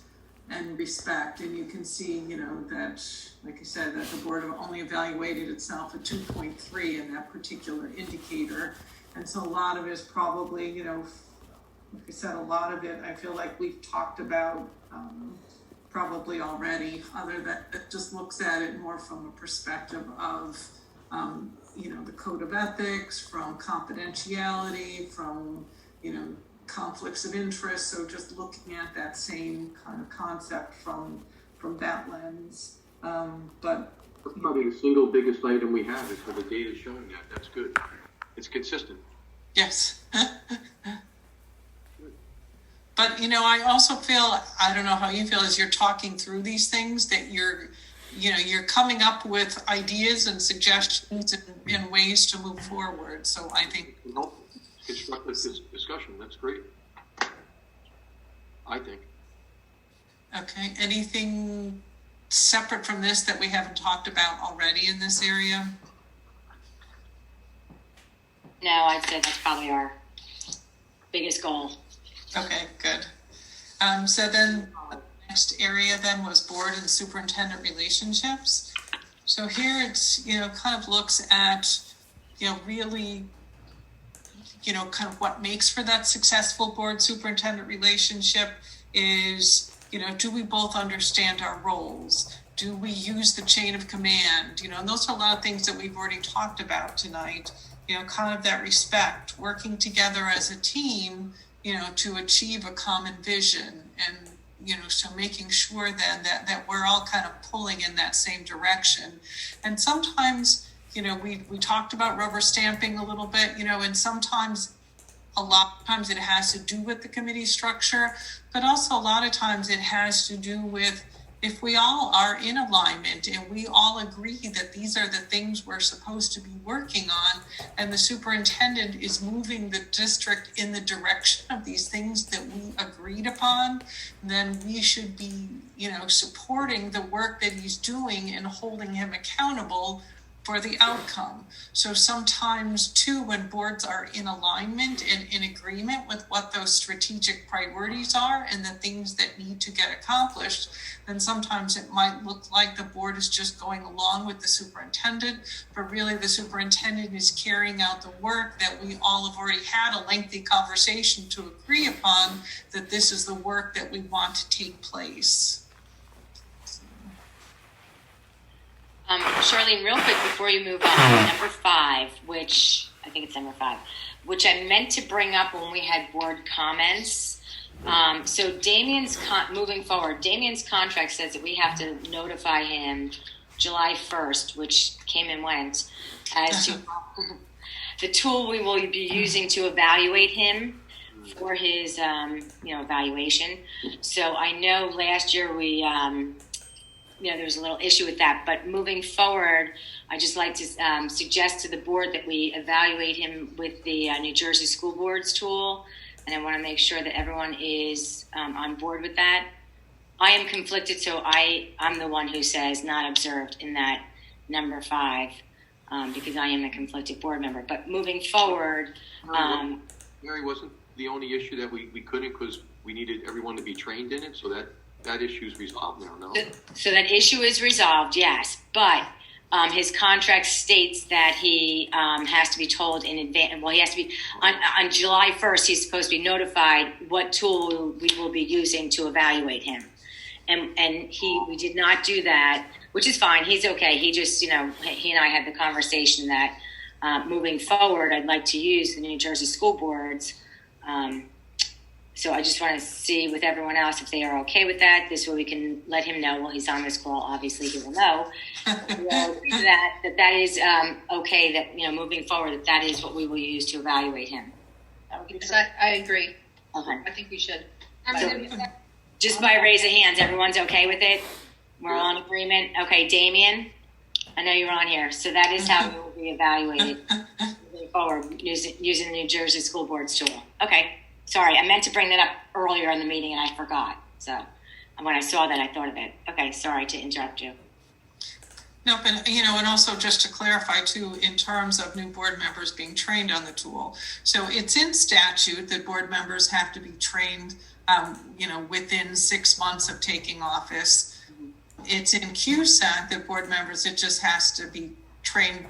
and respect. And you can see, that, like I said, that the board only evaluated itself at 2.3 in that particular indicator. And so a lot of it is probably, like I said, a lot of it I feel like we've talked about probably already, other that it just looks at it more from a perspective of, the code of ethics, from confidentiality, from, conflicts of interest. So just looking at that same kind of concept from that lens. But probably the single biggest item we have is for the data showing that. That's good. It's consistent. yes. But, I also feel, I don't know how you feel as you're talking through these things, that you're coming up with ideas and suggestions and ways to move forward. So I think Constructive discussion. That's great. I think. Okay. Anything separate from this that we haven't talked about already in this area? No, I'd say that's probably our biggest goal. Okay, good. So then the next area then was board and superintendent relationships. So here it's, kind of looks at, really, kind of what makes for that successful board superintendent relationship is, do we both understand our roles? Do we use the chain of command? And those are a lot of things that we've already talked about tonight, kind of that respect, working together as a team, to achieve a common vision. And, so making sure then that we're all kind of pulling in that same direction. And sometimes, we talked about rubber stamping a little bit, and sometimes, a lot of times it has to do with the committee structure, but also a lot of times it has to do with if we all are in alignment and we all agree that these are the things we're supposed to be working on, and the superintendent is moving the district in the direction of these things that we agreed upon, then we should be, supporting the work that he's doing and holding him accountable for the outcome. So sometimes too, when boards are in alignment and in agreement with what those strategic priorities are and the things that need to get accomplished, then sometimes it might look like the board is just going along with the superintendent, but really the superintendent is carrying out the work that we all have already had a lengthy conversation to agree upon, that this is the work that we want to take place. Charlene, real quick before you move on, number 5, which I think it's number 5, which I meant to bring up when we had board comments. So Damien's moving forward, Damien's contract says that we have to notify him July 1st, which came and went, as to the tool we will be using to evaluate him for his, evaluation. So I know last year we, there was a little issue with that, but moving forward, I just like to suggest to the board that we evaluate him with the New Jersey School Boards tool, and I want to make sure that everyone is on board with that. I am conflicted, so I'm the one who says not observed in that number 5, because I am a conflicted board member. But moving forward, Mary, wasn't the only issue that we couldn't because we needed everyone to be trained in it, so that issue is resolved now, no? So that issue is resolved, yes. But his contract states that he has to be told in advance. Well, he has to be on July 1st. He's supposed to be notified what tool we will be using to evaluate him, and we did not do that, which is fine. He's okay. He just he and I had the conversation that moving forward, I'd like to use the New Jersey School Boards. So I just want to see with everyone else if they are okay with that. This way we can let him know. Well, he's on this call. Obviously, he will know that is okay. That moving forward, that is what we will use to evaluate him. I agree. Okay. I think we should. So, just by raise of hands, everyone's okay with it? We're all in agreement? Okay, Damien, I know you're on here. So that is how we will be evaluated moving forward using the New Jersey School Boards tool. Okay. Sorry, I meant to bring that up earlier in the meeting and I forgot. So when I saw that, I thought of it. Okay, sorry to interrupt you. No, but, and also just to clarify too, in terms of new board members being trained on the tool. So it's in statute that board members have to be trained, within 6 months of taking office. It's in QSAC that board members, it just has to be trained,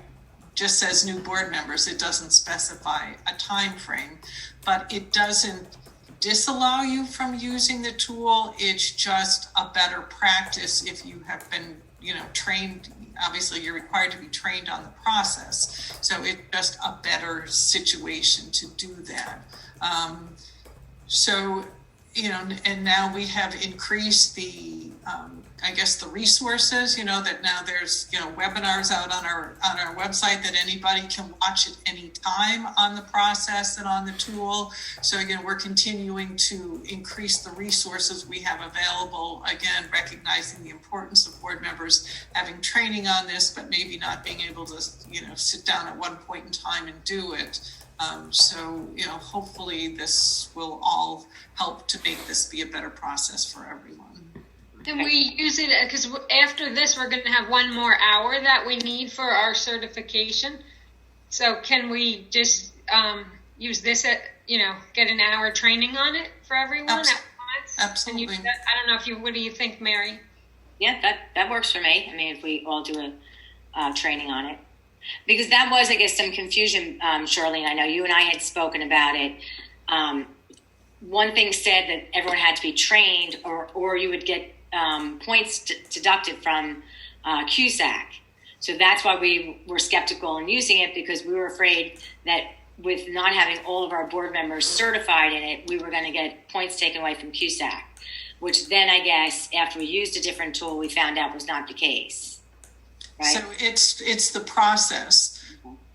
just says new board members. It doesn't specify a time frame, but it doesn't disallow you from using the tool. It's just a better practice if you have been trained. Obviously you're required to be trained on the process, so it's just a better situation to do that. And now we have increased the the resources, that now there's webinars out on our website that anybody can watch at any time on the process and on the tool. So again, we're continuing to increase the resources we have available, again recognizing the importance of board members having training on this, but maybe not being able to sit down at one point in time and do it. Hopefully this will all help to make this be a better process for everyone. Can we use it, because after this, we're going to have one more hour that we need for our certification. So can we just use this get an hour training on it for everyone at once? Absolutely. I don't know what do you think, Mary? Yeah, that works for me. I mean, if we all do a training on it. Because that was, I guess, some confusion, Charlene. I know you and I had spoken about it. One thing said that everyone had to be trained, or you would get points deducted from QSAC. So that's why we were skeptical in using it, because we were afraid that with not having all of our board members certified in it, we were going to get points taken away from QSAC, which then I guess after we used a different tool, we found out was not the case. Right? So it's the process,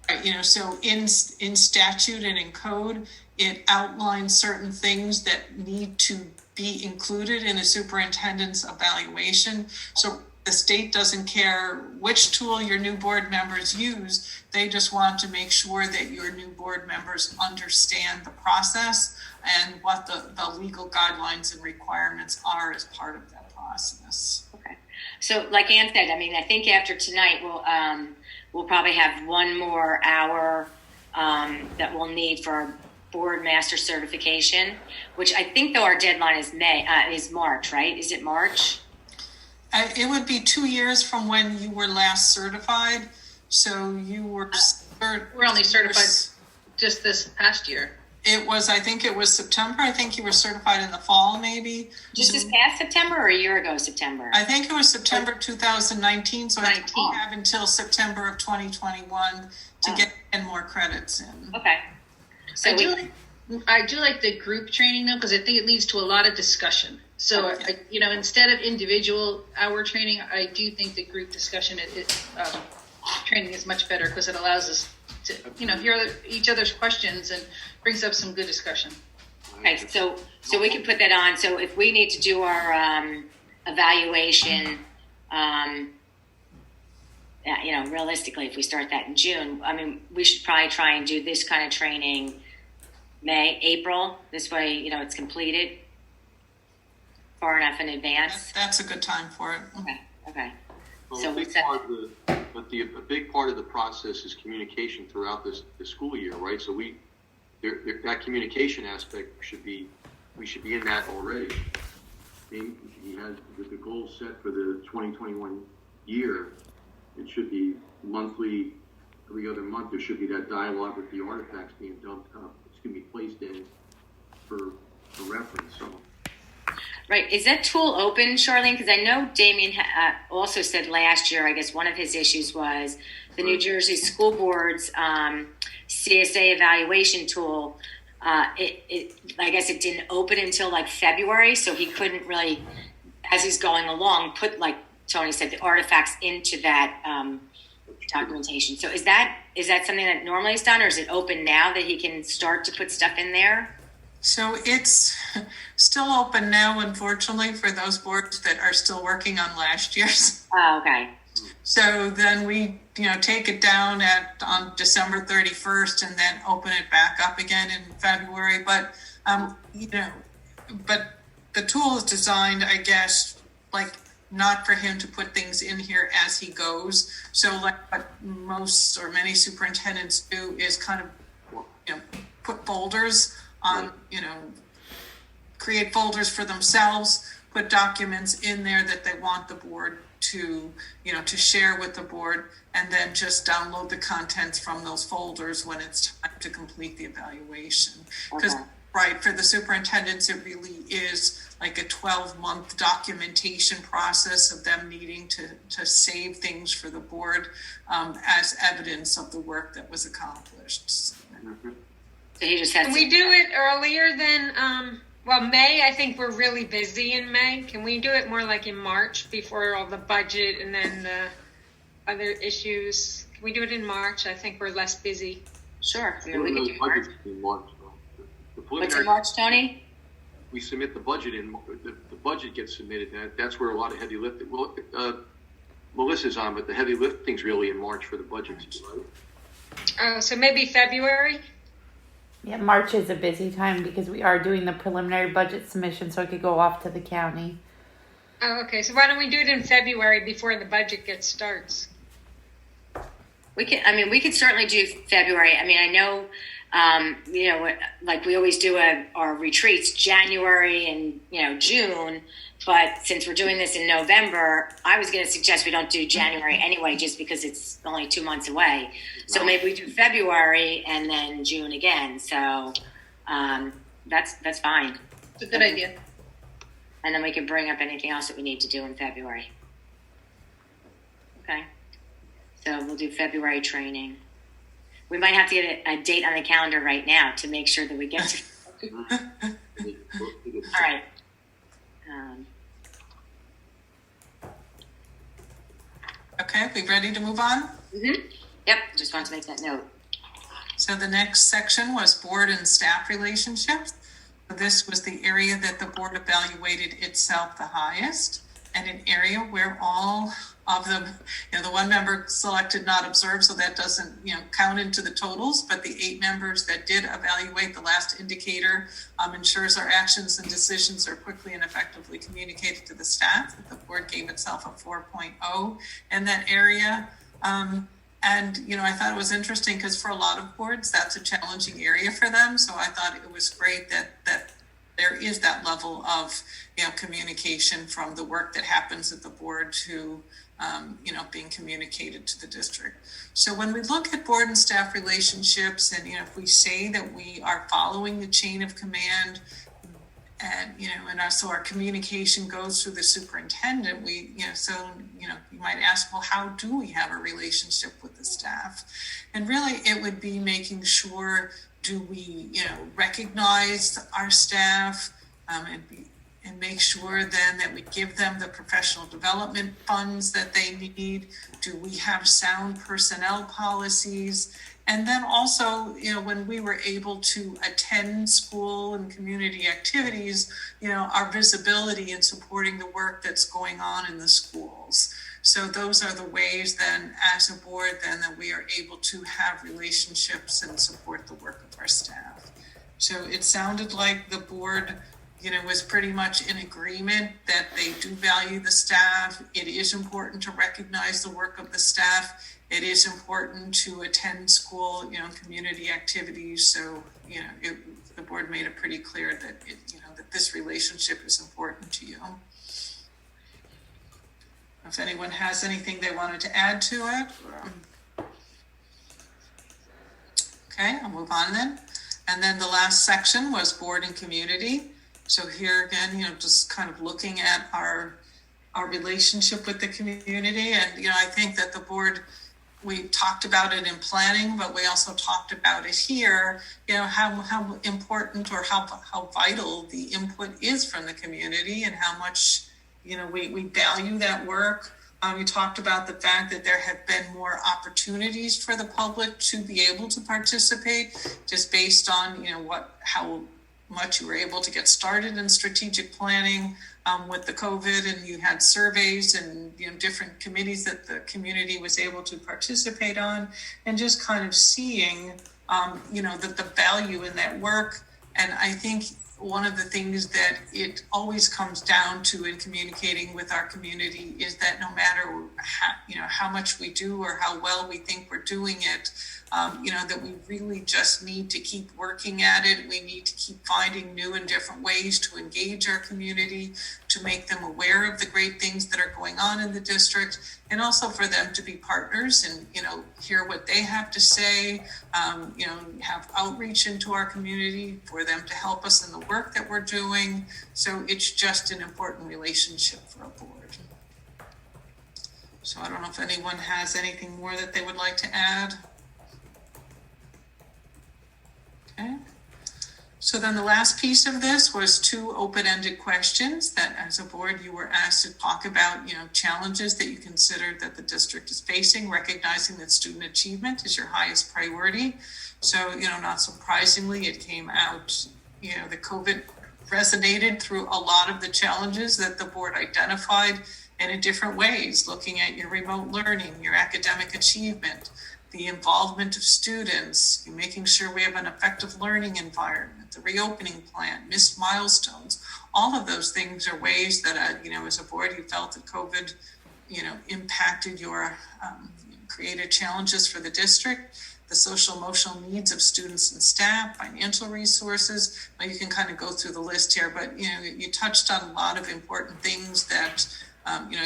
right? So in statute and in code, it outlines certain things that need to be included in a superintendent's evaluation. So the state doesn't care which tool your new board members use. They just want to make sure that your new board members understand the process and what the legal guidelines and requirements are as part of that process. Okay. So like Ann said, I mean, I think after tonight, we'll probably have one more hour that we'll need for our board master certification, which I think though our deadline is March, right? Is it March? It would be 2 years from when you were last certified. So you were... we're only certified just this past year. I think it was September. I think you were certified in the fall, maybe. Just this past September or a year ago September? I think it was September 2019. So I think we have until September of 2021 to get 10 more credits in. Okay. So I do like the group training though, because I think it leads to a lot of discussion. So, instead of individual hour training, I do think the group discussion training is much better, because it allows us to, hear each other's questions and brings up some good discussion. Okay, so we can put that on. So if we need to do our evaluation, realistically, if we start that in June, I mean, we should probably try and do this kind of training April. This way, it's completed far enough in advance. That's a good time for it. Okay. Well, So a big part of the process is communication throughout the school year, right? So that communication aspect we should be in that already. He has with the goal set for the 2021 year. It should be monthly, every other month. There should be that dialogue with the artifacts being dumped up. It's going to be placed in for reference. So. Right. Is that tool open, Charlene? Because I know Damien also said last year, I guess one of his issues was the New Jersey School Board's CSA evaluation tool. I guess it didn't open until like February, so he couldn't really, as he's going along, put, like Tony said, the artifacts into that documentation. So is that something that normally is done, or is it open now that he can start to put stuff in there? So it's still open now, unfortunately, for those boards that are still working on last year's. Oh, okay. So then we, take it down on December 31st and then open it back up again in February. But, but the tool is designed, I guess, like not for him to put things in here as he goes. So like what most or many superintendents do is kind of, put folders on, create folders for themselves, put documents in there that they want the board to, to share with the board, and then just download the contents from those folders when it's time to complete the evaluation. Because, right, for the superintendents, it really is like a 12-month documentation process of them needing to save things for the board as evidence of the work that was accomplished. So he just has Can we do it earlier than, May? I think we're really busy in May. Can we do it more like in March before all the budget and then the other issues? Can we do it in March? I think we're less busy. Sure. We could do March. What's in March. March, Tony? We submit the budget the budget gets submitted. That's where a lot of heavy lifting. Well, Melissa's on, but the heavy lifting's really in March for the budget. Right? Oh, so maybe February? Yeah, March is a busy time because we are doing the preliminary budget submission, so it could go off to the county. Oh, okay. So why don't we do it in February before the budget starts? We could certainly do February. I mean, I know, like we always do our retreats January and, June, but since we're doing this in November, I was going to suggest we don't do January anyway, just because it's only 2 months away. So maybe we do February and then June again. So that's fine. It's a good idea. And then we can bring up anything else that we need to do in February. Okay. So we'll do February training. We might have to get a date on the calendar right now to make sure that we get to. All right. Okay, we ready to move on? Mm-hmm. Yep, just wanted to make that note. So the next section was board and staff relationships. This was the area that the board evaluated itself the highest, and an area where all of them, the one member selected not observed, so that doesn't, count into the totals, but the 8 members that did evaluate the last indicator ensures our actions and decisions are quickly and effectively communicated to the staff. The board gave itself a 4.0 in that area. And, I thought it was interesting because for a lot of boards, that's a challenging area for them. So I thought it was great that there is that level of, communication from the work that happens at the board to, being communicated to the district. So when we look at board and staff relationships and, if we say that we are following the chain of command and, so our communication goes through the superintendent, you might ask, well, how do we have a relationship with the staff? And really it would be making sure, do we, recognize our staff and make sure then that we give them the professional development funds that they need? Do we have sound personnel policies? And then also, when we were able to attend school and community activities, our visibility in supporting the work that's going on in the schools. So those are the ways then as a board then that we are able to have relationships and support the work of our staff. So it sounded like the board, was pretty much in agreement that they do value the staff. It is important to recognize the work of the staff. It is important to attend school, community activities. So, the board made it pretty clear that that this relationship is important to you. If anyone has anything they wanted to add to it. Okay, I'll move on then. And then the last section was board and community. So here again, just kind of looking at our relationship with the community. And, I think that the board, we talked about it in planning, but we also talked about it here, how important or how vital the input is from the community and how much, we value that work. We talked about the fact that there have been more opportunities for the public to be able to participate just based on, how much you were able to get started in strategic planning with the COVID, and you had surveys and different committees that the community was able to participate on, and just kind of seeing the value in that work. And I think one of the things that it always comes down to in communicating with our community is that no matter how much we do or how well we think we're doing it, that we really just need to keep working at it. We need to keep finding new and different ways to engage our community, to make them aware of the great things that are going on in the district, and also for them to be partners and, hear what they have to say, have outreach into our community for them to help us in the work that we're doing. So it's just an important relationship for a board. So I don't know if anyone has anything more that they would like to add. Okay. So then the last piece of this was 2 open-ended questions that as a board you were asked to talk about, challenges that you consider that the district is facing, recognizing that student achievement is your highest priority. So, not surprisingly, it came out, the COVID resonated through a lot of the challenges that the board identified and in different ways, looking at your remote learning, your academic achievement, the involvement of students, making sure we have an effective learning environment, the reopening plan, missed milestones. All of those things are ways that, as a board, you felt that COVID, impacted your created challenges for the district, the social emotional needs of students and staff, financial resources. Well, you can kind of go through the list here, but, you touched on a lot of important things that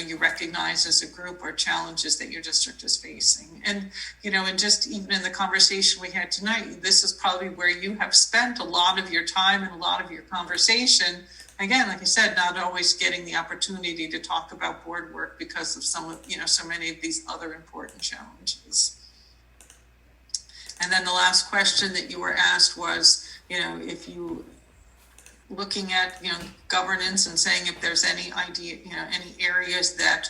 you recognize as a group or challenges that your district is facing. And, and just even in the conversation we had tonight, this is probably where you have spent a lot of your time and a lot of your conversation. Again, like I said, not always getting the opportunity to talk about board work because of so many of these other important challenges. And then the last question that you were asked was, if you looking at governance and saying if there's any idea, any areas that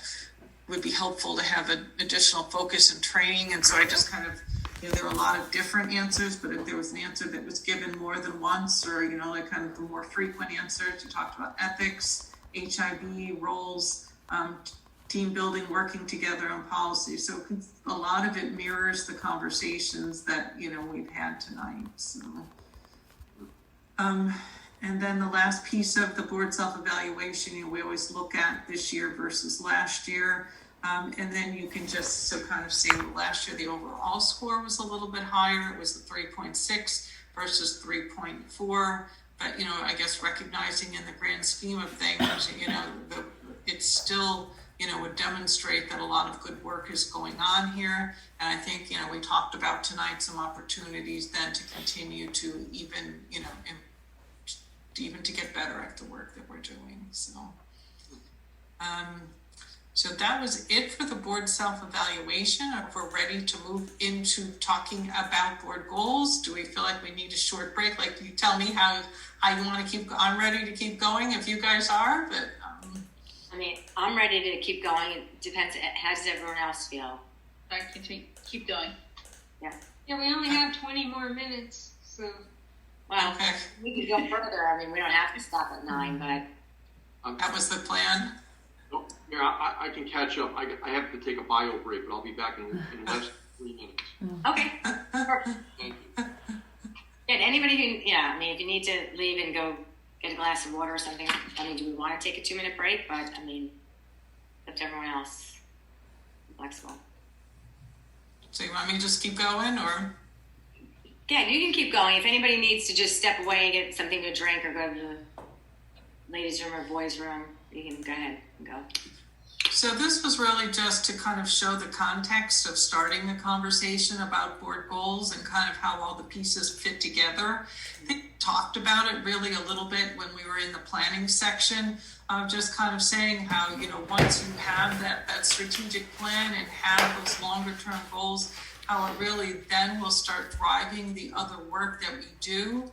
would be helpful to have an additional focus and training. And so I just kind of, there are a lot of different answers, but if there was an answer that was given more than once, or like kind of the more frequent answers, you talked about ethics, HIV, roles, team building, working together on policy. So a lot of it mirrors the conversations that we've had tonight. So and then the last piece of the board self-evaluation, we always look at this year versus last year. And then you can just kind of see last year, the overall score was a little bit higher. It was the 3.6 versus 3.4. But, I guess recognizing in the grand scheme of things, it's still, would demonstrate that a lot of good work is going on here. And I think, we talked about tonight some opportunities then to continue to even, even to get better at the work that we're doing. So that was it for the board self-evaluation. If we're ready to move into talking about board goals, do we feel like we need a short break? Like, you tell me how you want to keep. I'm ready to keep going if you guys are, but I'm ready to keep going. It depends. How does everyone else feel? I can keep going. Yeah, we only have 20 more minutes, so. Well, okay. We could go further. We don't have to stop at 9, but. That was the plan. Yeah, I can catch up. I have to take a bio break, but I'll be back in less than 3 minutes. Okay. Thank you. Yeah, anybody who, if you need to leave and go get a glass of water or something, do we want to take a 2-minute break? But, up to everyone else. I'm flexible. So you want me to just keep going, or? Yeah, you can keep going. If anybody needs to just step away and get something to drink or go to the ladies' room or boys' room, you can go ahead and go. So this was really just to kind of show the context of starting a conversation about board goals and kind of how all the pieces fit together. I think we talked about it really a little bit when we were in the planning section, just kind of saying how, once you have that strategic plan and have those longer term goals, how it really then will start driving the other work that we do.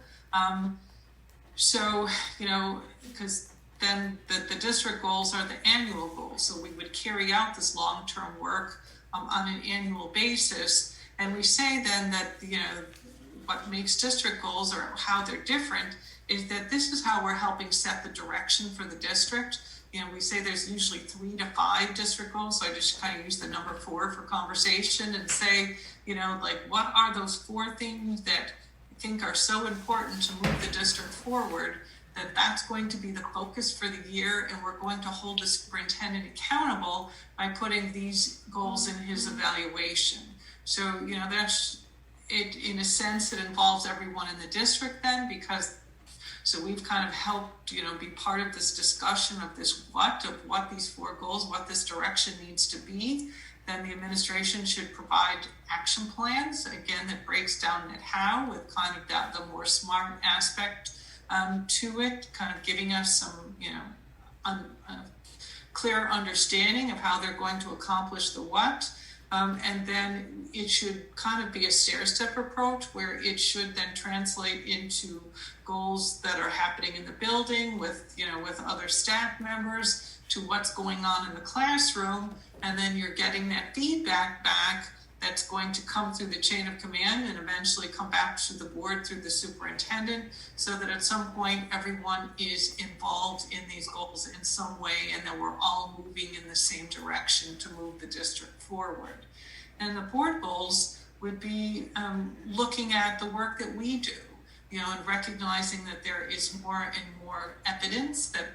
Because then the district goals are the annual goals. So we would carry out this long-term work on an annual basis. And we say then that, what makes district goals or how they're different is that this is how we're helping set the direction for the district. We say there's usually 3 to 5 district goals. So I just kind of use the number 4 for conversation and say, what are those 4 things that I think are so important to move the district forward? that that's going to be the focus for the year, and we're going to hold the superintendent accountable by putting these goals in his evaluation. So, that's it. In a sense, it involves everyone in the district then, because so we've kind of helped, be part of this discussion of what these 4 goals, what this direction needs to be. Then the administration should provide action plans, again, that breaks down at how, with kind of the more smart aspect to it, kind of giving us some, clear understanding of how they're going to accomplish the what. And then it should kind of be a stair-step approach where it should then translate into goals that are happening in the building with other staff members, to what's going on in the classroom. And then you're getting that feedback back that's going to come through the chain of command and eventually come back to the board through the superintendent, so that at some point everyone is involved in these goals in some way, and that we're all moving in the same direction to move the district forward. And the board goals would be looking at the work that we do, and recognizing that there is more and more evidence that,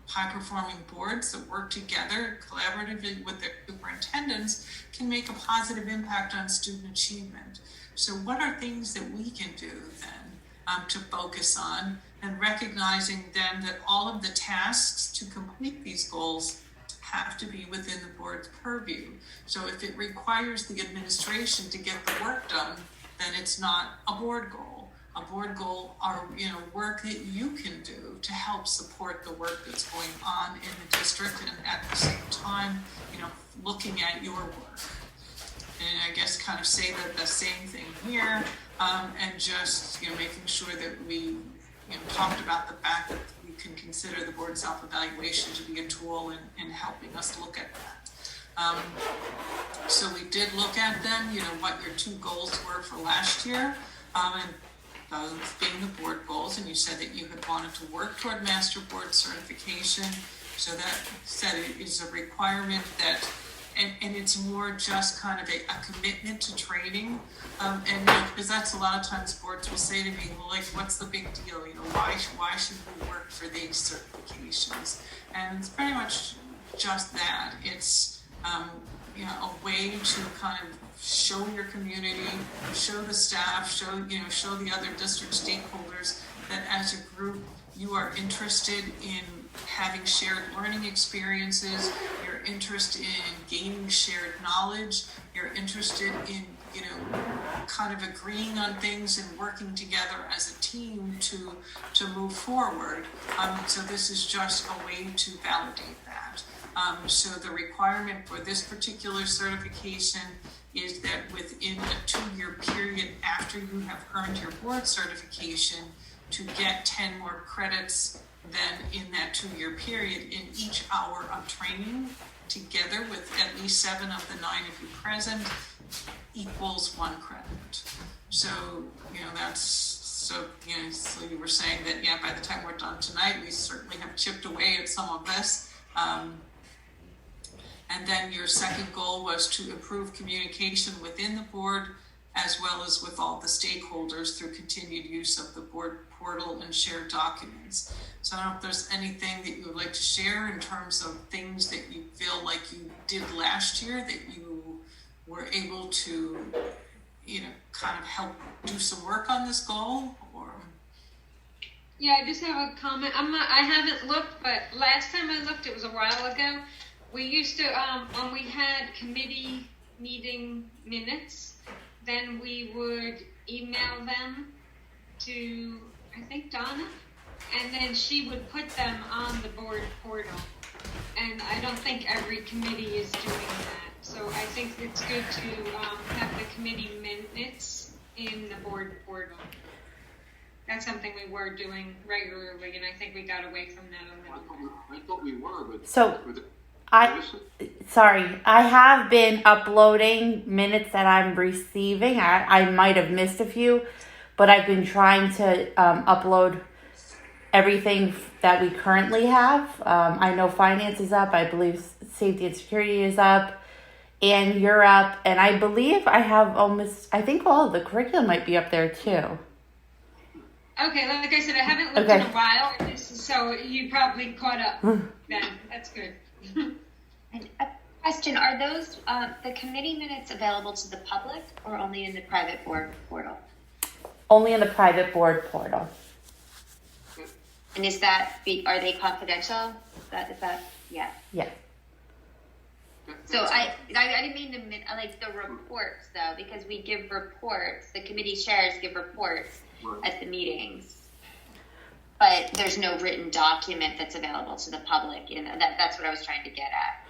high-performing boards that work together collaboratively with their superintendents can make a positive impact on student achievement. So what are things that we can do then to focus on, and recognizing then that all of the tasks to complete these goals have to be within the board's purview. So if it requires the administration to get the work done, then it's not a board goal. A board goal are, work that you can do to help support the work that's going on in the district, and at the same time, looking at your work. And I guess kind of say that the same thing here, and just, making sure that we, talked about the fact that we can consider the board self-evaluation to be a tool in helping us look at that. So we did look at then, what your 2 goals were for last year, and those being the board goals, and you said that you had wanted to work toward master board certification. So that said it is a requirement that, and it's more just kind of a commitment to training. And because that's a lot of times boards will say to me, well, like, what's the big deal? Why should we work for these certifications? And it's pretty much just that. It's, a way to kind of show your community, show the staff, show the other district stakeholders that as a group you are interested in having shared learning experiences, you're interested in gaining shared knowledge, you're interested in, kind of agreeing on things and working together as a team to move forward. So this is just a way to validate that. So the requirement for this particular certification is that within a 2-year period after you have earned your board certification, to get 10 more credits than in that 2-year period in each hour of training, together with at least 7 of the 9 of you present, equals 1 credit. So, so you were saying that, by the time we're done tonight, we certainly have chipped away at some of this. And then your second goal was to improve communication within the board, as well as with all the stakeholders through continued use of the board portal and shared documents. So I don't know if there's anything that you would like to share in terms of things that you feel like you did last year that you were able to, kind of help do some work on this goal, or? Yeah, I just have a comment. I haven't looked, but last time I looked, it was a while ago. We used to, when we had committee meeting minutes, then we would email them to, I think, Donna, and then she would put them on the board portal. And I don't think every committee is doing that. So I think it's good to have the committee minutes in the board portal. That's something we were doing regularly, and I think we got away from that a little bit. I thought we were, but... So... I have been uploading minutes that I'm receiving. I might have missed a few, but I've been trying to upload everything that we currently have. I know finance is up. I believe safety and security is up. And you're up. And I believe I have I think all of the curriculum might be up there too. Okay, like I said, I haven't looked in a while, so you probably caught up then. That's good. And a question, are those, the committee minutes available to the public or only in the private board portal? Only in the private board portal. And is that, are they confidential? Is that, yeah. Yeah. So I didn't mean like the reports though, because we give reports, the committee chairs give reports at the meetings. But there's no written document that's available to the public, you know, that's what I was trying to get at.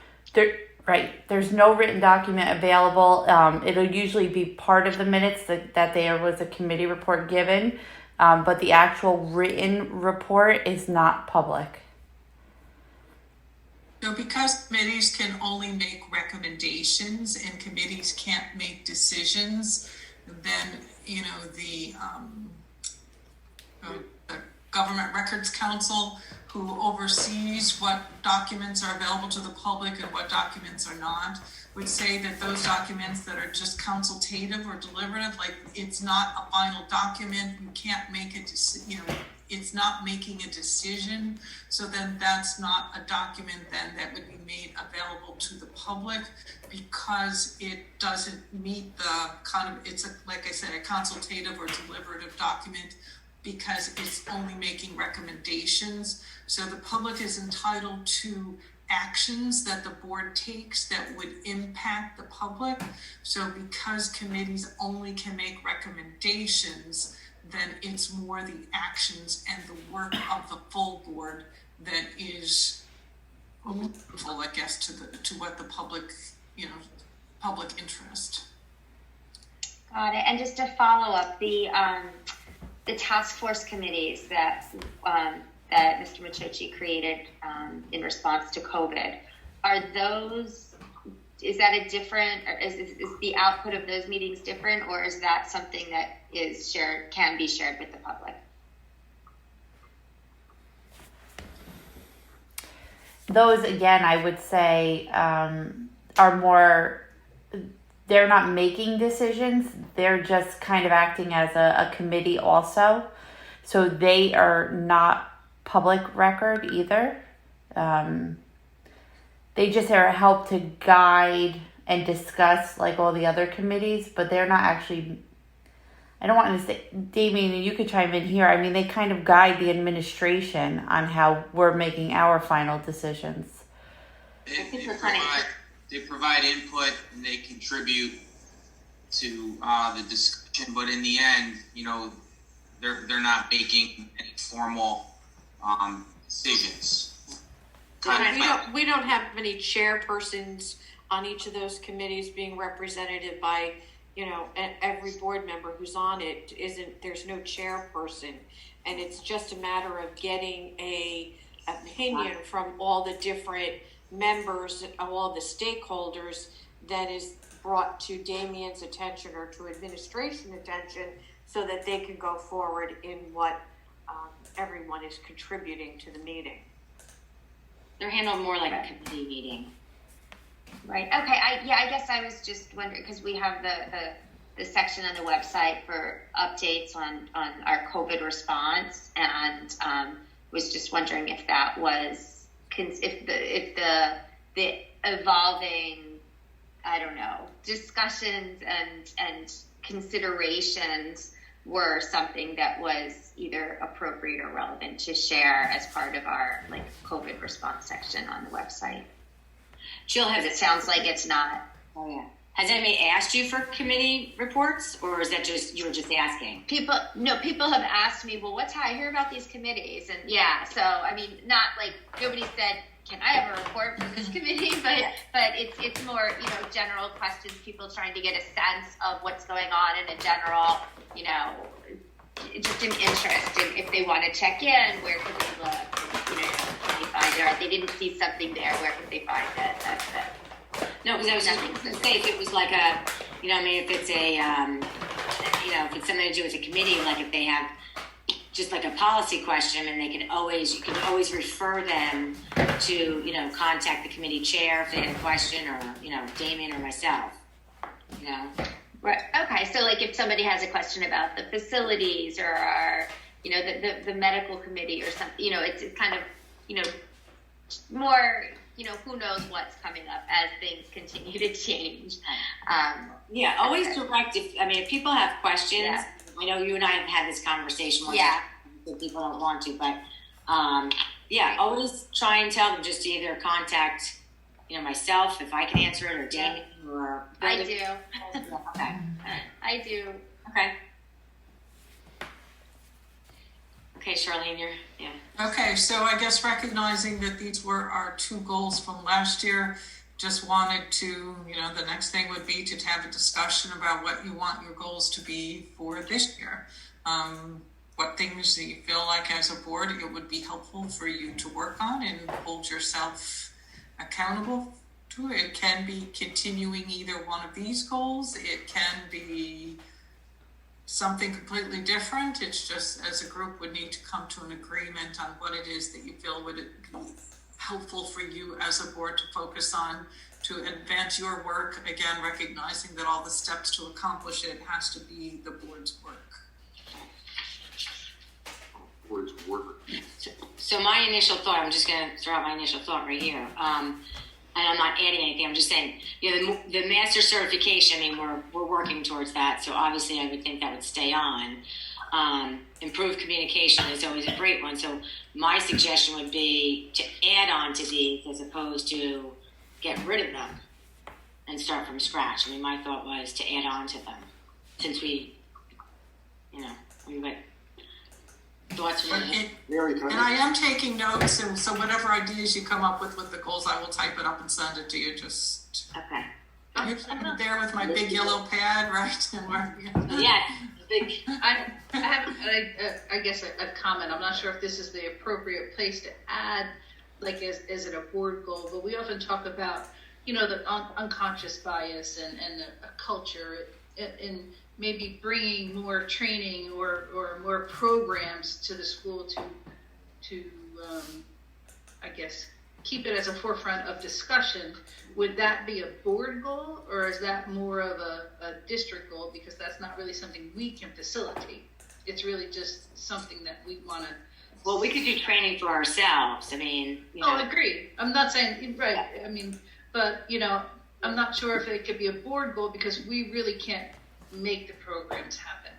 There's no written document available. It'll usually be part of the minutes that there was a committee report given, but the actual written report is not public. So because committees can only make recommendations and committees can't make decisions, then, you know, the Government Records Council, who oversees what documents are available to the public and what documents are not, would say that those documents that are just consultative or deliberative, like it's not a final document, you can't make a decision, you know, it's not making a decision, so then that's not a document then that would be made available to the public because it doesn't meet the kind of, it's a, like I said, a consultative or deliberative document because it's only making recommendations. So the public is entitled to actions that the board takes that would impact the public. So because committees only can make recommendations, then it's more the actions and the work of the full board that is meaningful, I guess, to what the public, you know, public interest. Got it. And just to follow up, the task force committees that Mr. Machochi created in response to COVID, are those? Is that a different, or is the output of those meetings different, or is that something that is shared, can be shared with the public? Those, again, I would say are more, they're not making decisions. They're just kind of acting as a committee also. So they are not public record either. They just are help to guide and discuss like all the other committees, but they're not actually, I don't want to say, Damien, you could chime in here. I mean, they kind of guide the administration on how we're making our final decisions. They provide input and they contribute to the discussion, but in the end, you know, they're not making any formal decisions. We don't have many chairpersons on each of those committees being represented by, you know, every board member who's on it there's no chairperson, and it's just a matter of getting a opinion from all the different members, all the stakeholders that is brought to Damien's attention or to administration attention so that they can go forward in what everyone is contributing to the meeting. They're handled more like a committee meeting. Right. Okay. I guess I was just wondering because we have the section on the website for updates on our COVID response, and was just wondering if that was if the evolving, I don't know, discussions and considerations were something that was either appropriate or relevant to share as part of our like COVID response section on the website. Jill, it sounds like it's not. Oh yeah. Has anybody asked you for committee reports, or is that just you were just asking? People have asked me, well, what's how I hear about these committees, and yeah. So I mean, not like nobody said, can I have a report from this committee? But it's more, you know, general questions. People trying to get a sense of what's going on in a general, you know, just an interest in if they want to check in, where can they look? You know, can they find it? Or if they didn't see something there, where can they find it? That's it. No, because I was just going to say, if it was like a, you know, I mean, if it's a, you know, if it's something to do with a committee, like if they have just like a policy question, and you can always refer them to, you know, contact the committee chair if they have a question, or, you know, Damien or myself, you know. Right. Okay. So like if somebody has a question about the facilities or our you know, the medical committee or something, you know, it's kind of, you know, more, you know, who knows what's coming up as things continue to change. Yeah, always direct. If people have questions, I know you and I have had this conversation once. Yeah. So people don't want to, but always try and tell them just to either contact, you know, myself if I can answer it, or Damien, or I do. Okay. I do. Okay. Okay, Charlene, Okay, so I guess recognizing that these were our two goals from last year, just wanted to, you know, the next thing would be to have a discussion about what you want your goals to be for this year. What things that you feel like as a board it would be helpful for you to work on and hold yourself accountable to. It can be continuing either one of these goals. It can be something completely different. It's just as a group would need to come to an agreement on what it is that you feel would be helpful for you as a board to focus on to advance your work, again recognizing that all the steps to accomplish it has to be the board's work. So my initial thought, I'm just going to throw out my initial thought right here, and I'm not adding anything, I'm just saying, you know, the master certification, I mean, we're working towards that, so obviously I would think that would stay on. Improved communication is always a great one, so my suggestion would be to add on to these as opposed to get rid of them and start from scratch. I mean, my thought was to add on to them, since we, you know, thoughts from and I am taking notes, and so whatever ideas you come up with the goals, I will type it up and send it to you. Just okay. I'm there with my big yellow pad, right? Yeah. I have, I guess, a comment. I'm not sure if this is the appropriate place to add, like, as it a board goal, but we often talk about, you know, the unconscious bias and a culture and maybe bringing more training or more programs to the school to I guess, keep it as a forefront of discussion. Would that be a board goal, or is that more of a district goal? Because that's not really something we can facilitate. It's really just something that we want to. Well, we could do training for ourselves. I mean, you know. Oh, agreed. I'm not saying, right. I mean, but, you know, I'm not sure if it could be a board goal because we really can't make the programs happen.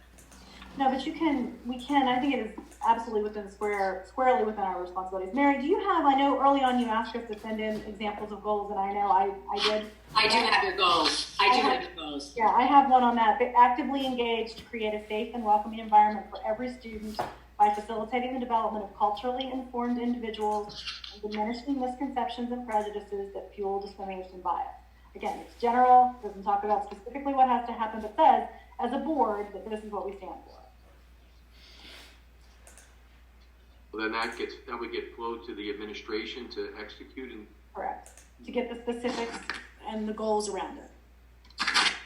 No, but we can, I think it is absolutely squarely within our responsibilities. Mary, do you have, I know early on you asked us to send in examples of goals, and I know I did. I do have your goals. I do have your goals. Yeah, I have one on that. Actively engaged to create a safe and welcoming environment for every student by facilitating the development of culturally informed individuals and diminishing misconceptions and prejudices that fuel discrimination and bias. Again, it's general, doesn't talk about specifically what has to happen, but says, as a board, that this is what we stand for. Well, then that would get flowed to the administration to execute and. Correct. To get the specifics and the goals around it.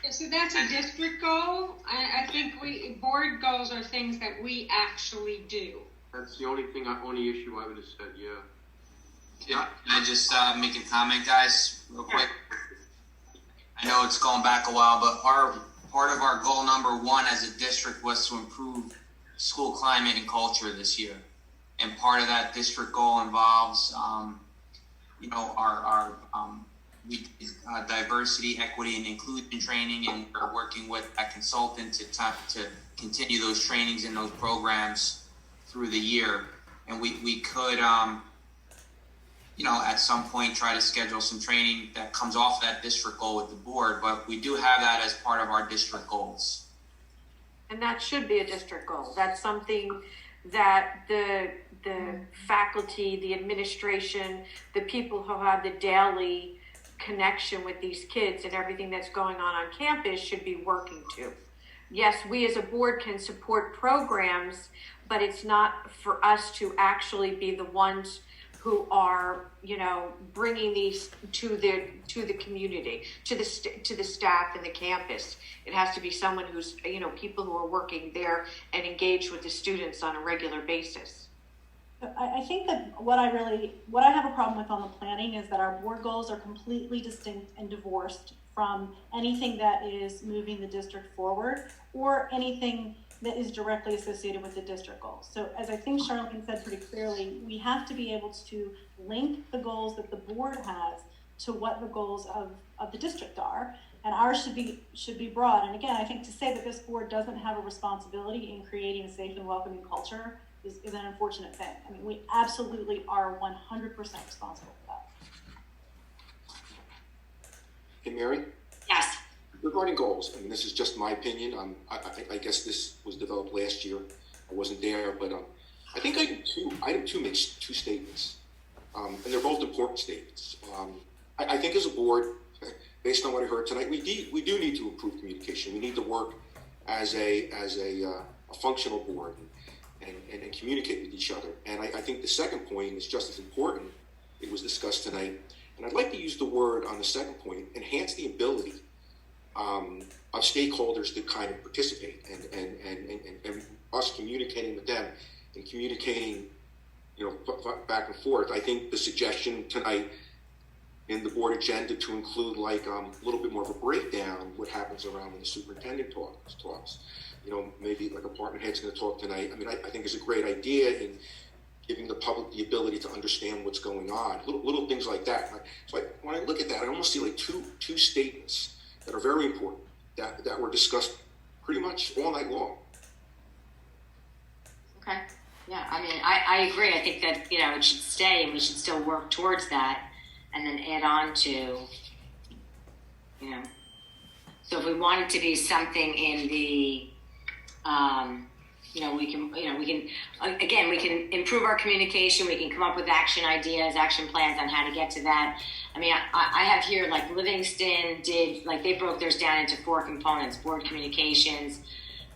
Yeah, so that's a district goal. I think board goals are things that we actually do. That's the only issue I would have said, yeah. Can I just make a comment, guys, real quick? I know it's going back a while, but part of our goal number one as a district was to improve school climate and culture this year. And part of that district goal involves, you know, our diversity, equity, and inclusion training, and we're working with a consultant to continue those trainings and those programs through the year. And we could, you know, at some point try to schedule some training that comes off that district goal with the board, but we do have that as part of our district goals. And that should be a district goal. That's something that the faculty, the administration, the people who have the daily connection with these kids and everything that's going on campus should be working to. Yes, we as a board can support programs, but it's not for us to actually be the ones who are, you know, bringing these to the community, to the staff and the campus. It has to be someone who's, you know, people who are working there and engaged with the students on a regular basis. I think that what I have a problem with on the planning is that our board goals are completely distinct and divorced from anything that is moving the district forward or anything that is directly associated with the district goals. So as I think Charlene said pretty clearly, we have to be able to link the goals that the board has to what the goals of the district are. And ours should be broad. And again, I think to say that this board doesn't have a responsibility in creating a safe and welcoming culture is an unfortunate thing. I mean, we absolutely are 100% responsible for that. Hey, Mary? Yes. Regarding goals, I mean, this is just my opinion. I guess this was developed last year. I wasn't there, but I think item two makes two statements, and they're both important statements. I think as a board, based on what I heard tonight, we do need to improve communication. We need to work as a functional board and communicate with each other. And I think the second point is just as important. It was discussed tonight, and I'd like to use the word on the second point: enhance the ability of stakeholders to kind of participate, and us communicating with them and communicating, back and forth. I think the suggestion tonight in the board agenda to include like a little bit more of a breakdown what happens around when the superintendent talks. Maybe like a department head's going to talk tonight. I mean, I think is a great idea in giving the public the ability to understand what's going on. Little things like that. So when I look at that, I almost see like two statements that are very important that were discussed pretty much all night long. Okay. Yeah, I mean, I agree. I think that, it should stay and we should still work towards that and then add on to, so if we want it to be something in the, we can improve our communication. We can come up with action ideas, action plans on how to get to that. I mean, I have here, like Livingston they broke theirs down into 4 components: board communications,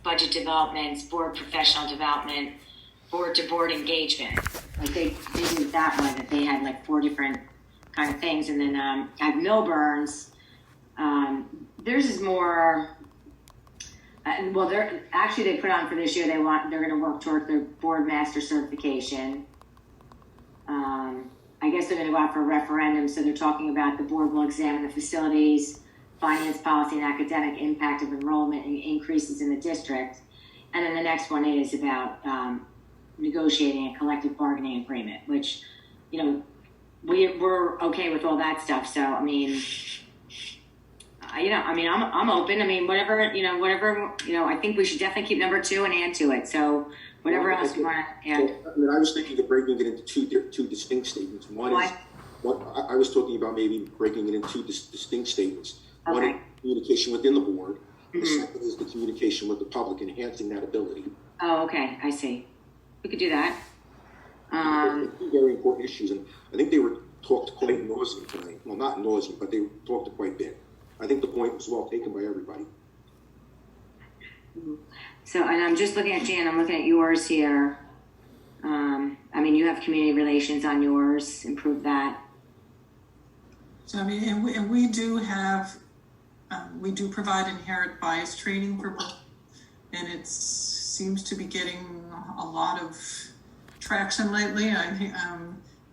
budget developments, board professional development, board to board engagement. Like they did it that way, that they had like 4 different kind of things. And then at Milburn's, theirs is more, they put on for this year, they're going to work toward their board master certification. I guess they're going to go out for a referendum, so they're talking about the board will examine the facilities, finance policy, and academic impact of enrollment and increases in the district. And then the next one is about negotiating a collective bargaining agreement, which, we're okay with all that stuff. So, I mean, I'm open. I mean, whatever, I think we should definitely keep number 2 and add to it. So whatever else you want to add. I mean, I was thinking of breaking it into two distinct statements. I was talking about maybe breaking it into 2 distinct statements. Okay. One is communication within the board. Mm-hmm. The second is the communication with the public, enhancing that ability. Oh, okay. I see. We could do that. 2 very important issues, and I think they were talked quite nauseam tonight. Well, not nauseam, but they talked quite a bit. I think the point was well taken by everybody. So, and I'm just looking at Jan, I'm looking at yours here. You have community relations on yours, improve that. So, I mean, and we do have, we do provide inherent bias training for both, and it seems to be getting a lot of traction lately.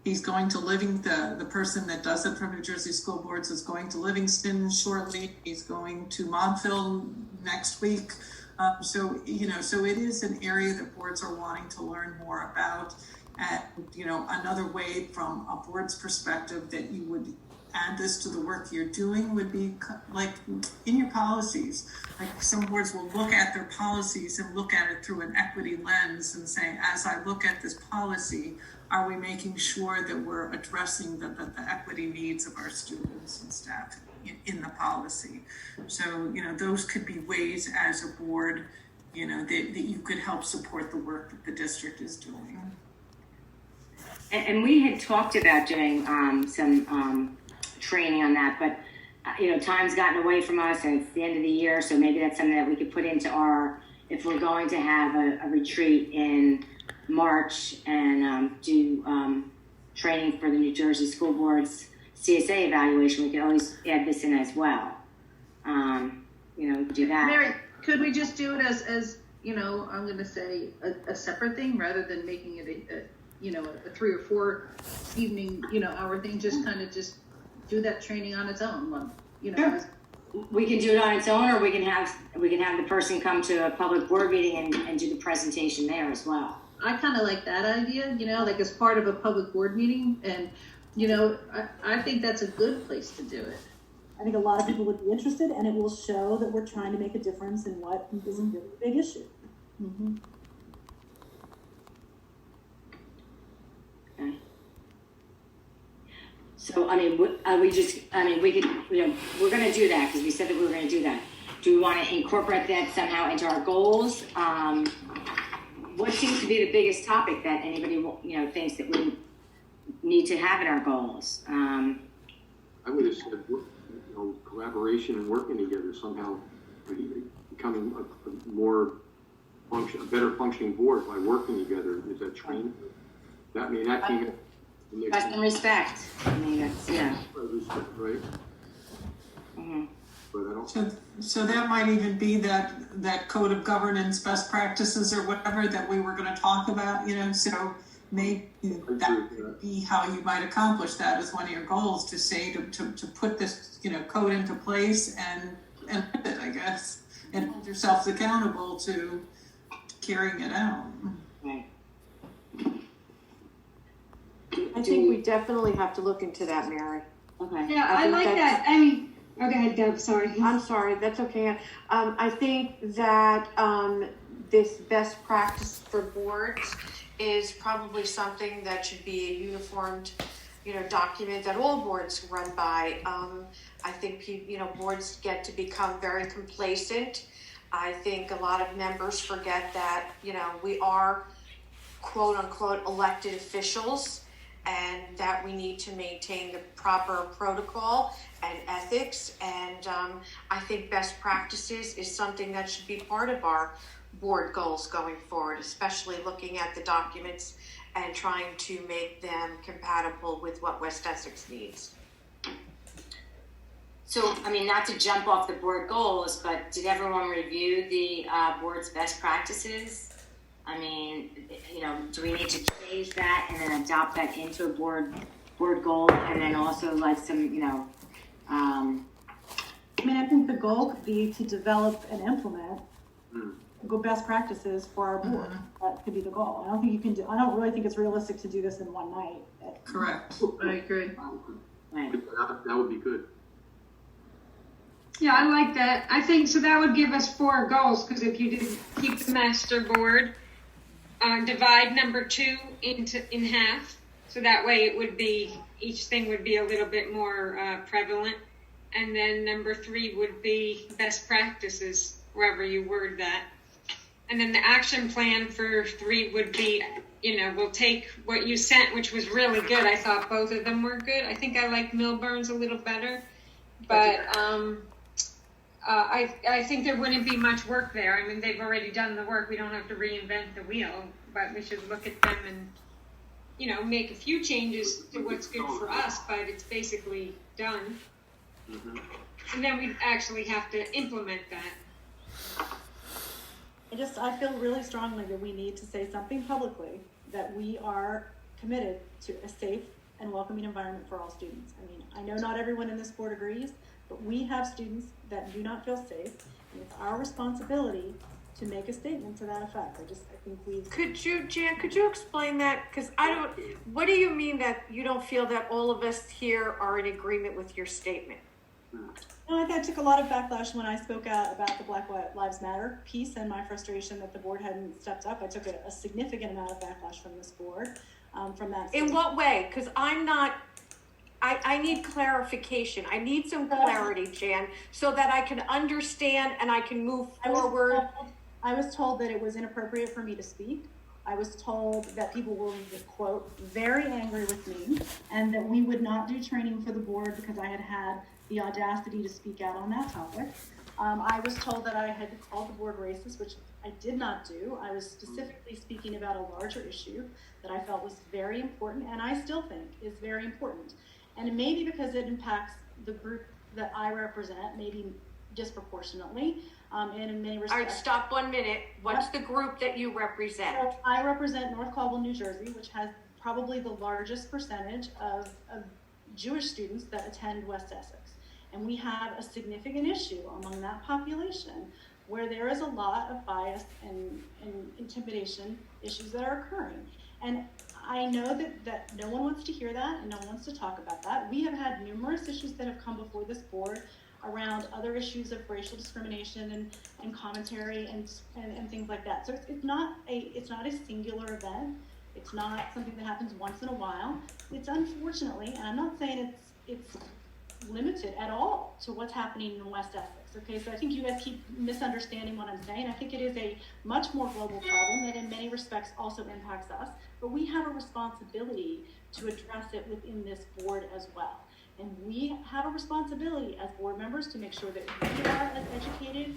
He's going to the person that does it from New Jersey School Boards is going to Livingston shortly. He's going to Montville next week. So it is an area that boards are wanting to learn more about. And, another way from a board's perspective that you would add this to the work you're doing would be like in your policies. Like some boards will look at their policies and look at it through an equity lens and say, as I look at this policy, are we making sure that we're addressing the equity needs of our students and staff in the policy? So, those could be ways as a board, that you could help support the work that the district is doing. And we had talked about doing some training on that, but time's gotten away from us, and it's the end of the year, so maybe that's something that we could put into if we're going to have a retreat in March and do training for the New Jersey School Board's CSA evaluation, we can always add this in as well. Do that. Mary, could we just do it as I'm going to say a separate thing rather than making it a 3 or 4 evening, hour thing? Just kind of just do that training on its own. Yeah. we can do it on its own, or we can have the person come to a public board meeting and do the presentation there as well. I kind of like that idea, like as part of a public board meeting. And, I think that's a good place to do it. I think a lot of people would be interested, and it will show that we're trying to make a difference in what is a really big issue. Mm-hmm. Okay. So, I mean, we could, we're going to do that because we said that we were going to do that. Do we want to incorporate that somehow into our goals? What seems to be the biggest topic that anybody, thinks that we need to have in our goals? I would have said, collaboration and working together somehow, becoming a better functioning board by working together. Is that training? That came. Trust and respect. I mean, that's, yeah. Respect, right? Mm-hmm. But I don't. So that might even be that code of governance, best practices, or whatever that we were going to talk about. So maybe that could be how you might accomplish that as one of your goals, to say to put this code into place and I guess, and hold yourselves accountable to carrying it out. Right. I think we definitely have to look into that, Mary. Okay. Yeah, I like that. I mean, go ahead, Deb. Sorry. I'm sorry. That's okay. I think that this best practice for boards is probably something that should be a uniformed, document that all boards run by. I think boards get to become very complacent. I think a lot of members forget that we are quote unquote elected officials, and that we need to maintain the proper protocol and ethics. And I think best practices is something that should be part of our board goals going forward, especially looking at the documents and trying to make them compatible with what West Essex needs. So, I mean, not to jump off the board goals, but did everyone review the board's best practices? I mean, do we need to change that and then adopt that into a board goal, and then also like some, I think the goal could be to develop and implement best practices for our board. That could be the goal. I don't really think it's realistic to do this in one night. Correct. I agree. Right. That would be good. Yeah, I like that. I think so. That would give us 4 goals, because if you did keep the master board, divide number 2 in half, so that way it would be, each thing would be a little bit more prevalent, and then number 3 would be best practices, wherever you word that, and then the action plan for 3 would be, we'll take what you sent, which was really good. I thought both of them were good. I think I like Milburn's a little better, but I think there wouldn't be much work there. I mean, they've already done the work. We don't have to reinvent the wheel, but we should look at them and, make a few changes to what's good for us, but it's basically done. Mm-hmm. And then we actually have to implement that. I feel really strongly that we need to say something publicly, that we are committed to a safe and welcoming environment for all students. I mean, I know not everyone in this board agrees, but we have students that do not feel safe, and it's our responsibility to make a statement to that effect. I think we Jan, could you explain that? Because what do you mean that you don't feel that all of us here are in agreement with your statement? I think I took a lot of backlash when I spoke out about the Black Lives Matter piece and my frustration that the board hadn't stepped up. I took a significant amount of backlash from this board, from that. In what way? Because I need clarification. I need some clarity, Jan, so that I can understand and I can move forward. I was told that it was inappropriate for me to speak. I was told that people were, quote, very angry with me, and that we would not do training for the board because I had the audacity to speak out on that topic. I was told that I had called the board racist, which I did not do. I was specifically speaking about a larger issue that I felt was very important, and I still think is very important. And maybe because it impacts the group that I represent, maybe disproportionately, and in many respects. All right, stop 1 minute. What's the group that you represent? So I represent North Caldwell, New Jersey, which has probably the largest percentage of Jewish students that attend West Essex. And we have a significant issue among that population where there is a lot of bias and intimidation issues that are occurring. And I know that no one wants to hear that and no one wants to talk about that. We have had numerous issues that have come before this board around other issues of racial discrimination and commentary and things like that. So it's not a singular event. It's not something that happens once in a while. It's unfortunately, and I'm not saying it's limited at all to what's happening in West Essex. Okay, so I think you guys keep misunderstanding what I'm saying. I think it is a much more global problem that in many respects also impacts us, but we have a responsibility to address it within this board as well. And we have a responsibility as board members to make sure that we are as educated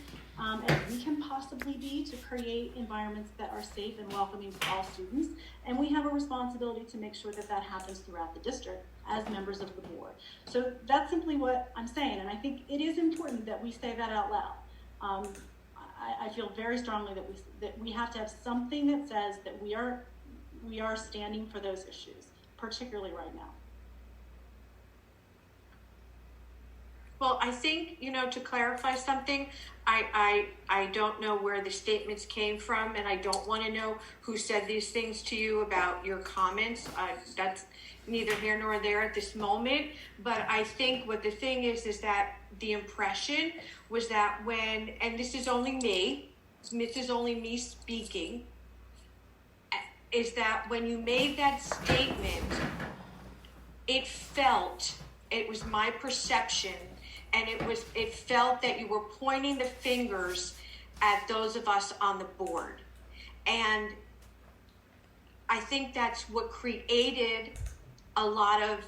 as we can possibly be to create environments that are safe and welcoming for all students. And we have a responsibility to make sure that that happens throughout the district as members of the board. So that's simply what I'm saying. And I think it is important that we say that out loud. I feel very strongly that we have to have something that says that we are standing for those issues, particularly right now. Well, I think, to clarify something, I don't know where the statements came from, and I don't want to know who said these things to you about your comments. That's neither here nor there at this moment. But I think what the thing is that the impression was that and this is only me speaking, is that when you made that statement, it was my perception, and it felt that you were pointing the fingers at those of us on the board. And I think that's what created a lot of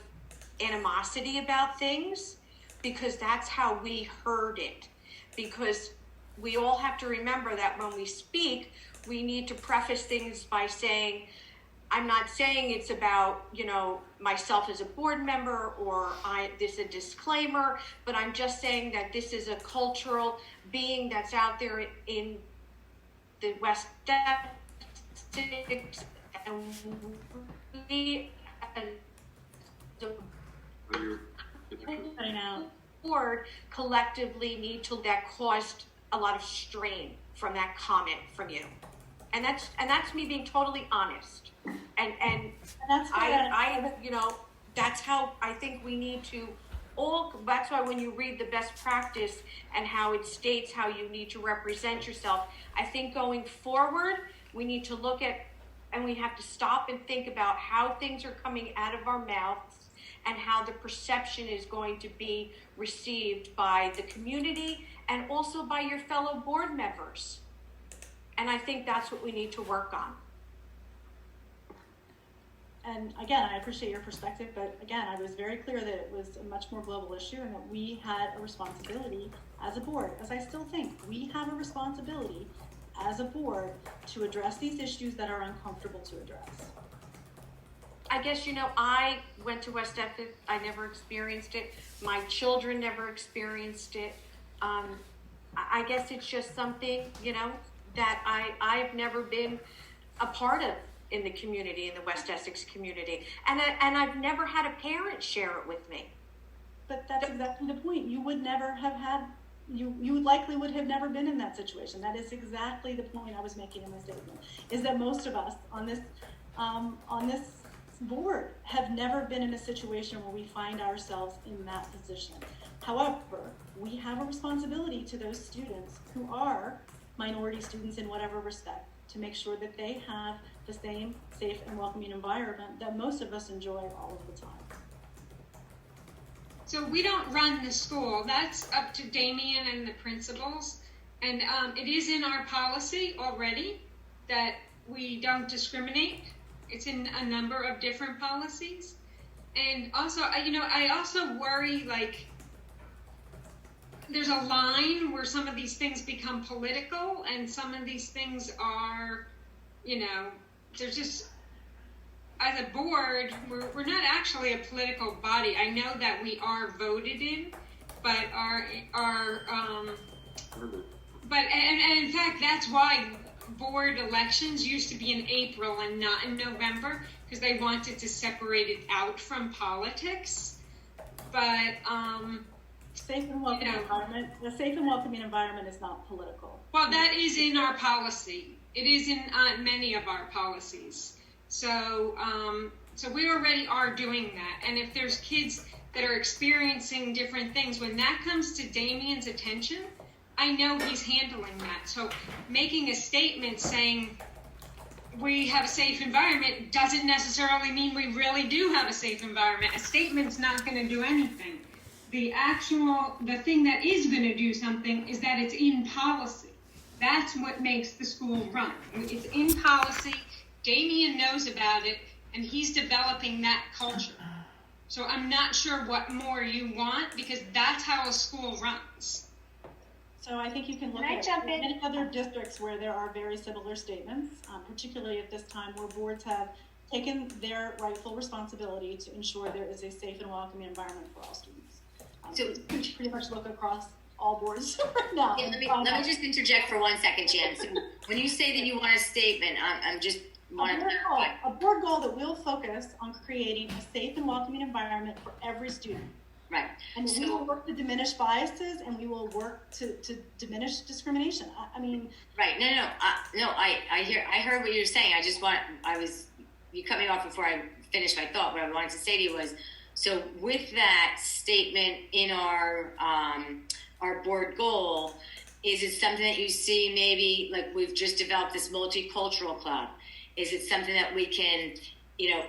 animosity about things, because that's how we heard it. Because we all have to remember that when we speak, we need to preface things by saying, I'm not saying it's about, myself as a board member or this is a disclaimer, but I'm just saying that this is a cultural being that's out there in the West Essex, and we as the board collectively need to, that caused a lot of strain from that comment from you. And that's me being totally honest. And that's that's how I think we need to that's why when you read the best practice and how it states how you need to represent yourself, I think going forward, we need to look at, and we have to stop and think about how things are coming out of our mouths and how the perception is going to be received by the community and also by your fellow board members. And I think that's what we need to work on. And again, I appreciate your perspective, but again, I was very clear that it was a much more global issue and that we had a responsibility as a board, as I still think we have a responsibility as a board to address these issues that are uncomfortable to address. I guess, I went to West Essex. I never experienced it. My children never experienced it. I guess it's just something, that I've never been a part of in the community, in the West Essex community. And I've never had a parent share it with me. But that's exactly the point. You would never have had, you likely would have never been in that situation. That is exactly the point I was making in my statement, is that most of us on this board have never been in a situation where we find ourselves in that position. However, we have a responsibility to those students who are minority students in whatever respect, to make sure that they have the same safe and welcoming environment that most of us enjoy all of the time. So we don't run the school. That's up to Damien and the principals. And it is in our policy already that we don't discriminate. It's in a number of different policies. And also, I also worry, there's a line where some of these things become political and some of these things are, they're just, as a board, we're not actually a political body. I know that we are voted in, but and in fact, that's why board elections used to be in April and not in November, because they wanted to separate it out from politics. But safe and welcoming environment. The safe and welcoming environment is not political. Well, that is in our policy. It is in many of our policies. So, so we already are doing that. And if there's kids that are experiencing different things, when that comes to Damien's attention, I know he's handling that. So making a statement saying we have a safe environment doesn't necessarily mean we really do have a safe environment. A statement's not going to do anything. The thing that is going to do something is that it's in policy. That's what makes the school run. It's in policy. Damien knows about it, and he's developing that culture. So I'm not sure what more you want, because that's how a school runs. So I think you can look at many other districts where there are very similar statements, particularly at this time where boards have taken their rightful responsibility to ensure there is a safe and welcoming environment for all students. So you can pretty much look across all boards right now. Yeah, let me just interject for 1 second, Jan. So when you say that you want a statement, I'm just a board goal that will focus on creating a safe and welcoming environment for every student. Right. And we will work to diminish biases, and we will work to diminish discrimination. I mean. Right. No. I heard what you were saying. You cut me off before I finished my thought. What I wanted to say to you was, so with that statement in our board goal, is it something that you see maybe, like we've just developed this multicultural club? Is it something that we can,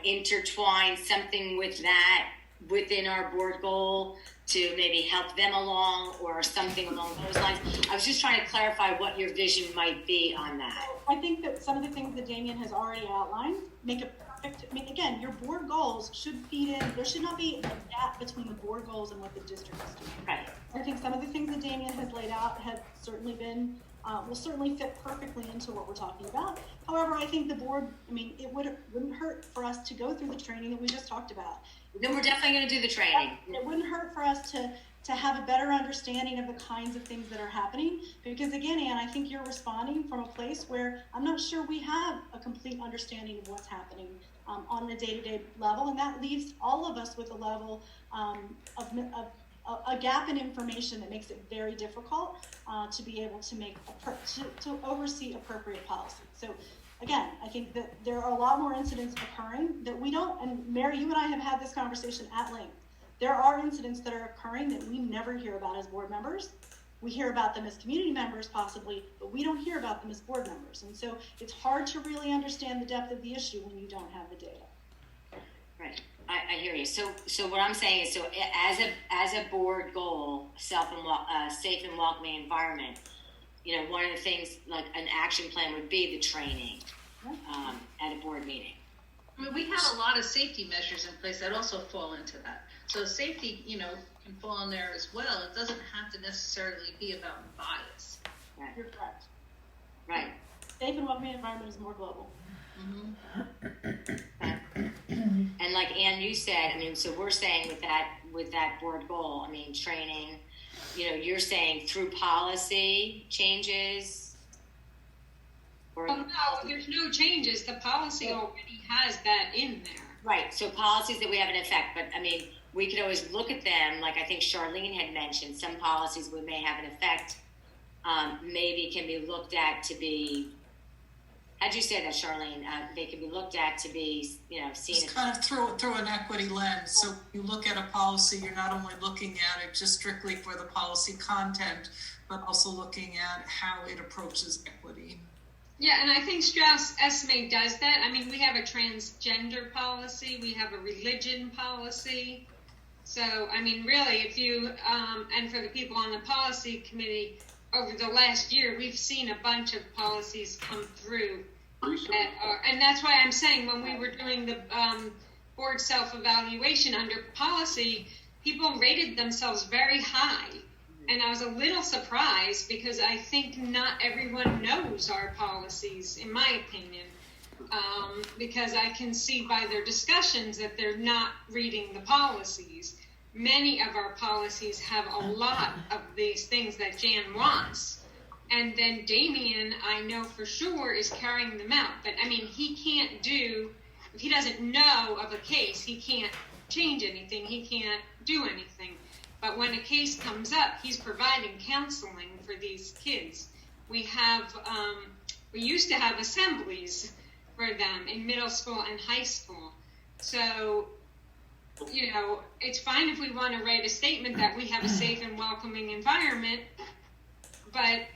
intertwine something with that within our board goal to maybe help them along, or something along those lines? I was just trying to clarify what your vision might be on that. I think that some of the things that Damien has already outlined make it perfect. I mean, again, your board goals should feed in. There should not be a gap between the board goals and what the district is doing. Right. I think some of the things that Damien has laid out have certainly been, will certainly fit perfectly into what we're talking about. However, I think the board, it wouldn't hurt for us to go through the training that we just talked about. Then we're definitely going to do the training. It wouldn't hurt for us to have a better understanding of the kinds of things that are happening. Because again, Anne, I think you're responding from a place where I'm not sure we have a complete understanding of what's happening on a day-to-day level. And that leaves all of us with a level of a gap in information that makes it very difficult to be able to to oversee appropriate policy. So again, I think that there are a lot more incidents occurring that we don't, and Mary, you and I have had this conversation at length. There are incidents that are occurring that we never hear about as board members. We hear about them as community members possibly, but we don't hear about them as board members. And so it's hard to really understand the depth of the issue when you don't have the data. Right. I hear you. So what I'm saying is, so as a board goal, safe and welcoming environment, one of the things, like an action plan, would be the training at a board meeting. We have a lot of safety measures in place that also fall into that. So safety, can fall in there as well. It doesn't have to necessarily be about bias. Right. You're correct. Right. Safe and welcoming environment is more global. And like Anne, you said, so we're saying with that board goal, training, you're saying through policy changes? Or no, there's no changes. The policy already has that in there. Right. So policies that we have in effect, but we could always look at them. Like I think Charlene had mentioned, some policies we may have in effect, maybe can be looked at to be. How'd you say that, Charlene? They can be looked at to be, seen. Just kind of through an equity lens. So you look at a policy, you're not only looking at it just strictly for the policy content, but also looking at how it approaches equity. Yeah, and I think Strauss Esme does that. We have a transgender policy, we have a religion policy. So, really, if you, and for the people on the policy committee, over the last year, we've seen a bunch of policies come through. And that's why I'm saying when we were doing the board self-evaluation under policy, people rated themselves very high. And I was a little surprised because I think not everyone knows our policies, in my opinion, because I can see by their discussions that they're not reading the policies. Many of our policies have a lot of these things that Jan wants. And then Damien, I know for sure, is carrying them out. But he can't if he doesn't know of a case, he can't change anything. He can't do anything. But when a case comes up, he's providing counseling for these kids. We used to have assemblies for them in middle school and high school. So, it's fine if we want to write a statement that we have a safe and welcoming environment, but,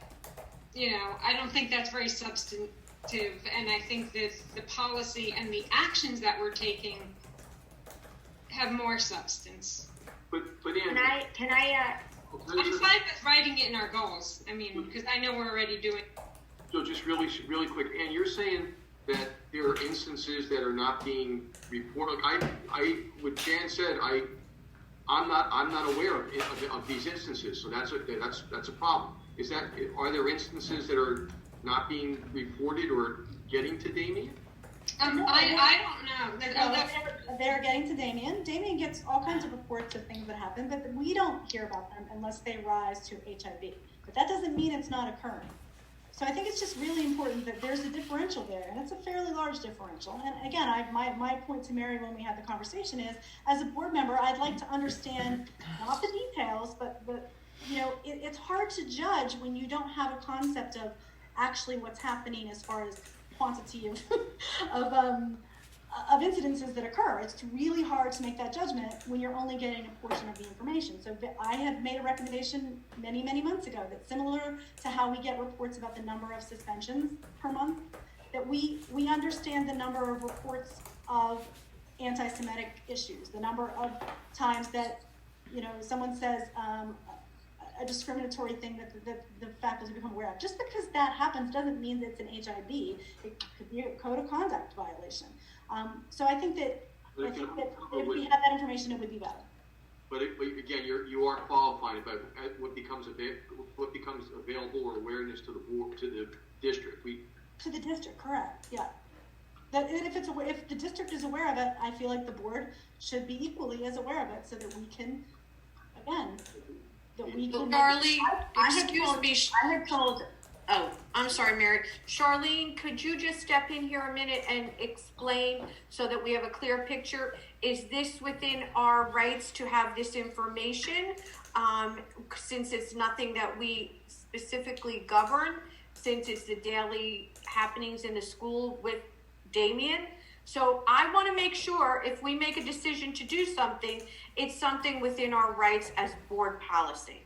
I don't think that's very substantive. And I think that the policy and the actions that we're taking have more substance. But Ann, I'm fine with writing it in our goals. I mean, because I know we're already doing. So just really quick, Ann, you're saying that there are instances that are not being reported. What Jan said, I'm not aware of these instances. So that's a problem. Are there instances that are not being reported or getting to Damien? I don't know. They're getting to Damien. Damien gets all kinds of reports of things that happen, but we don't hear about them unless they rise to HIV. But that doesn't mean it's not occurring. So I think it's just really important that there's a differential there, and it's a fairly large differential. And again, my point to Mary when we had the conversation is, as a board member, I'd like to understand not the details, but it's hard to judge when you don't have a concept of actually what's happening as far as quantity of incidences that occur. It's really hard to make that judgment when you're only getting a portion of the information. So I have made a recommendation many, many months ago that similar to how we get reports about the number of suspensions per month, that we understand the number of reports of anti-Semitic issues, the number of times that someone says a discriminatory thing that the faculty become aware of. Just because that happens doesn't mean that it's an HIB. It could be a code of conduct violation. So I think that if we had that information, it would be better. But again, you are qualified about what becomes available or awareness to the board, to the district. To the district, correct? Yeah. That if the district is aware of it, I feel like the board should be equally as aware of it, so that we can, again. Charlene, I had told. Oh, I'm sorry, Mary. Charlene, could you just step in here a minute and explain so that we have a clear picture? Is this within our rights to have this information? Since it's nothing that we specifically govern, since it's the daily happenings in the school with Damien. So I want to make sure if we make a decision to do something, it's something within our rights as board policy.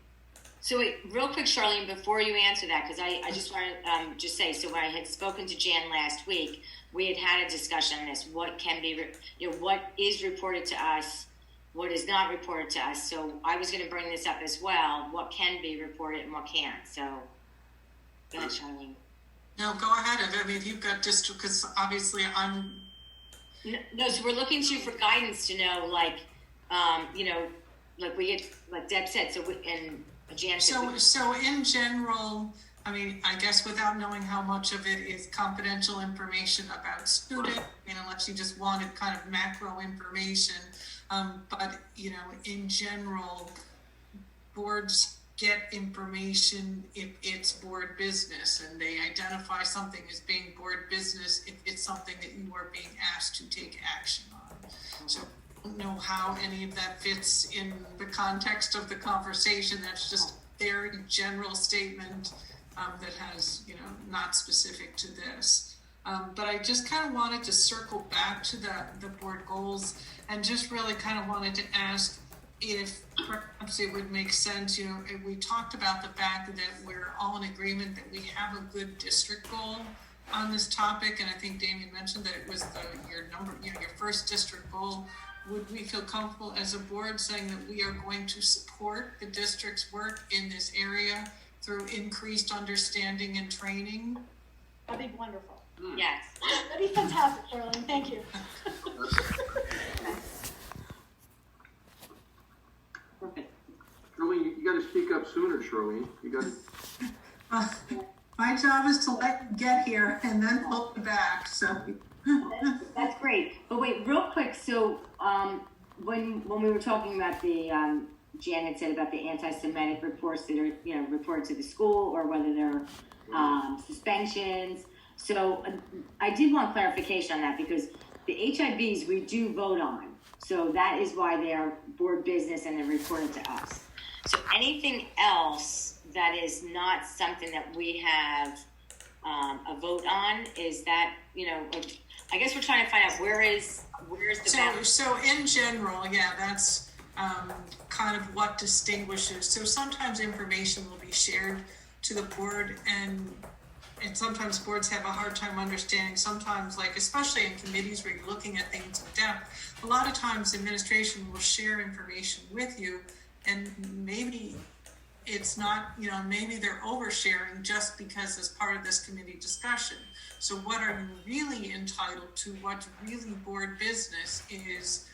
So wait, real quick, Charlene, before you answer that, because I just want to just say, so when I had spoken to Jan last week, we had a discussion on this. What can be, what is reported to us, what is not reported to us. So I was going to bring this up as well. What can be reported and what can't. So go ahead, Charlene. No, go ahead. I mean, you've got district, because obviously I'm. No, so we're looking to you for guidance to know, like we get, like Deb said, Jan said. So in general, I mean, I guess without knowing how much of it is confidential information about students, unless you just wanted kind of macro information, but in general, boards get information if it's board business, and they identify something as being board business if it's something that you are being asked to take action on. So I don't know how any of that fits in the context of the conversation. That's just a very general statement that has, not specific to this. But I just kind of wanted to circle back to the board goals, and just really kind of wanted to ask if perhaps it would make sense, we talked about the fact that we're all in agreement that we have a good district goal on this topic, and I think Damien mentioned that it was your first district goal. Would we feel comfortable as a board saying that we are going to support the district's work in this area through increased understanding and training? That'd be wonderful. Yes. That'd be fantastic, Charlene. Thank you. Charlene, you got to speak up sooner, Charlene. You got to. My job is to let you get here and then pull you back. So that's great. But wait, real quick. So when we were talking about the Jan had said about the anti-Semitic reports that are reported to the school, or whether they're suspensions. So I did want clarification on that, because the HIBs we do vote on. So that is why they are board business and they're reported to us. So anything else that is not something that we have a vote on, is that, I guess we're trying to find out where is the balance. So in general, yeah, that's kind of what distinguishes. So sometimes information will be shared to the board, and sometimes boards have a hard time understanding. Sometimes, like especially in committees where you're looking at things in depth, a lot of times administration will share information with you, and maybe it's not, maybe they're oversharing just because as part of this committee discussion. So what are you really entitled to? What's really board business is,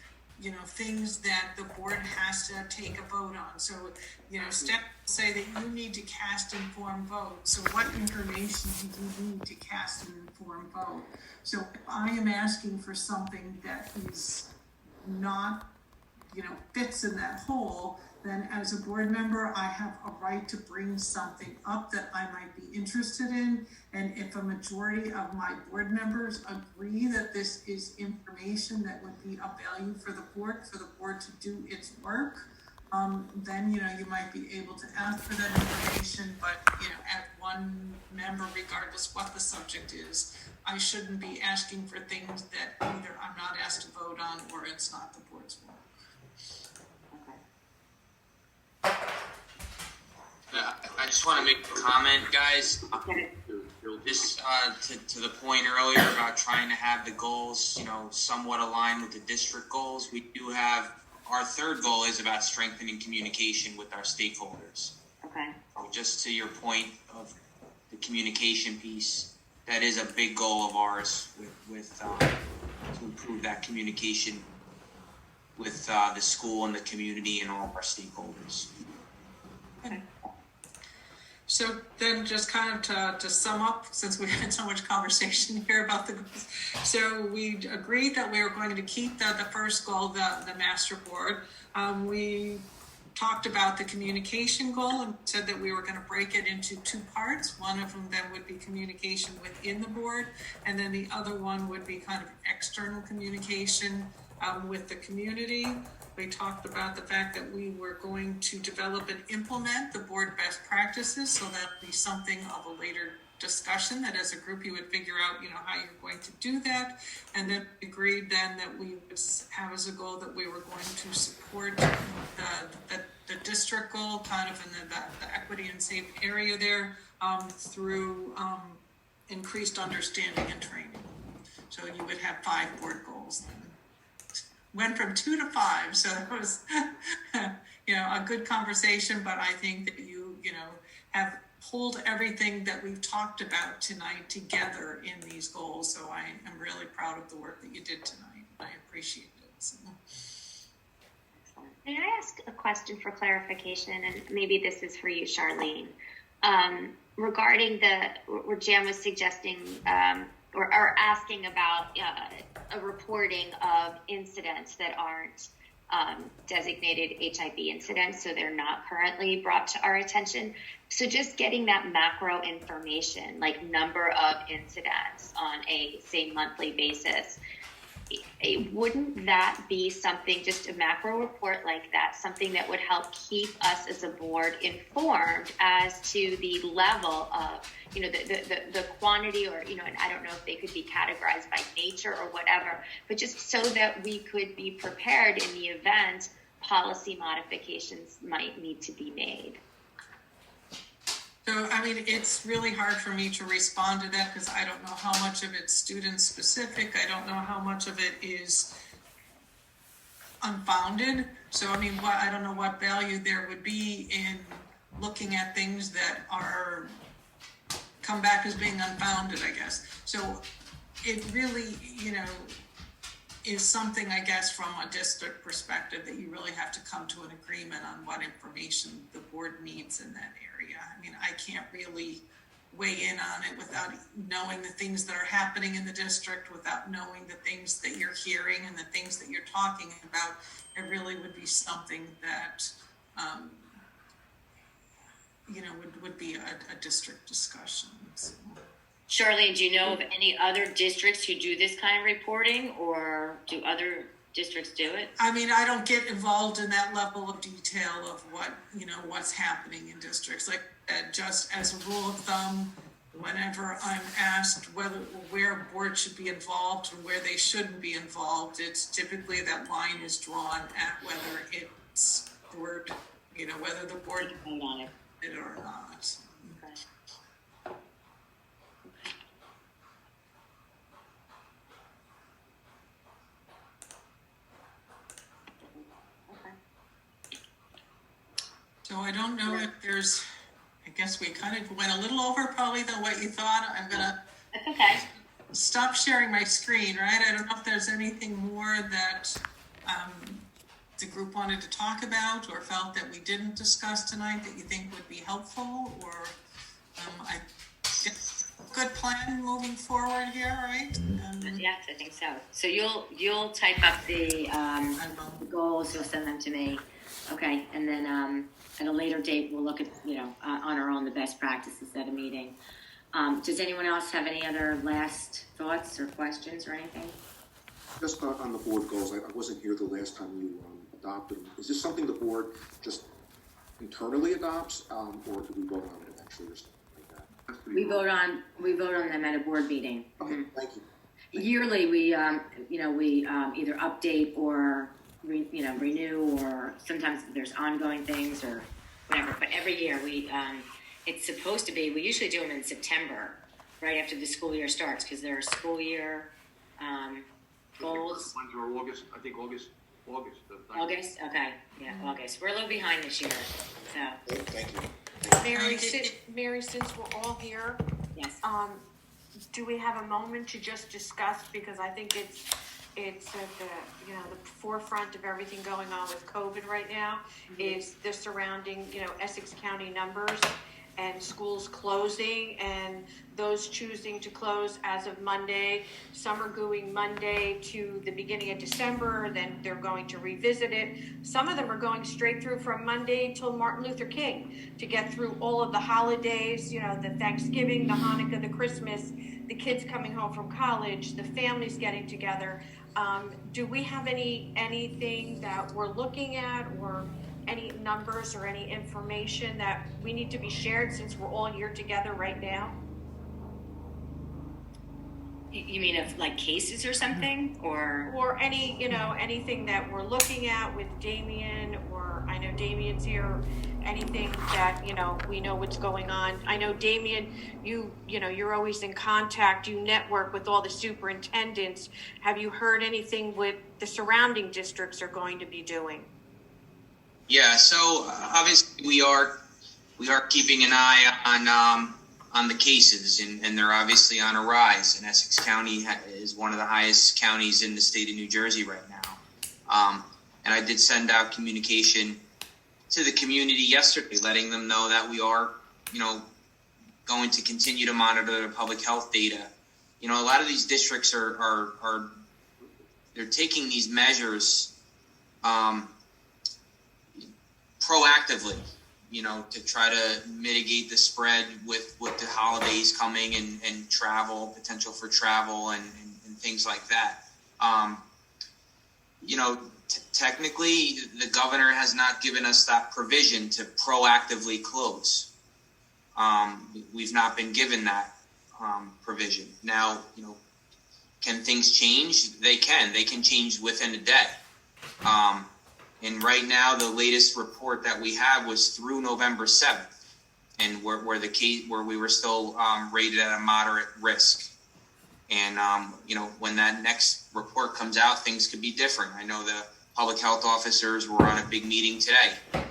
things that the board has to take a vote on. So, steps say that you need to cast informed vote. So what information do you need to cast an informed vote? So if I am asking for something that is not, fits in that hole, then as a board member, I have a right to bring something up that I might be interested in. And if a majority of my board members agree that this is information that would be of value for the board to do its work, then, you might be able to ask for that information, but, as one member, regardless what the subject is, I shouldn't be asking for things that either I'm not asked to vote on or it's not the board's work. I just want to make a comment, guys. Just to the point earlier about trying to have the goals, somewhat aligned with the district goals. We do have, our third goal is about strengthening communication with our stakeholders. Okay. So just to your point of the communication piece, that is a big goal of ours with to improve that communication with the school and the community and all of our stakeholders. Okay. So then just kind of to sum up, since we had so much conversation here about the goals. So we agreed that we were going to keep the first goal, the master board. We talked about the communication goal and said that we were going to break it into two parts. One of them then would be communication within the board, and then the other one would be kind of external communication with the community. We talked about the fact that we were going to develop and implement the board best practices, so that would be something of a later discussion, that as a group you would figure out, how you're going to do that. And then we agreed then that we would have as a goal that we were going to support the district goal, kind of in the equity and safe area there, through increased understanding and training. So you would have 5 board goals then. Went from 2 to 5, so that was, a good conversation. But I think that you have pulled everything that we've talked about tonight together in these goals. So I am really proud of the work that you did tonight. I appreciate it. So. May I ask a question for clarification, and maybe this is for you, Charlene, regarding where Jan was suggesting or asking about a reporting of incidents that aren't designated HIV incidents, so they're not currently brought to our attention. So just getting that macro information, like number of incidents on a, say, monthly basis, wouldn't that be something, just a macro report like that, something that would help keep us as a board informed as to the level of, the quantity, or, and I don't know if they could be categorized by nature or whatever, but just so that we could be prepared in the event policy modifications might need to be made. So, it's really hard for me to respond to that because I don't know how much of it's student specific. I don't know how much of it is unfounded. So, I don't know what value there would be in looking at things that are come back as being unfounded, I guess. So it really, is something, I guess, from a district perspective that you really have to come to an agreement on what information the board needs in that area. I can't really weigh in on it without knowing the things that are happening in the district, without knowing the things that you're hearing and the things that you're talking about. It really would be something that, would be a district discussion. So. Charlene, do you know of any other districts who do this kind of reporting, or do other districts do it? I mean, I don't get involved in that level of detail of what, what's happening in districts. Like, just as a rule of thumb, whenever I'm asked where boards should be involved and where they shouldn't be involved, it's typically that line is drawn at whether it's board, whether the board vote on it or not. Okay. So I don't know if there's, I guess we kind of went a little over probably than what you thought. I'm gonna That's okay. stop sharing my screen, right? I don't know if there's anything more that the group wanted to talk about or felt that we didn't discuss tonight that you think would be helpful, or I guess good plan moving forward here, right? Yes, I think so. So you'll type up the goals, you'll send them to me. Okay, and then at a later date, we'll look at, on our own, the best practices at a meeting. Does anyone else have any other last thoughts or questions or anything? Just on the board goals, I wasn't here the last time you adopted them. Is this something the board just internally adopts, or do we vote on it eventually or something like that? We vote on them at a board meeting. Okay, thank you. Yearly, we either update or renew, or sometimes there's ongoing things or whatever. But every year it's supposed to be. We usually do them in September, right after the school year starts, because there are school year goals. Ones are August. I think August. August. Okay, yeah, August. We're a little behind this year, so. Thank you. Mary, since we're all here, Yes. do we have a moment to just discuss, because I think it's at the forefront of everything going on with COVID right now, is the surrounding, Essex County numbers and schools closing and those choosing to close as of Monday. Some are going Monday to the beginning of December, then they're going to revisit it. Some of them are going straight through from Monday till Martin Luther King to get through all of the holidays, the Thanksgiving, the Hanukkah, the Christmas, the kids coming home from college, the families getting together. Do we have anything that we're looking at, or any numbers or any information that we need to be shared since we're all here together right now? You mean of like cases or something, or any anything that we're looking at with Damien, or I know Damien's here, anything that we know what's going on. I know Damien, you're always in contact, you network with all the superintendents. Have you heard anything what the surrounding districts are going to be doing? Yeah, so obviously we are keeping an eye on the cases, and they're obviously on a rise. And Essex County is one of the highest counties in the state of New Jersey right now. And I did send out communication to the community yesterday, letting them know that we are, going to continue to monitor the public health data. A lot of these districts are they're taking these measures proactively, to try to mitigate the spread with the holidays coming and potential for travel and things like that. Technically, the governor has not given us that provision to proactively close. We've not been given that provision. Now, can things change? They can. They can change within a day. And right now, the latest report that we have was through November 7th, and where we were still rated at a moderate risk. And when that next report comes out, things could be different. I know the public health officers were on a big meeting today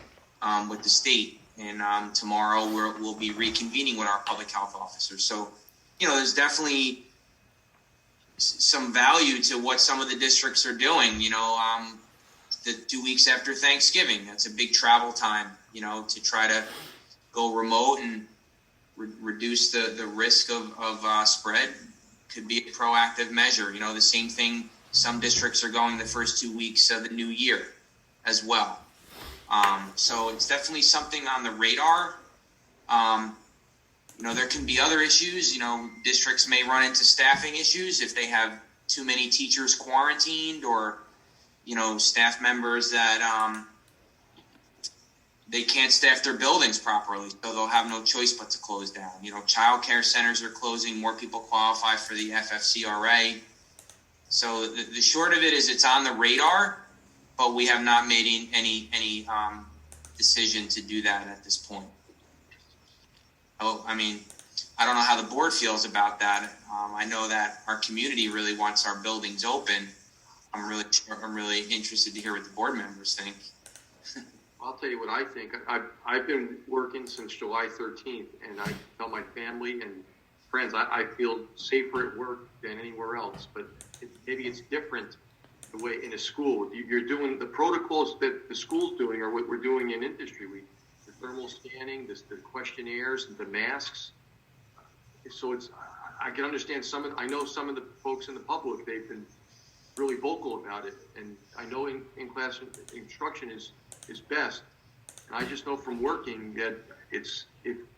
with the state, and tomorrow we'll be reconvening with our public health officers. So, there's definitely some value to what some of the districts are doing. The 2 weeks after Thanksgiving, that's a big travel time, to try to go remote and reduce the risk of spread. Could be a proactive measure. The same thing, some districts are going the first 2 weeks of the new year as well. So it's definitely something on the radar. There can be other issues. Districts may run into staffing issues if they have too many teachers quarantined, or staff members that they can't staff their buildings properly, so they'll have no choice but to close down. Child care centers are closing. More people qualify for the FFCRA. So the short of it is it's on the radar, but we have not made any decision to do that at this point. I don't know how the board feels about that. I know that our community really wants our buildings open. I'm really interested to hear what the board members think. I'll tell you what I think. I've been working since July 13th, and I tell my family and friends I feel safer at work than anywhere else. But maybe it's different the way in a school. You're doing the protocols that the school's doing or what we're doing in industry. The thermal scanning, the questionnaires, the masks. So I can understand I know some of the folks in the public, they've been really vocal about it. And I know in-class instruction is best. And I just know from working that if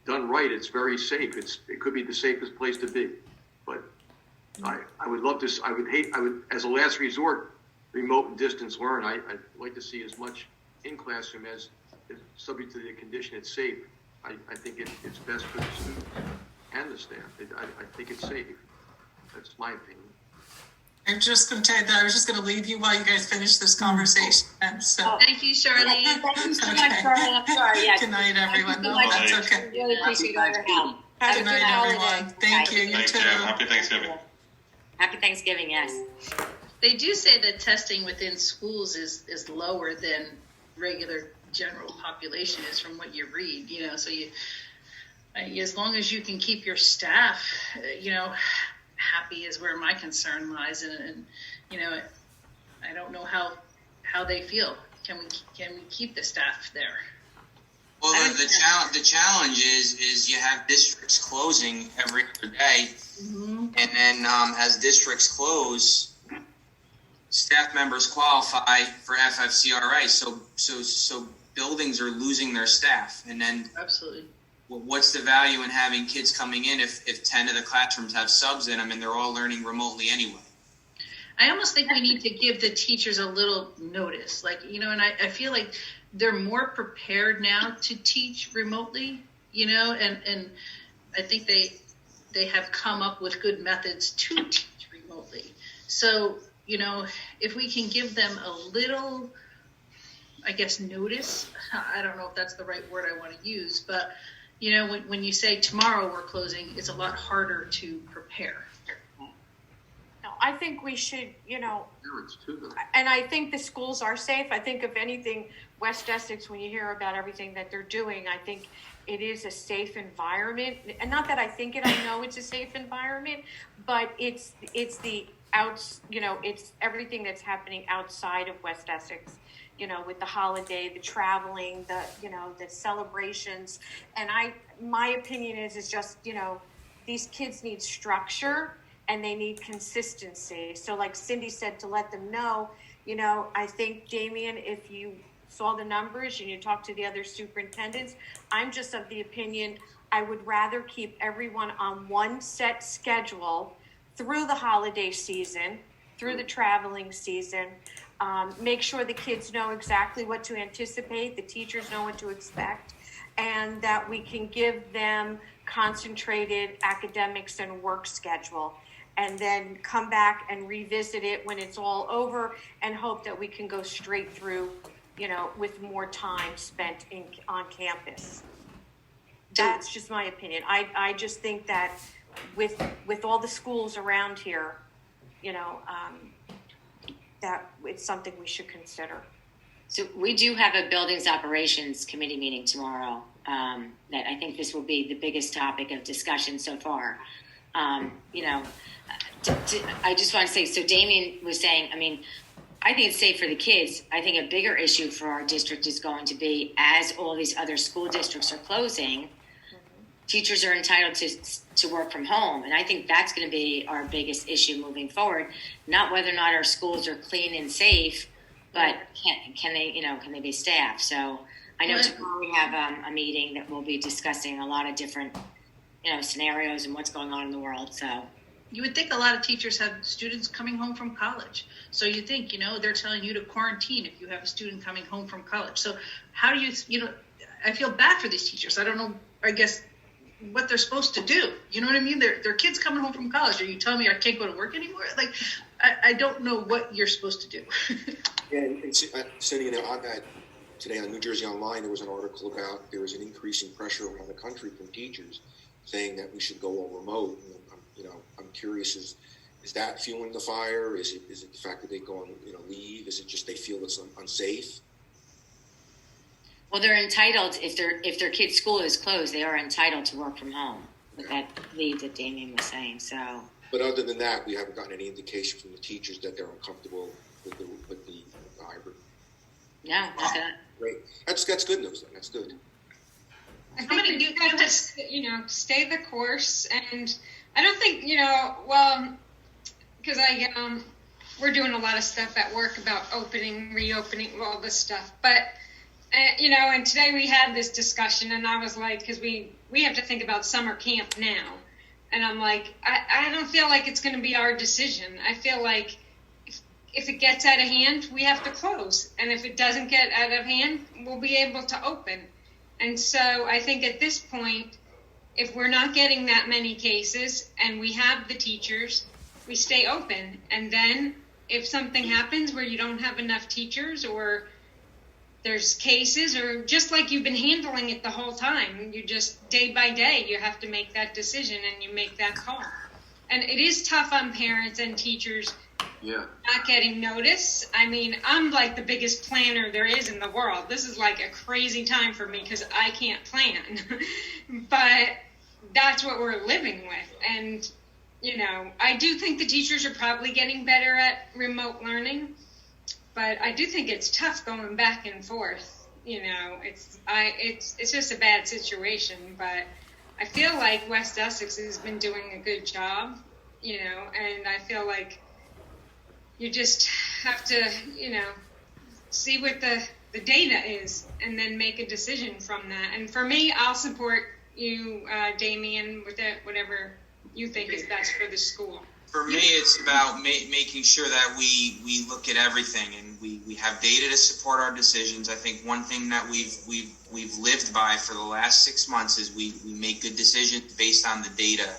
done right, it's very safe. It could be the safest place to be. But I would love to, I would, as a last resort, remote and distance learn. I'd like to see as much in classroom as subject to the condition it's safe. I think it's best for the students and the staff. I think it's safe. That's my opinion. I'm just going to tell you that I was just going to leave you while you guys finish this conversation. So. Thank you, Charlene. Thank you so much, Charlene. I'm sorry. Yeah. Good night, everyone. No, that's okay. Really appreciate all your help. Have a good night, everyone. Thank you. You too. Happy Thanksgiving. Happy Thanksgiving, yes. They do say that testing within schools is lower than regular general population is from what you read, so as long as you can keep your staff, happy is where my concern lies. And I don't know how they feel. Can we keep the staff there? Well, the challenge is you have districts closing every other day, and then as districts close, staff members qualify for FFCRA. So buildings are losing their staff, and then absolutely. What's the value in having kids coming in if 10 of the classrooms have subs in them and they're all learning remotely anyway? I almost think we need to give the teachers a little notice, and I feel like they're more prepared now to teach remotely, and I think they have come up with good methods to teach remotely. So, if we can give them a little, I guess, notice, I don't know if that's the right word I want to use, but when you say tomorrow we're closing, it's a lot harder to prepare. No, I think we should, and I think the schools are safe. I think if anything, West Essex, when you hear about everything that they're doing, I think it is a safe environment. And not that I think it, I know it's a safe environment, but it's the it's everything that's happening outside of West Essex. With the holiday, the traveling, the celebrations. And my opinion is just, these kids need structure and they need consistency. So like Cindy said, to let them know, I think, Damien, if you saw the numbers and you talked to the other superintendents, I'm just of the opinion I would rather keep everyone on one set schedule through the holiday season, through the traveling season. Make sure the kids know exactly what to anticipate, the teachers know what to expect, and that we can give them concentrated academics and work schedule, and then come back and revisit it when it's all over and hope that we can go straight through, with more time spent on campus. That's just my opinion. I just think that with all the schools around here, that it's something we should consider. So we do have a buildings operations committee meeting tomorrow. That I think this will be the biggest topic of discussion so far. I just want to say, so Damien was saying, I think it's safe for the kids. I think a bigger issue for our district is going to be, as all these other school districts are closing, teachers are entitled to work from home. And I think that's going to be our biggest issue moving forward. Not whether or not our schools are clean and safe, but can they be staffed? So I know tomorrow we have a meeting that we'll be discussing a lot of different, scenarios and what's going on in the world. So you would think a lot of teachers have students coming home from college. So you think, they're telling you to quarantine if you have a student coming home from college. So how do you, I feel bad for these teachers. I don't know, I guess, what they're supposed to do. You know what I mean? They're kids coming home from college. Are you telling me I can't go to work anymore? Like, I don't know what you're supposed to do. Yeah, and Cindy, on that, today on New Jersey Online, there was an article about there was an increasing pressure around the country from teachers saying that we should go all remote. And I'm curious, is that fueling the fire? Is it the fact that they go on leave? Is it just they feel it's unsafe? Well, they're entitled, if their kid's school is closed, they are entitled to work from home with that leave that Damien was saying. So. But other than that, we haven't gotten any indication from the teachers that they're uncomfortable with the hybrid. No, not that. Great. That's good news. Then. That's good. I think you have to, stay the course, and I don't think, because we're doing a lot of stuff at work about reopening, all this stuff, but. And today we had this discussion, and I was like, because we have to think about summer camp now, and I'm like, I don't feel like it's going to be our decision. I feel like if it gets out of hand, we have to close, and if it doesn't get out of hand, we'll be able to open. And so I think at this point, if we're not getting that many cases and we have the teachers, we stay open. And then if something happens where you don't have enough teachers, or there's cases, or just like you've been handling it the whole time, you just day by day, you have to make that decision and you make that call. And it is tough on parents and teachers not getting notice. I mean, I'm like the biggest planner there is in the world. This is like a crazy time for me because I can't plan. But that's what we're living with. And, I do think the teachers are probably getting better at remote learning. But I do think it's tough going back and forth. It's just a bad situation. But I feel like West Essex has been doing a good job, and I feel like you just have to, see what the data is and then make a decision from that. And for me, I'll support you, Damien, with whatever you think is best for the school. For me, it's about making sure that we look at everything, and we have data to support our decisions. I think one thing that we've lived by for the last 6 months is we make good decisions based on the data,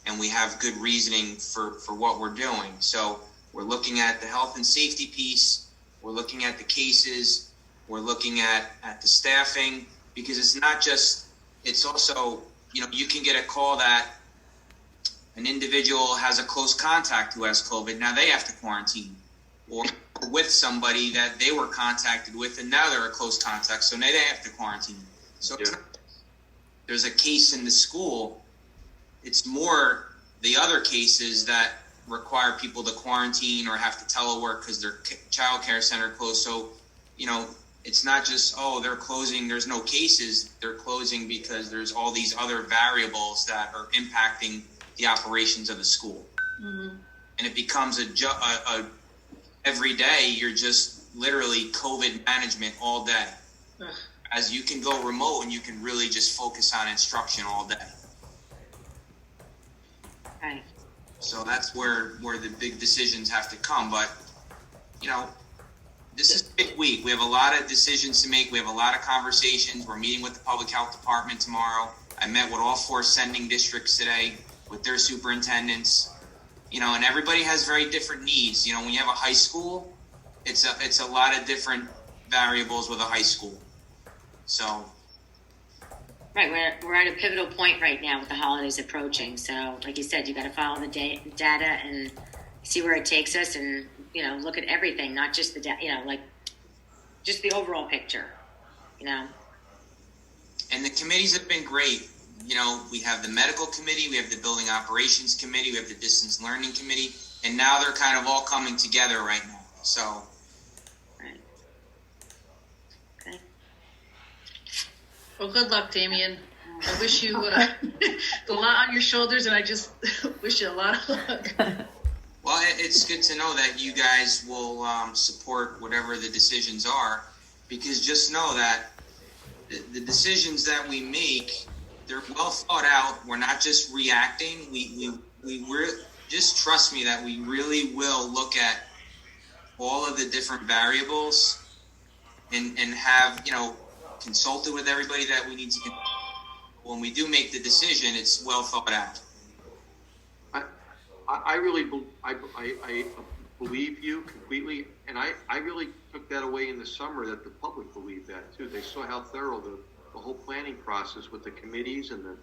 and we have good reasoning for what we're doing. So we're looking at the health and safety piece, we're looking at the cases, we're looking at the staffing, because it's not just, it's also, you can get a call that an individual has a close contact who has COVID, now they have to quarantine, or with somebody that they were contacted with and now they're a close contact, so now they have to quarantine. So there's a case in the school, it's more the other cases that require people to quarantine or have to telework because their child care center closed. So, it's not just, they're closing, there's no cases, they're closing because there's all these other variables that are impacting the operations of the school. Mm-hmm. And it becomes a every day you're just literally COVID management all day. Ugh. As you can go remote and you can really just focus on instruction all day. Right. So that's where the big decisions have to come. But this is a big week. We have a lot of decisions to make. We have a lot of conversations. We're meeting with the public health department tomorrow. I met with all 4 sending districts today, with their superintendents, and everybody has very different needs. When you have a high school, it's a lot of different variables with a high school. So. Right, we're at a pivotal point right now with the holidays approaching. So, like you said, you got to follow the data and see where it takes us, and look at everything, not just the data, just the overall picture. And the committees have been great. We have the medical committee, we have the building operations committee, we have the distance learning committee, and now they're kind of all coming together right now. So. Right. Okay. Well, good luck, Damien. I wish you a lot on your shoulders, and I just wish you a lot of luck. Well, it's good to know that you guys will support whatever the decisions are, because just know that the decisions that we make, they're well thought out. We're not just reacting. We're just trust me that we really will look at all of the different variables and have, consulted with everybody that we need to. When we do make the decision, it's well thought out. I really believe you completely, and I really took that away in the summer that the public believed that too. They saw how thorough the whole planning process with the committees and the,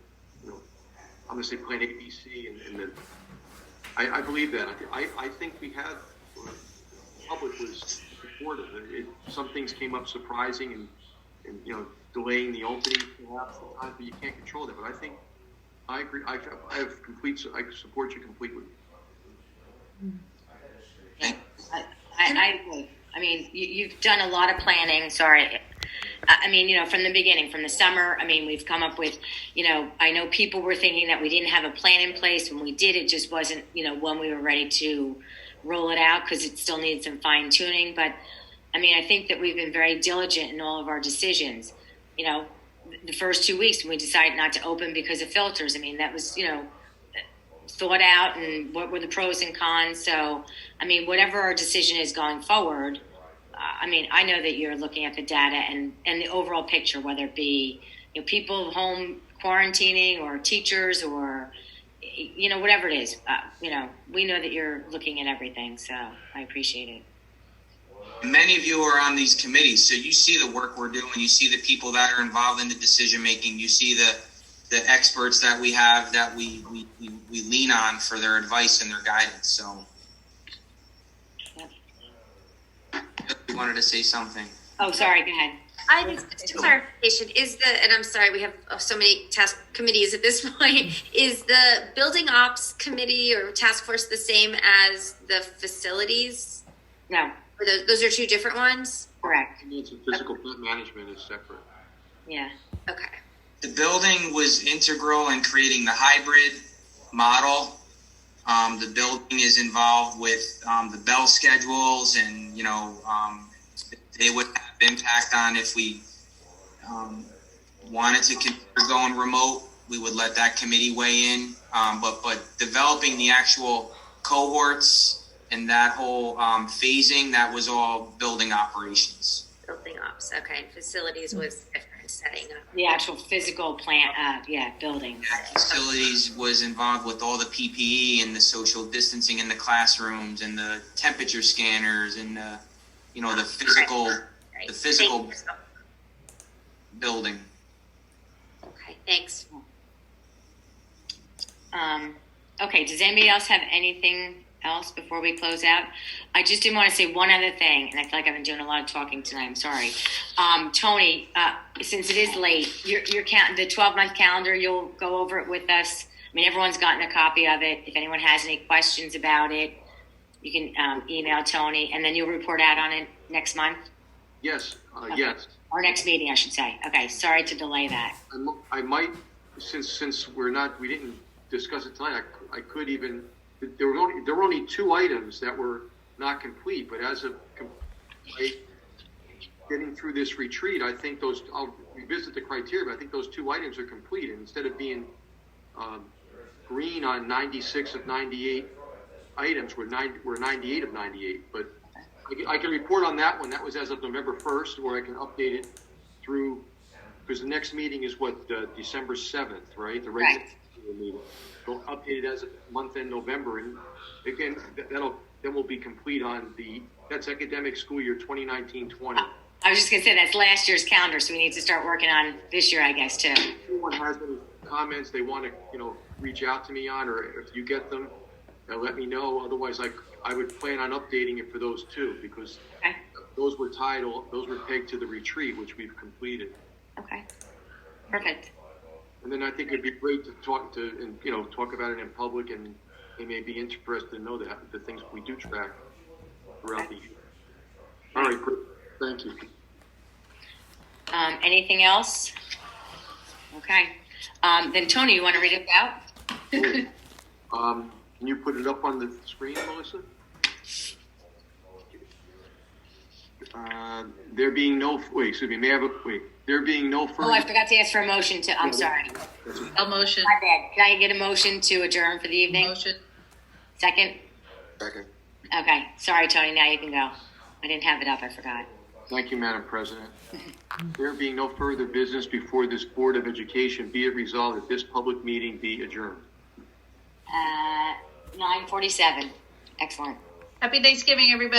I'm going to say Plan A, B, C, and I believe that. I think we had, the public was supportive. Some things came up surprising and delaying the opening perhaps sometimes, but you can't control that. But I think I agree. I support you completely. I agree. I mean, you've done a lot of planning. Sorry. I mean, from the beginning, from the summer, I mean, we've come up with, I know people were thinking that we didn't have a plan in place. When we did, it just wasn't, when we were ready to roll it out because it still needed some fine tuning. But I mean, I think that we've been very diligent in all of our decisions. The first 2 weeks when we decided not to open because of filters, I mean, that was, thought out and what were the pros and cons. So, I mean, whatever our decision is going forward, I mean, I know that you're looking at the data and the overall picture, whether it be, people home quarantining or teachers or, whatever it is, we know that you're looking at everything. So I appreciate it. Many of you are on these committees, so you see the work we're doing. You see the people that are involved in the decision making. You see the experts that we have that we lean on for their advice and their guidance. So, you wanted to say something. Oh, sorry. Go ahead. I just a clarification. And I'm sorry, we have so many task committees at this point. Is the building ops committee or task force the same as the facilities? No. Or those are two different ones? Correct. Physical plant management is separate. Yeah. Okay. The building was integral in creating the hybrid model. The building is involved with the bell schedules, and they would have impact on if we wanted to consider going remote. We would let that committee weigh in. But developing the actual cohorts and that whole phasing, that was all building operations. Building ops. Okay. Facilities was different, setting up. The actual physical plant, building. Yeah, facilities was involved with all the PPE and the social distancing in the classrooms and the temperature scanners and the physical building. Okay, thanks. Okay, does anybody else have anything else before we close out? I just did want to say one other thing, and I feel like I've been doing a lot of talking tonight. I'm sorry. Tony, since it is late, your the 12-month calendar, you'll go over it with us. I mean, everyone's gotten a copy of it. If anyone has any questions about it, you can email Tony, and then you'll report out on it next month? Yes, Okay. yes. Or next meeting, I should say. Okay, sorry to delay that. I might, since we didn't discuss it tonight, I could even, there were only 2 items that were not complete, but as of getting through this retreat, I think I'll revisit the criteria, but I think those 2 items are complete. And instead of being green on 96 of 98 items, we're 98 of 98. But I can report on that one. That was as of November 1st, or I can update it through, because the next meeting is December 7th, right? The regular meeting. So update it as of month end November, and again, then we'll be complete on that's academic school year 2019-20. I was just going to say that's last year's calendar, so we need to start working on this year, I guess, too. If anyone has any comments they want to, reach out to me on, or if you get them, let me know. Otherwise, I would plan on updating it for those 2, because those were pegged to the retreat, which we've completed. Okay. Perfect. And then I think it'd be great to talk about it in public, and they may be interested to know that the things we do track throughout the year. All right, great. Thank you. Anything else? Okay. Then Tony, you want to read it out? Can you put it up on the screen, Melissa? There being no further. Oh, I forgot to ask for a motion to. I'm sorry. A motion. My bad. Can I get a motion to adjourn for the evening? Motion. Second? Second. Okay, sorry, Tony, now you can go. I didn't have it up, I forgot. Thank you, Madam President. There being no further business before this Board of Education, be it resolved that this public meeting be adjourned. 9:47. Excellent. Happy Thanksgiving, everybody.